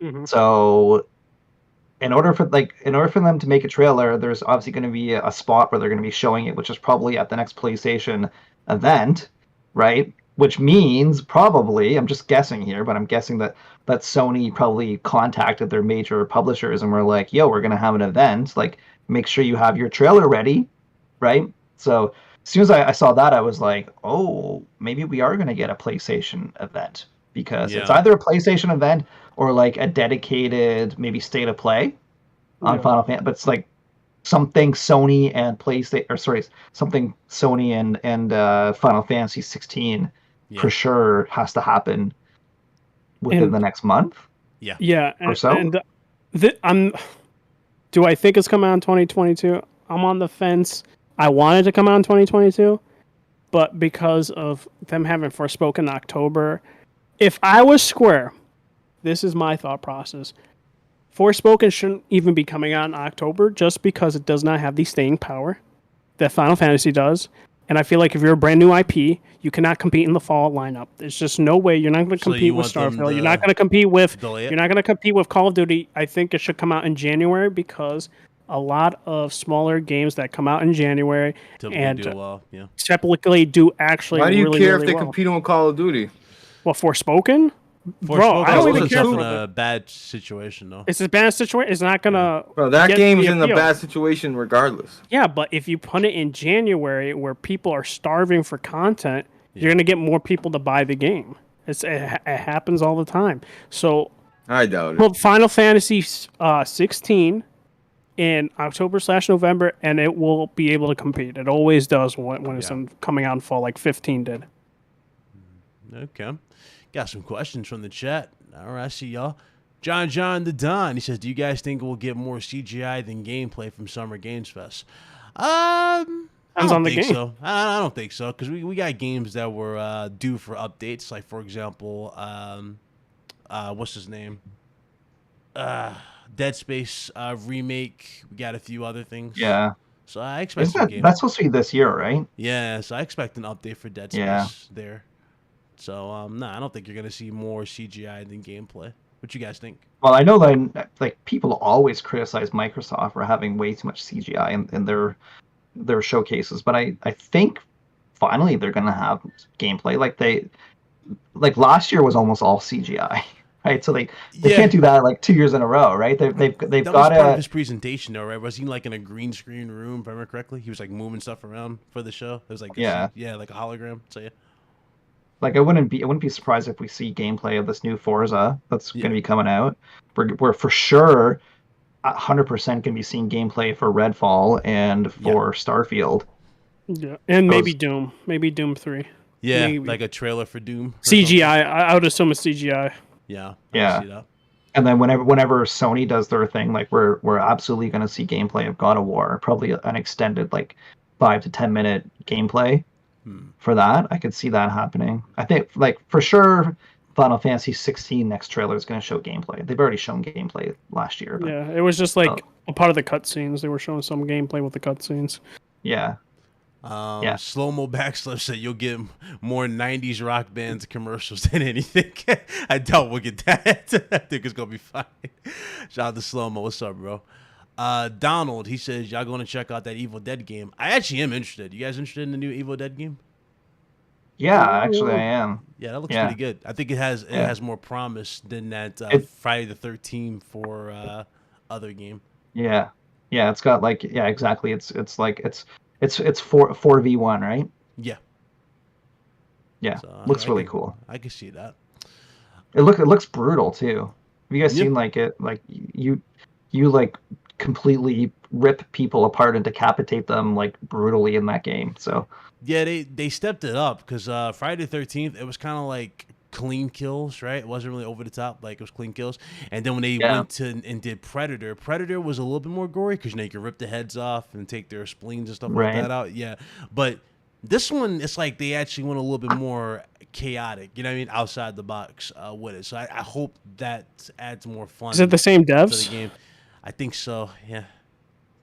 Mm-hmm. So in order for them to make a trailer, there's obviously going to be a spot where they're going to be showing it, which is probably at the next PlayStation event, right? Which means probably, I'm just guessing here, but I'm guessing that Sony probably contacted their major publishers and were like, yo, we're going to have an event, like make sure you have your trailer ready, right? So as soon as I saw that, I was like, oh, maybe we are going to get a PlayStation event, because it's either a PlayStation event or like a dedicated maybe state of play on Final Fantasy. But it's like something Sony and PlayStation, or sorry, something Sony and Final Fantasy 16 for sure has to happen within the next month. Yeah, or so. And do I think it's coming out in 2022? I'm on the fence. I wanted to come out in 2022, but because of them having Forspoken in October, if I was Square, this is my thought process. Forspoken shouldn't even be coming out in October, just because it does not have the staying power that Final Fantasy does. And I feel like if you're a brand new IP, you cannot compete in the fall lineup. There's just no way. You're not going to compete with Starfield. You're not going to compete with. You're not going to compete with Call of Duty. I think it should come out in January, because a lot of smaller games that come out in January typically do actually. Why do you really, care really if they well. compete on Call of Duty? Well, Forspoken? Bro, I don't even care in for a bad situation though. It's a bad situation. It's not gonna. Bro, that get game's the in a appeal. bad situation regardless. Yeah, but if you put it in January, where people are starving for content, you're gonna get more people to buy the game. It happens all the time. So I doubt it. well, Final Fantasy 16 in October/November, and it will be able to compete. It always does when it's coming out in fall, like 15 did. Okay. Got some questions from the chat. All right, I see y'all. John the Don, he says, do you guys think we'll get more CGI than gameplay from Summer Games Fest? I Depends on the think game. so. I don't think so because we got games that were due for updates. Like for example, what's his name? Dead Space remake. We got a few other things. Yeah. So I expect Isn't some that, game. that's supposed to be this year, right? Yeah, so I expect an update for Dead Space Yeah. there. So no, I don't think you're gonna see more CGI than gameplay. What you guys think? Well, I know that like people always criticize Microsoft for having way too much CGI in their showcases, but I think finally they're gonna have gameplay. Like last year was almost all CGI, right? So they Yeah. can't do that like 2 years in a row, right? They've That got was part of to. his presentation, though, right? Was he like in a green screen room, if I remember correctly? He was like moving stuff around for the show. It was like Yeah. like a hologram. So yeah, Like I wouldn't be surprised if we see gameplay of this new Forza that's Yeah. going to be coming out. We're for sure 100% going to be seeing gameplay for Redfall and for Starfield. Yeah, and maybe Those- Doom. Maybe Doom 3. yeah, Maybe. like a trailer for Doom. or CGI. something. I would assume it's CGI. Yeah, I Yeah. can see that. And then whenever Sony does their thing, like we're absolutely going to see gameplay of God of War, probably an extended like 5 to 10 minute gameplay for that. I could see that happening. I think like for sure Final Fantasy 16 next trailer is going to show gameplay. They've already shown gameplay last year, but Yeah, it was just like a part of the cutscenes. They were showing some gameplay with the cutscenes. yeah. Yeah. Slow mo backslip said you'll get more '90s rock bands commercials than anything. I doubt we'll get that. I think it's gonna be fine. Shout out to Slow Mo. What's up, bro? Donald, he says y'all going to check out that Evil Dead game. I actually am interested. You guys interested in the new Evil Dead game? Yeah, actually I am. Yeah, that looks Yeah. pretty good. I think it has Yeah. more promise than that Friday the 13th for other game. Yeah. Yeah, it's got like exactly. It's like it's 4v1, right? Yeah. Yeah. So, Looks I really can- cool. I can see that. It looks brutal too. Have you guys Yeah. seen like it like you like completely rip people apart and decapitate them like brutally in that game. So Yeah, they stepped it up because Friday the 13th, it was kind of like clean kills, right? It wasn't really over the top, like it was clean kills. And then when they went to and did Predator was a little bit more gory because you can rip the heads off and take their spleens and stuff Right. like that out. Yeah, but this one, it's like they actually went a little bit more chaotic, you know what I mean, outside the box with it. So I hope that adds more fun. Is it the same to devs? the game? I think so. Yeah,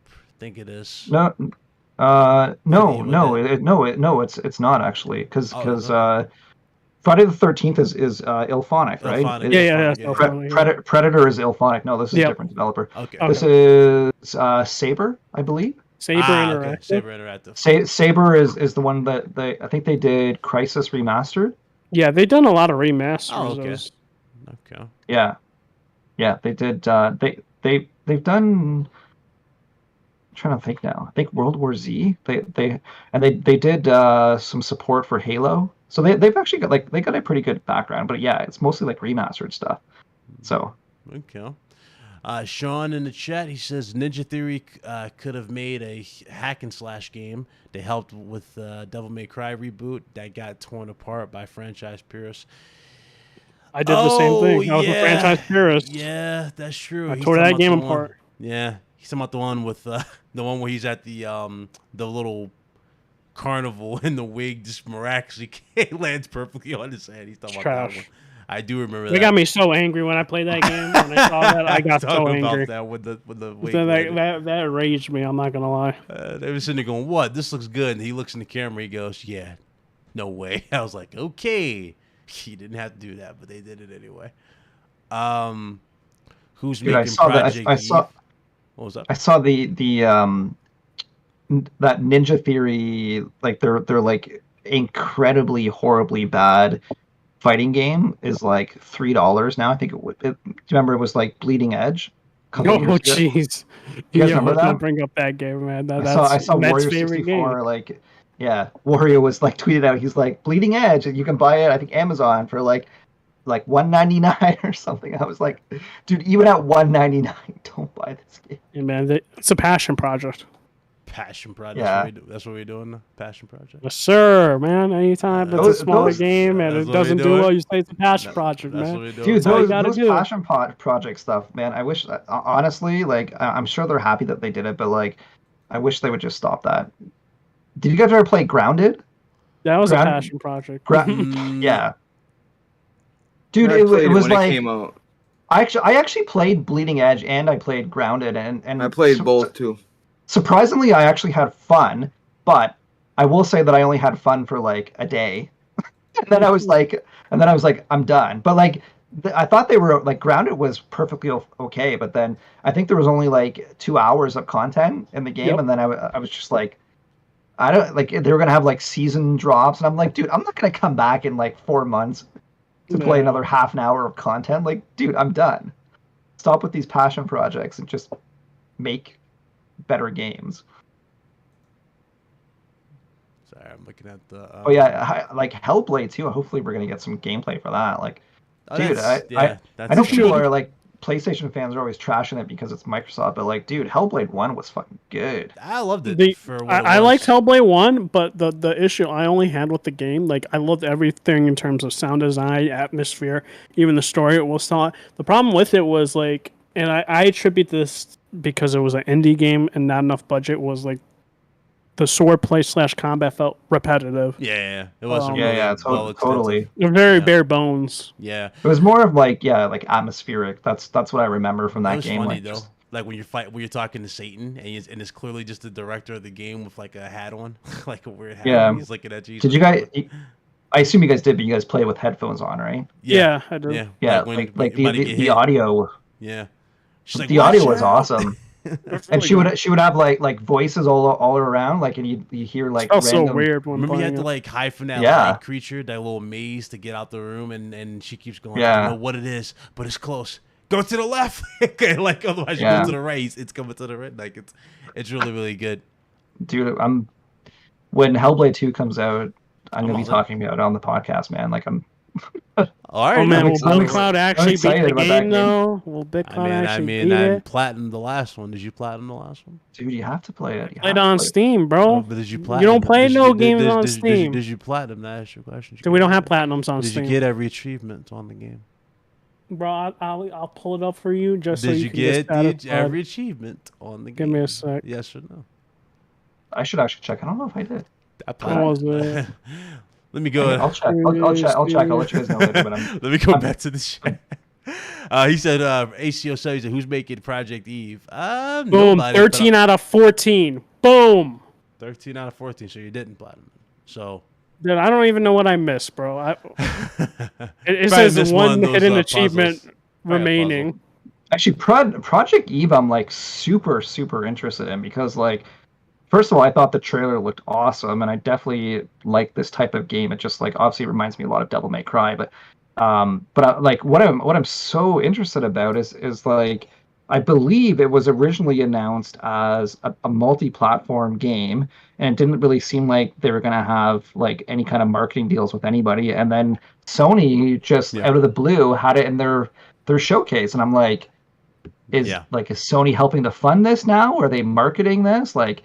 I think it is. no, Evil no, it's not actually because Oh, is it? Friday the 13th is Ilphonic, right? Ilphonic, Yeah. Ilphonic, Predator is Ilphonic. No, this is a Yep. different developer. Okay. This is Saber, I believe. Saber Okay. Interactive. Saber Interactive. Saber is the one that I think they did Crisis Remastered. Yeah, they've done a lot of remasters. Oh, of okay. those. Okay. Yeah, they did. They've done. I'm trying to think now. I think World War Z. They did some support for Halo. So they've actually got they got a pretty good background. But yeah, it's mostly like remastered stuff. So Okay. Sean in the chat, he says Ninja Theory could have made a hack and slash game. They helped with Devil May Cry reboot that got torn apart by franchise purists. I did the same thing. I was a yeah. franchise purist. Yeah, that's true. I He's tore talking that about game the one- apart. Yeah, he's talking about the one with the one where he's at the little carnival and the wig just miraculously lands perfectly on his head. He's talking about that Trash. one. I do remember that. They got me so angry when I played that game. When I saw that, I got so Talking angry. about that with the wig. That raged me. I'm not gonna lie. They were sitting there going, "What? This looks good." And he looks in the camera. He goes, "Yeah, no way." I was like, "Okay." He didn't have to do that, but they did it anyway. Who's Dude, I making saw that. Project I saw. Eve? What was that? I saw the that Ninja Theory, like they're like incredibly horribly bad fighting game is like $3 now. I think do you remember it was like Bleeding Edge? a couple Oh, years ago? jeez. You guys remember that? Don't bring up that game, man. That's I saw Matt's Warrior favorite 64 game. like Warrior was like tweeted out, he's like Bleeding Edge and you can buy it I think Amazon for like $1.99 or something. I was like, dude, even at $1.99, don't buy this game. Yeah, man, it's a passion project. Passion project. Yeah. That's what we're doing. The passion project. Yes, sir, man. Anytime it's a Those- smaller those- game and that's it what doesn't we do doing. well, you say it's a passion That- project, that's man. what we're doing. Dude, That's all you those gotta do. passion project stuff, man. I wish, honestly, like, I'm sure they're happy that they did it, but like, I wish they would just stop that. Did you guys ever play Grounded? That was a Ground- passion project. Yeah. Dude, I it played was when like it came out. I actually played Bleeding Edge and I played Grounded and I played both too. Surprisingly, I actually had fun, but I will say that I only had fun for like a day. and then I was like I'm done. But like I thought they were like Grounded was perfectly okay, but then I think there was only like 2 hours of content in the game, Yep. and then I was just like, I don't like they were gonna have like season drops, and I'm like, dude, I'm not gonna come back in like 4 months to play No. another half an hour of content. Like, dude, I'm done. Stop with these passion projects and just make better games. Sorry, I'm looking at the. Oh yeah, like Hellblade too. Hopefully, we're gonna get some gameplay for that. Like, dude, I know people are like PlayStation fans are always trashing it because it's Microsoft, but like, dude, Hellblade 1 was fucking good. I loved it. For what I it was. liked Hellblade 1, but the issue I only had with the game, like I loved everything in terms of sound design, atmosphere, even the story it was telling. The problem with it was like, and I attribute this because it was an indie game and not enough budget, was like the swordplay / combat felt repetitive. Yeah, it wasn't. Yeah, really yeah, well totally. They're very Yeah. bare bones. Yeah, It was more of like like atmospheric. That's what I remember from that that was game. funny Like, though. just- Like when you're talking to Satan and it's clearly just the director of the game with like a hat on, like a weird hat. Yeah. He's looking at you. Did you guys? I assume you guys did, but you guys play with headphones on, right? Yeah, I do. Yeah, Yeah, when like you're about to get the hit. audio. Yeah, she's like, The audio "Watch was out!" awesome. And she would have like voices all around, like, and you hear like Felt so random. weird when Remember you had playing to it. like hide from that Yeah. light creature, that little maze to get out the room, and she keeps going, I Yeah. don't know what it is, but it's close. Go to the left. Like otherwise you Yeah. go to the right. It's coming to the right. Like it's really, really good. Dude, when Hellblade 2 comes out, I'm gonna all be in. talking about it on the podcast, man. Like I'm All right. Oh man, will I'm BitCloud actually beat excited the about that game game. though? Will BitCloud actually beat I it? platinum the last one. Did you platinum the last one? dude, you have to play it. You Play have it to on play it. Steam, bro. But did you You platinum? don't play Did you no get- games on did Steam. Did you platinum? That is your question. So we don't have platinums on Did Steam, you get every achievement on the game? bro. I'll pull it up for you just so Did you you can get satisfied. every achievement on the game? Give me a sec. Yes or no? I should actually check. I don't know if I did. I What was platinumed. it? Let me go. I'll check. I'll check. I'll let you guys know later. But Let me go back to the chat. He said, ACO7 said, who's making Project Eve? Boom. Nobody, but 13 out of 14. Boom. 13 out of 14, so you didn't platinum. So Dude, I don't even know what I missed, bro. It Probably says missed one of those, hidden puzzles. achievement Probably a remaining. actually, Project Eve, I'm like super interested in because like, first of all, I thought the trailer looked awesome, and I definitely like this type of game. It just like obviously reminds me a lot of Devil May Cry, but like what I'm so interested about is like, I believe it was originally announced as a multi-platform game, and it didn't really seem like they were gonna have like any kind of marketing deals with anybody. And then Sony just out of the blue had it in their showcase, and I'm like, is Sony helping to fund this now? Are they marketing this? Like,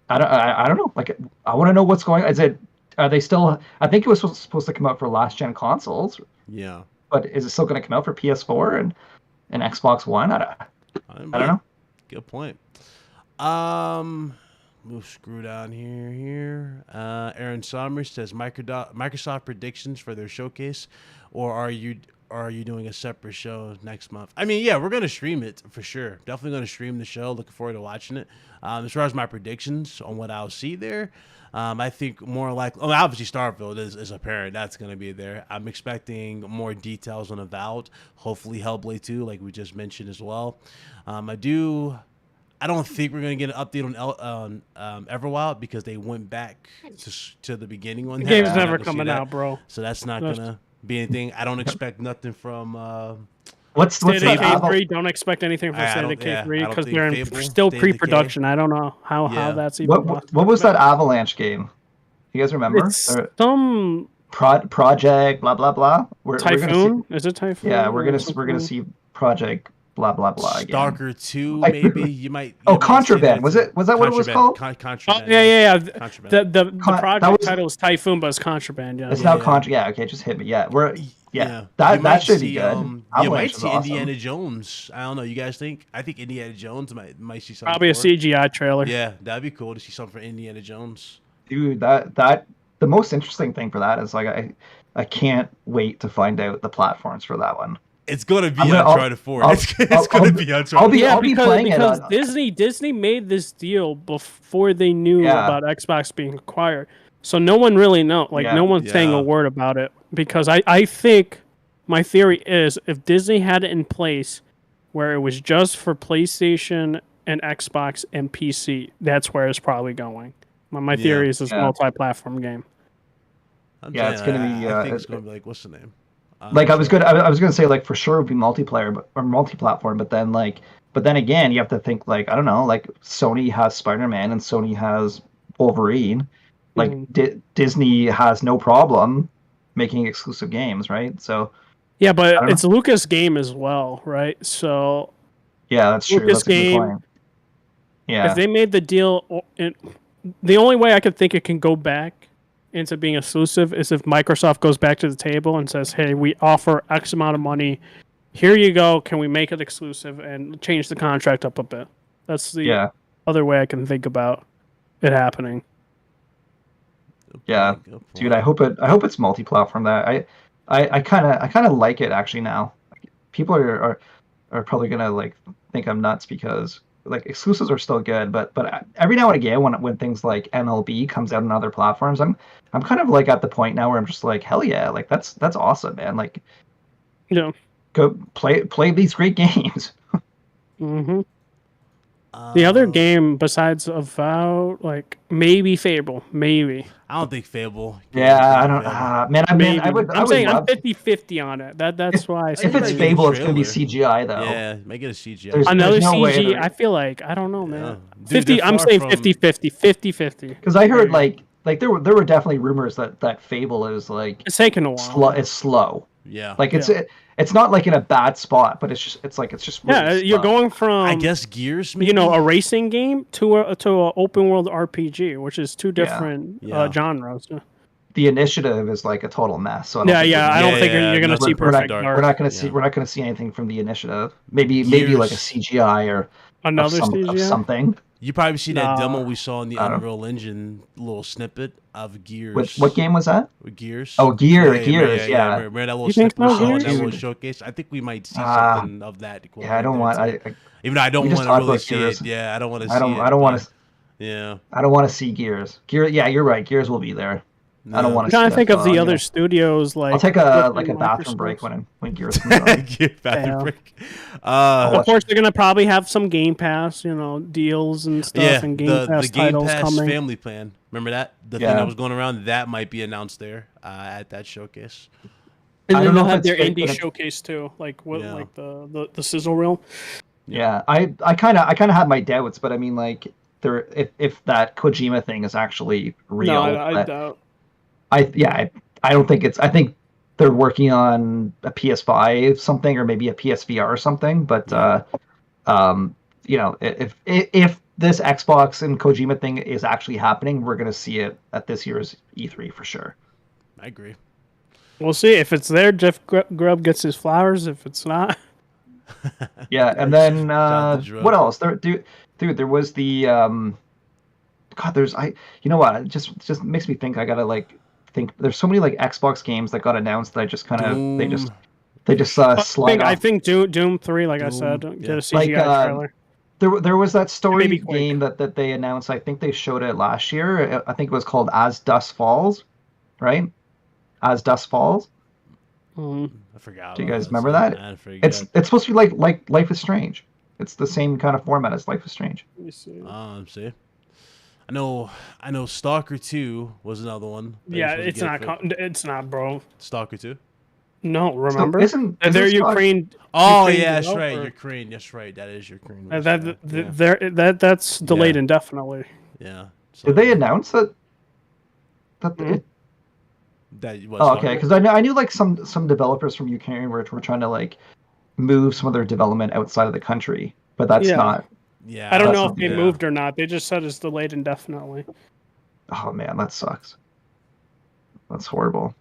I don't know. Like, I want to know what's going on. Are they still? I think it was supposed to come out for last gen consoles. yeah. But is it still going to come out for PS4 and Xbox One? I don't know. Good point. We'll screw down here. Aaron Sommers says Microsoft predictions for their showcase, or are you doing a separate show next month? I mean, yeah, we're gonna stream it for sure. Definitely gonna stream the show. Looking forward to watching it. As far as my predictions on what I'll see there, I think more like, obviously Starfield is apparent. That's going to be there. I'm expecting more details on Avowed. Hopefully Hellblade 2, like we just mentioned as well. I don't think we're going to get an update on Everwild because they went back to the beginning on The that. game's We're not never gonna see coming that. out, bro. So that's not going to be anything. I don't expect nothing from... What's State of that? K3, don't expect anything from I State of don't- yeah, I K3 don't because think they're Fable, still State of Decay. pre-production. I don't know how Yeah. that's even What was that Avalanche game? You guys remember? It's some Project blah blah blah. We're gonna Typhoon. see, Is it Typhoon? yeah, we're or gonna something? see Project blah blah blah again. Stalker 2, Like- maybe. You might Oh, you might see Contraband. that Was that what it was called? Oh, Contraband. yeah. Contraband. The That project was- title is Typhoon, but it's Contraband. Yeah. It's now Yeah. Contra. Yeah, okay, just hit me. Yeah, You that might should see, be good. you Avalanche might is see awesome. Indiana Jones. I don't know. You guys think? I think Indiana Jones might see something. Probably a for it. CGI trailer. Yeah, that'd be cool to see something for Indiana Jones. Dude, that the most interesting thing for that is like I can't wait to find out the platforms for that one. It's gonna be I'll- Uncharted 4. I'll- It's gonna be Uncharted. Yeah, I'll be playing it because on- Disney made this deal before they knew Yeah. about Xbox being acquired. So no one really know. Like Yeah. no one's saying Yeah. a word about it because I think my theory is if Disney had it in place where it was just for PlayStation and Xbox and PC, that's where it's probably going. My theory is it's a Yeah. multi-platform game. Yeah, it's gonna be, I think it- it's gonna be like, what's the name? Like I was gonna say like for sure it would be multiplayer or multi-platform, but then again you have to think like I don't know, like Sony has Spider-Man and Sony has Wolverine, like Disney has no problem making exclusive games, right? So Yeah, I but don't it's a Lucas game as well, right? So yeah, that's true. Lucas That's a good game, point. Yeah, if they made the deal, the only way I could think it can go back into being exclusive is if Microsoft goes back to the table and says, "Hey, we offer X amount of money. Here you go. Can we make it exclusive and change the contract up a bit?" That's the other way I can think about it happening. Yeah, dude, I hope it's multi-platform. That I kind of like it actually now. People are probably gonna like think I'm nuts because like exclusives are still good, but every now and again when things like MLB comes out on other platforms, I'm kind of like at the point now where I'm just like hell yeah, like that's awesome, man. Like go play these great games. Mm-hmm. The other game besides Avowed, like maybe Fable, maybe. I don't think Fable. Yeah, I don't. Man, I would. I'm saying I'm love 50-50 on it. That's why. if it's Fable, it's gonna be CGI though. Yeah, make it a CGI. Another there's no way CG. that- I feel like I don't know, man. Yeah. Dude, 50. they're I'm far saying from- 50-50. Because I heard like there were definitely rumors that Fable is like It's taking a while. it's slow. Yeah. Like it's not like in a bad spot, but it's just really Yeah, you're slow. going from I guess Gears. Maybe? a racing game to a open world RPG, which is two different Yeah. genres. The initiative is like a total mess. So I don't I don't think you're gonna see we're not- perfect dark. we're not gonna see Yeah. we're not gonna see anything from the initiative. Maybe Gears. like a CGI or Another of CGI. something. You probably see that Nah. demo we saw in the I don't- Unreal Engine little snippet of Gears. What game was that? Gears. Oh, Gears. Yeah. Remember that little You think snippet we so, saw in Gears? that little Dude. showcase? I think we might see Ah. something of that. Yeah, I don't want. Even though I don't we just want to talked really about see Gears. it. Yeah, I don't want to see I don't. it. I don't want to. Yeah. I don't want to see Gears. Yeah, you're right. Gears will be there. I don't Yeah. want I'm to. trying to think of the other studios. Like I'll take a within bathroom Microsoft. break when Gears comes on. Give back the Yeah. break. Of course, they're gonna probably have some Game Pass, deals and stuff, Yeah, and Game the Pass Game titles Pass coming. family plan. Remember that? The thing Yeah. that was going around, that might be announced there at that showcase. And I then don't know they'll if have it's their fake, indie but showcase too, like Yeah. like the sizzle reel. Yeah, I kind of have my doubts, but I mean like if that Kojima thing is actually real, No, I that- doubt. I don't think it's. I think they're working on a PS5 something or maybe a PSVR or something. But if this Xbox and Kojima thing is actually happening, we're gonna see it at this year's E3 for sure. I agree. We'll see if it's there. Jeff Grubb gets his flowers. If it's not, Yeah, and then Shout to what else? Dude, there was the God. You know what? It just makes me think. I gotta think. There's so many Xbox games that got announced that I just kind of they just slide I off. think Doom 3, like I Doom, said, yeah. get a CGI trailer. There was that story Maybe Quake. game that they announced. I think they showed it last year. I think it was called As Dusk Falls, right? As Dusk Falls. Mhm. I forgot. Do you about guys remember that? I forget. It's supposed to be like Life is Strange. It's the same kind of format as Life is Strange. Let me see. See. I know. Stalker 2 was another one. that Yeah, you're supposed to get it's not, bro. Stalker 2. No, remember? isn't They're Stalker- Ukraine. Oh Ukraine yeah, that's right. developer. Ukraine. That's right. That is Ukraine. That's delayed Yeah. indefinitely. Yeah. So Did they announce that? Mhm. that was Oh, okay. Because I knew some developers from Ukraine were trying to move some of their development outside of the country, but that's Yeah. not. Yeah. I don't That's know not- if they yeah. moved or not. They just said it's delayed indefinitely. Oh man, that sucks. That's horrible.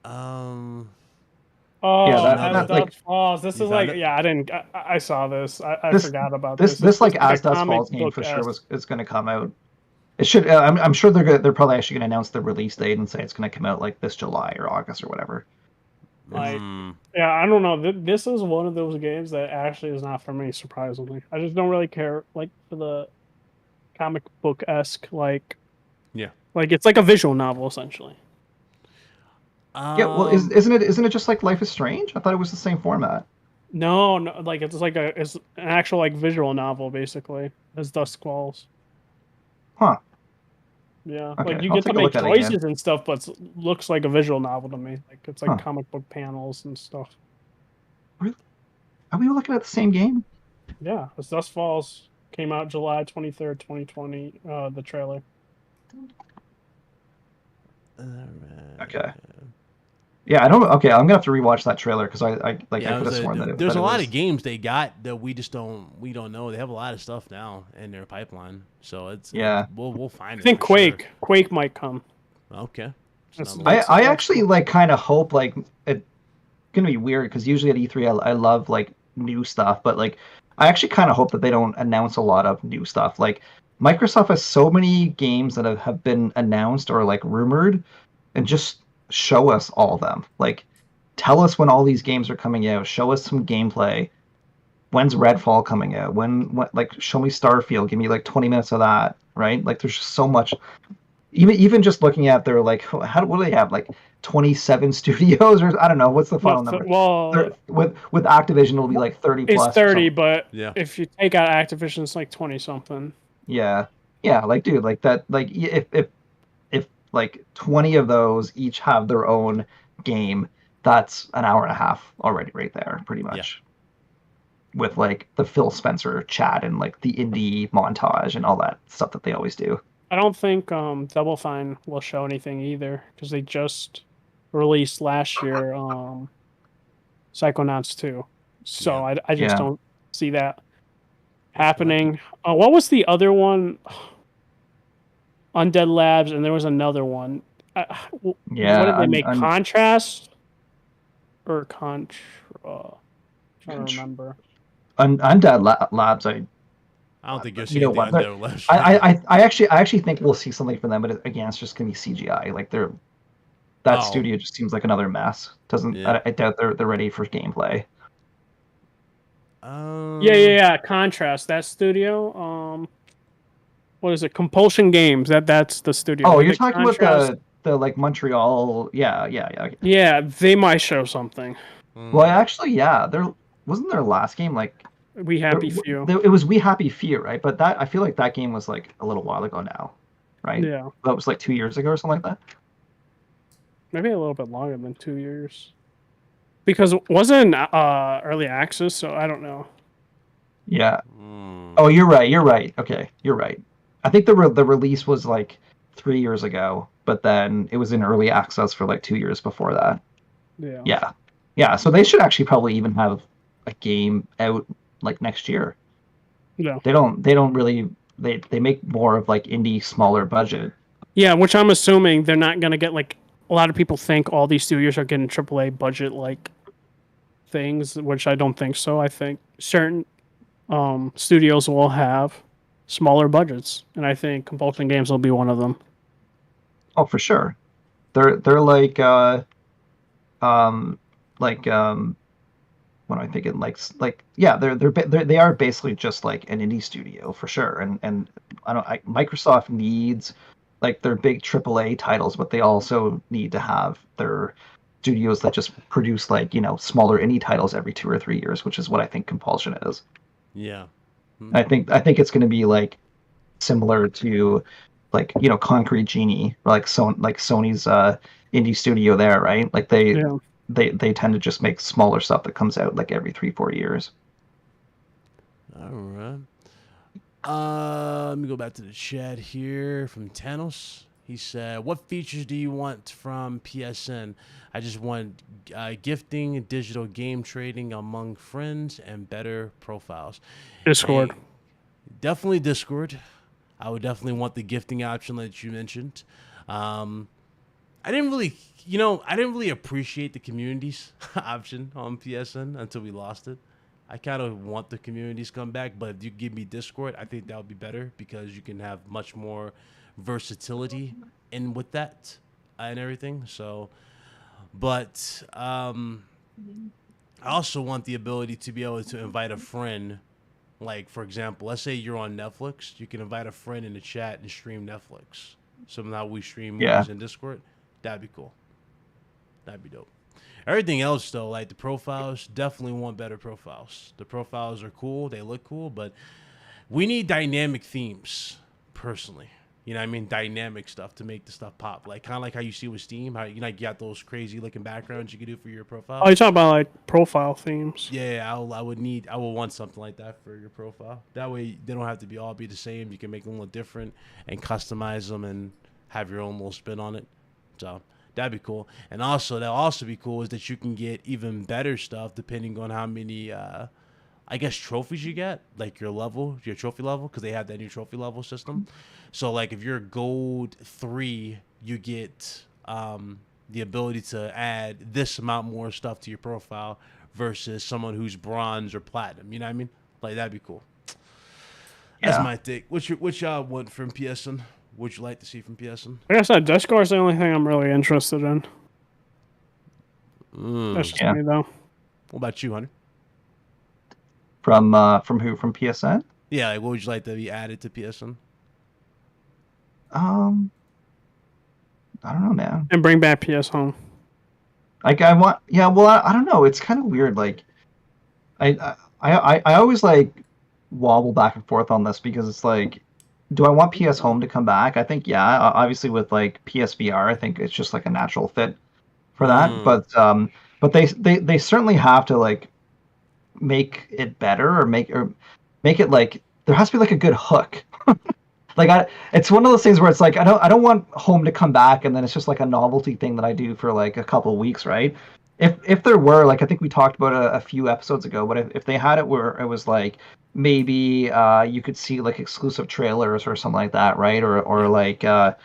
Um. Oh, Yeah, yeah, that- like- Falls. This You is found like, it? I didn't. I saw this. I This- forgot about this this. As is Dusk comic Falls game book for sure is going to come out. It should. I'm sure they're probably actually going to announce the release date and say it's going to come out like this July or August or whatever. Like, yeah, I don't know. This is one of those games that actually is not for me, surprisingly. I just don't really care, like, for the comic book-esque, like, Yeah. like it's like a visual novel essentially. Yeah, well, isn't it just like Life is Strange? I thought it was the same format. No, like it's an actual like visual novel basically. As Dusk Falls. Huh. Yeah, Okay, like you I'll get to take a make look at it again. choices and stuff, but it looks like a visual novel to me. Like it's like Huh. comic book panels and stuff. Really? Are we looking at the same game? Yeah, As Dusk Falls came out July 23rd, 2020. The trailer. Okay. Yeah, I don't. Okay, I'm gonna have to rewatch that trailer because I could have sworn that there's that a it lot was... of games they got that we don't know. They have a lot of stuff now in their pipeline, so we'll find it. I think for sure. Quake might come. Okay. I actually like kind of hope like it's gonna be weird because usually at E3 I love like new stuff, but like I actually kind of hope that they don't announce a lot of new stuff. Like Microsoft has so many games that have been announced or like rumored, and just show us all of them. Like tell us when all these games are coming out. Show us some gameplay. When's Redfall coming out? When like show me Starfield. Give me like 20 minutes of that, right? Like there's just so much. Even just looking at their like what do they have, like 27 studios, or I don't know what's the final number. Well, with Activision it'll be like 30 plus. It's 30, but yeah, if you take out Activision, it's like 20 something. Yeah, like dude, like that, like if like 20 of those each have their own game, that's an hour and a half already right there, pretty much. Yeah. With like the Phil Spencer chat and like the indie montage and all that stuff that they always do. I don't think Double Fine will show anything either because they just released last year Psychonauts 2. So I just don't see that happening. What was the other one? Undead Labs, and there was another one. What did they make? Contrast? Or Contra? I'm trying to remember. Undead Labs, I don't think you're seeing Undead Labs. I actually think we'll see something from them, but again, it's just gonna be CGI. Like that studio just seems like another mess. I doubt they're ready for gameplay. Yeah. Contrast, that studio. What is it? Compulsion Games. That's the studio. Oh, you're talking about the like Montreal. Yeah. Yeah, they might show something. Well, actually, there wasn't their last game like We Happy Few. It was We Happy Few, right? But I feel like that game was like a little while ago now, right? Yeah. That was like 2 years ago or something like that. Maybe a little bit longer than 2 years. Because it wasn't early access, so I don't know. Yeah. Oh, you're right. Okay, you're right. I think the release was like 3 years ago, but then it was in early access for like 2 years before that. Yeah. So they should actually probably even have a game out like next year. Yeah. They don't really. They make more of like indie, smaller budget. Yeah, which I'm assuming they're not gonna get like a lot of people think all these studios are getting AAA budget like things, which I don't think so. I think certain studios will have smaller budgets, and I think Compulsion Games will be one of them. Oh, for sure. They're like what am I thinking? They are basically just like an indie studio for sure. And Microsoft needs like their big AAA titles, but they also need to have their studios that just produce like smaller indie titles every 2 or 3 years, which is what I think Compulsion is. Yeah. I think it's going to be like similar to like Concrete Genie, or like Sony's indie studio there, right? Like they tend to just make smaller stuff that comes out like every 3-4 years. All right. Let me go back to the chat here from Thanos. He said, "What features do you want from PSN? I just want gifting, digital game trading among friends, and better profiles." Discord. Hey, definitely Discord. I would definitely want the gifting option that you mentioned. I didn't really appreciate the communities option on PSN until we lost it. I kind of want the communities come back, but if you give me Discord, I think that would be better because you can have much more versatility in with that and everything. So, but I also want the ability to be able to invite a friend. Like, for example, let's say you're on Netflix. You can invite a friend in the chat and stream Netflix. Somehow we stream movies in Discord. That'd be cool. That'd be dope. Everything else, though, like the profiles, definitely want better profiles. The profiles are cool. They look cool. But we need dynamic themes, personally. You know what I mean? Dynamic stuff to make the stuff pop. Like, kind of like how you see with Steam. How you got those crazy looking backgrounds you can do for your profile. Oh, you're talking about like profile themes. Yeah, I would want something like that for your profile. That way they don't have to all be the same. You can make them look different and customize them and have your own little spin on it. So that'd be cool. And also that'll also be cool is that you can get even better stuff depending on how many I guess trophies you get, like your trophy level, because they have that new trophy level system. So like if you're gold 3, you get the ability to add this amount more stuff to your profile versus someone who's bronze or platinum. You know what I mean? Like that'd be cool. That's my take. What y'all want from PSN? Would you like to see from PSN? Like I said, Discord's the only thing I'm really interested in. That's just me though. What about you, Hunter? From who? From PSN? Yeah, like what would you like to be added to PSN? I don't know, man. And bring back PS Home. Like I want, yeah. Well, I don't know. It's kind of weird. Like, I always like wobble back and forth on this because it's like, do I want PS Home to come back? I think yeah. Obviously, with like PSVR, I think it's just like a natural fit for that. But they certainly have to like make it better or make it like there has to be like a good hook. Like it's one of those things where it's like I don't want Home to come back and then it's just like a novelty thing that I do for like a couple of weeks, right? If there were like I think we talked about a few episodes ago, but if they had it where it was like maybe you could see like exclusive trailers or something like that, right? Or like I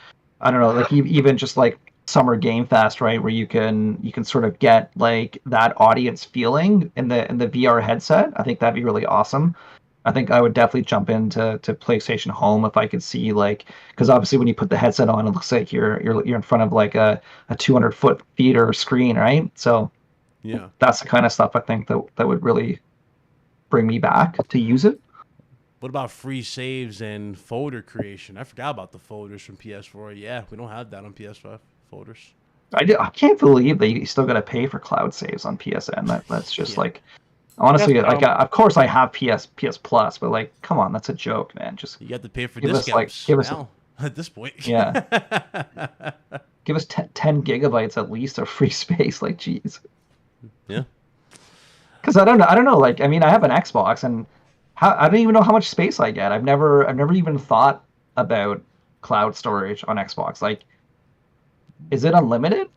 don't know, like even just like Summer Game Fest, right, where you can sort of get like that audience feeling in the VR headset. I think that'd be really awesome. I think I would definitely jump into PlayStation Home if I could see like because obviously when you put the headset on, it looks like you're in front of like a 200-foot theater screen, right? So yeah, that's the kind of stuff I think that would really bring me back to use it. What about free saves and folder creation? I forgot about the folders from PS4. Yeah, we don't have that on PS5 folders. I can't believe that you still got to pay for cloud saves on PSN. That's just like, honestly, like of course I have PS Plus, but like, come on, that's a joke, man. Just you have to pay for give discounts us, give us now at this point. Yeah, give us 10 gigabytes at least of free space. Like, geez. Yeah. Because I don't know. Like, I mean, I have an Xbox, and I don't even know how much space I get. I've never even thought about cloud storage on Xbox. Like, is it unlimited?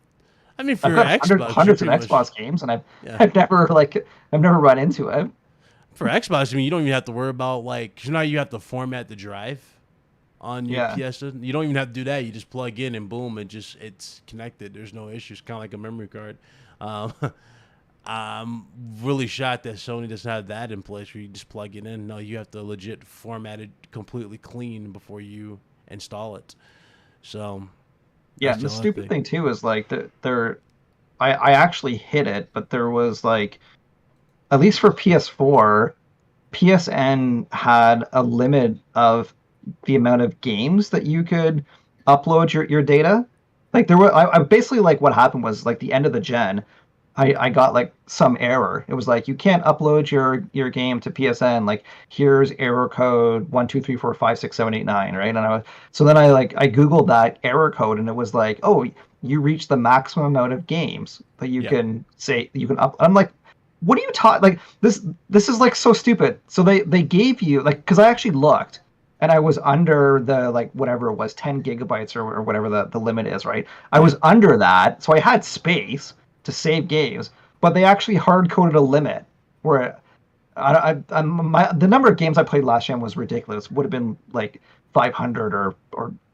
I mean, for I've got Xbox, hundreds of Xbox games, and I've never run into it. For Xbox, I mean, you don't even have to worry about like, 'cause now you have to format the drive on your PSN. You don't even have to do that. You just plug in and boom, it's connected. There's no issues. Kind of like a memory card. I'm really shocked that Sony doesn't have that in place where you just plug it in. No, you have to legit format it completely clean before you install it. So. Yeah, the stupid thing too is like I actually hit it, but there was like, at least for PS4, PSN had a limit of the amount of games that you could upload your data. Like there were, I basically like what happened was like the end of the gen, I got like some error. It was like you can't upload your game to PSN. Like here's error code 123456789, right? And so then I googled that error code and it was like, oh, you reached the maximum amount of games that you can say you can up. I'm like, what are you talking? Like this is like so stupid. So they gave you like because I actually looked and I was under the like whatever it was 10 gigabytes or whatever the limit is, right? I was under that, so I had space to save games, but they actually hard-coded a limit where the number of games I played last gen was ridiculous. Would have been like 500 or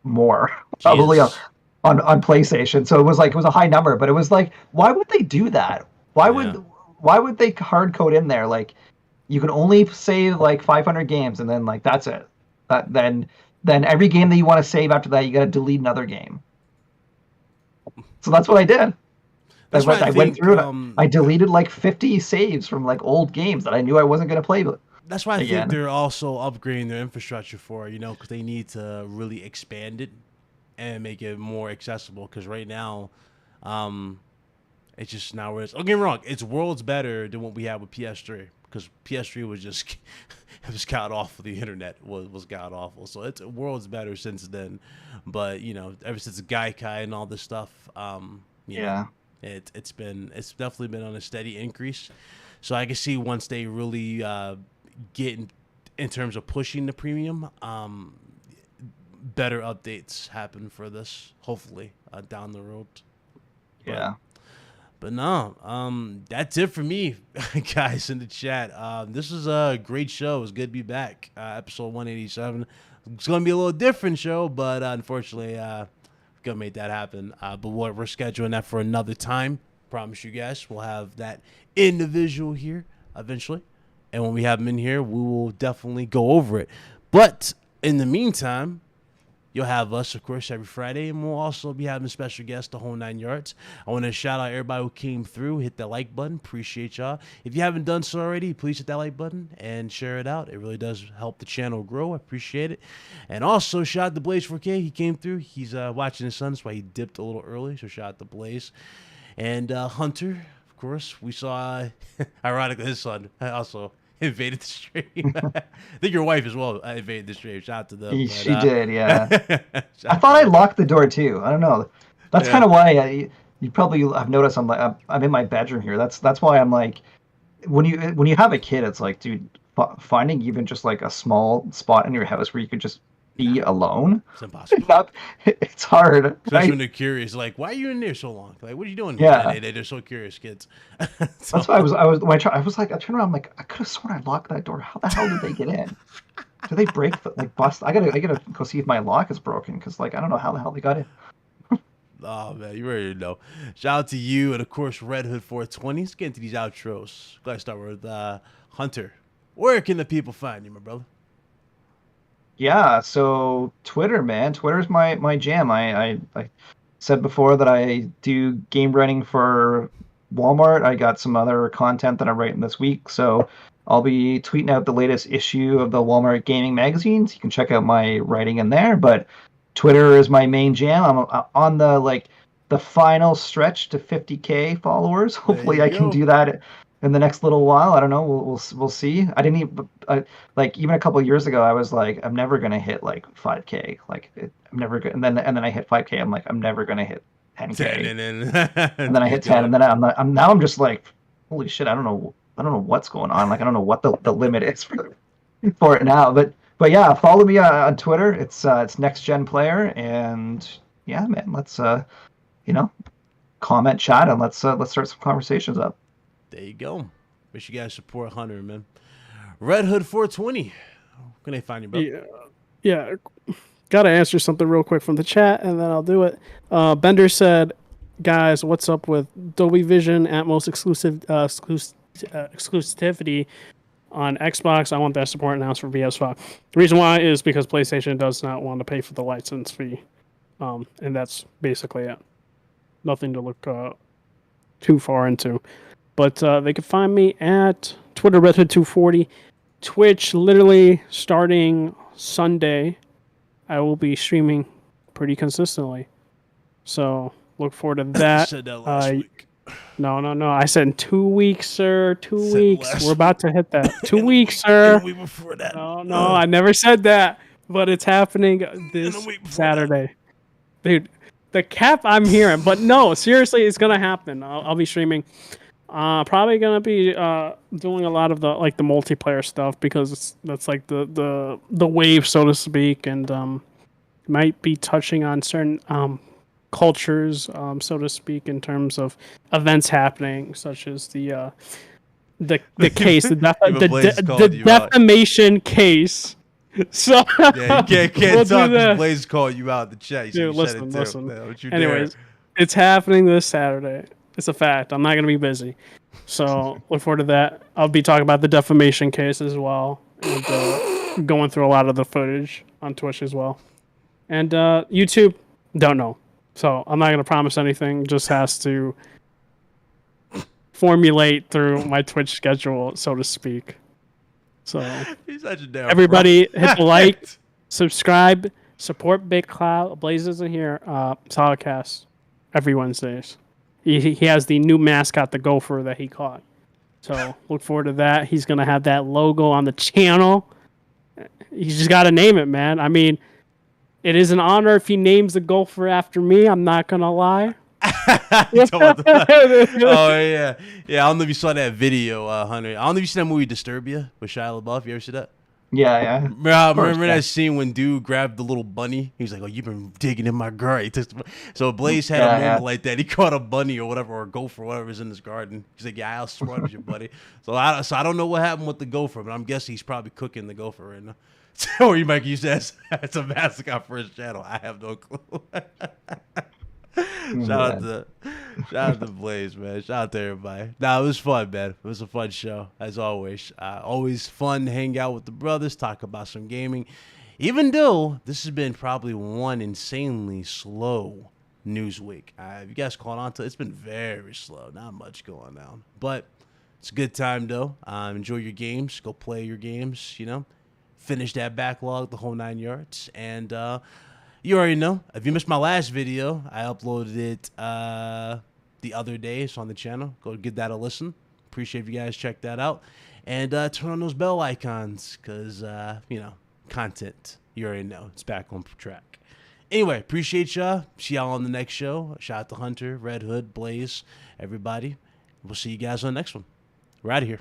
more probably on PlayStation. So it was a high number, but it was like, why would they do that? Why would they hard-code in there like you can only save like 500 games and then like that's it? Then then every game that you want to save after that, you got to delete another game. So that's what I did. I went through it. I deleted like 50 saves from like old games that I knew I wasn't going to play. That's why I think they're also upgrading their infrastructure for, because they need to really expand it and make it more accessible. Because right now, it's just not where it's. Don't get me wrong, it's worlds better than what we had with PS3. Because PS3 was just it was god awful. The internet was god awful. So it's worlds better since then. But ever since Gaikai and all this stuff, it's definitely been on a steady increase. So I can see once they really get in terms of pushing the premium, better updates happen for this. Hopefully down the road. But no, that's it for me, guys, in the chat. This was a great show. It was good to be back. Episode 187. It's going to be a little different show, but unfortunately, we're going to make that happen. But we're scheduling that for another time. Promise you guys, we'll have that individual here eventually. And when we have him in here, we will definitely go over it. But in the meantime, you'll have us, of course, every Friday, and we'll also be having special guests, the whole 9 yards. I want to shout out everybody who came through. Hit that like button. Appreciate y'all. If you haven't done so already, please hit that like button and share it out. It really does help the channel grow. I appreciate it. And also, shout out to Blaze 4K. He came through. He's watching his son. That's why he dipped a little early. So shout out to Blaze. And Hunter, of course. We saw, ironically, his son also invaded the stream. I think your wife as well invaded the stream. Shout out to them. She did, yeah. I thought I locked the door too. I don't know. That's kind of why you probably have noticed I'm in my bedroom here. That's why I'm like, when you have a kid, it's like, dude, finding even just like a small spot in your house where you could just be alone. It's impossible. It's hard. Especially when they're curious. Like, why are you in there so long? Like, what are you doing? Yeah. They're so curious, kids. That's why I turned around, I'm like, I could have sworn I locked that door. How the hell did they get in? Did they break bust? I gotta go see if my lock is broken, because I don't know how the hell they got in. Oh man, you ready to know. Shout out to you and of course Red Hood 420. Let's get into these outros. Glad to start with Hunter. Where can the people find you, my brother? Yeah, so Twitter, man. Twitter's my jam. I said before that I do game writing for Walmart. I got some other content that I'm writing this week, so I'll be tweeting out the latest issue of the Walmart Gaming magazines. You can check out my writing in there, but Twitter is my main jam. I'm on the final stretch to 50K followers. Hopefully I can do that in the next little while. I don't know. We'll see. I didn't even even a couple of years ago, I was like, I'm never gonna hit 5K. I'm never gonna. And then I hit 5K. I'm like, I'm never gonna hit 10K. And then I hit 10, and then I'm just like, holy shit. I don't know what's going on. I don't know what the limit is for it now. But yeah, follow me on Twitter. It's Next Gen Player, and yeah, man, let's comment, chat, and let's start some conversations up. There you go. Make sure you guys support Hunter, man. Red Hood 420. Where can they find you, bro? Yeah. Gotta answer something real quick from the chat, and then I'll do it. Bender said, guys, what's up with Dolby Vision Atmos exclusivity on Xbox? I want that support announced for PS5. The reason why is because PlayStation does not want to pay for the license fee. And that's basically it. Nothing to look too far into. But they can find me at Twitter, RedHood240. Twitch, literally starting Sunday, I will be streaming pretty consistently. So look forward to that. You said that last week. No. I said in 2 weeks, sir. 2 weeks. We're about to hit that. 2 weeks, sir. The week before that. No, I never said that. But it's happening this Saturday. Dude, the cap I'm hearing. But no, seriously, it's going to happen. I'll be streaming. Probably going to be doing a lot of the multiplayer stuff, because that's like the wave, so to speak. And might be touching on certain cultures, so to speak, in terms of events happening, such as the case, the defamation case. So yeah, you can't talk because Blaze called you out the chat. Dude, listen. Man, anyways, it's happening this Saturday. It's a fact. I'm not going to be busy. So look forward to that. I'll be talking about the defamation case as well, and going through a lot of the footage. on Twitch as well. And YouTube, don't know. So I'm not going to promise anything. Just has to formulate through my Twitch schedule, so to speak. So He's such a damn everybody hit the like, subscribe, support Big Cloud. Blaze isn't here. Solidcast every Wednesdays. He has the new mascot, the gopher that he caught. So look forward to that. He's going to have that logo on the channel. You just got to name it, man. I mean, it is an honor if he names the gopher after me. I'm not going to lie. Oh yeah. I don't know if you saw that video, Hunter. I don't know if you seen that movie Disturbia with Shia LaBeouf. You ever see that? Yeah. Remember that scene when dude grabbed the little bunny? He was like, "Oh, you've been digging in my garden." So Blaze had a moment like that. He caught a bunny or whatever, or a gopher, or whatever's in his garden. He's like, "Yeah, I'll sponge you, buddy." So I don't know what happened with the gopher, but I'm guessing he's probably cooking the gopher right now. Or you might use that as a mascot for his channel. I have no clue. Shout out to Blaze, man. Shout out to everybody. Nah, it was fun, man. It was a fun show, as always. Always fun to hang out with the brothers, talk about some gaming. Even though this has been probably one insanely slow news week. You guys caught on to it? It's been very slow. Not much going on. But it's a good time, though. Enjoy your games. Go play your games, Finish that backlog, the whole 9 yards. And, you already know. If you missed my last video, I uploaded it the other day. It's on the channel. Go give that a listen. Appreciate if you guys check that out. And turn on those bell icons because, content. You already know. It's back on track. Anyway, appreciate y'all. See y'all on the next show. Shout out to Hunter, Red Hood, Blaze, everybody. We'll see you guys on the next one. We're out of here.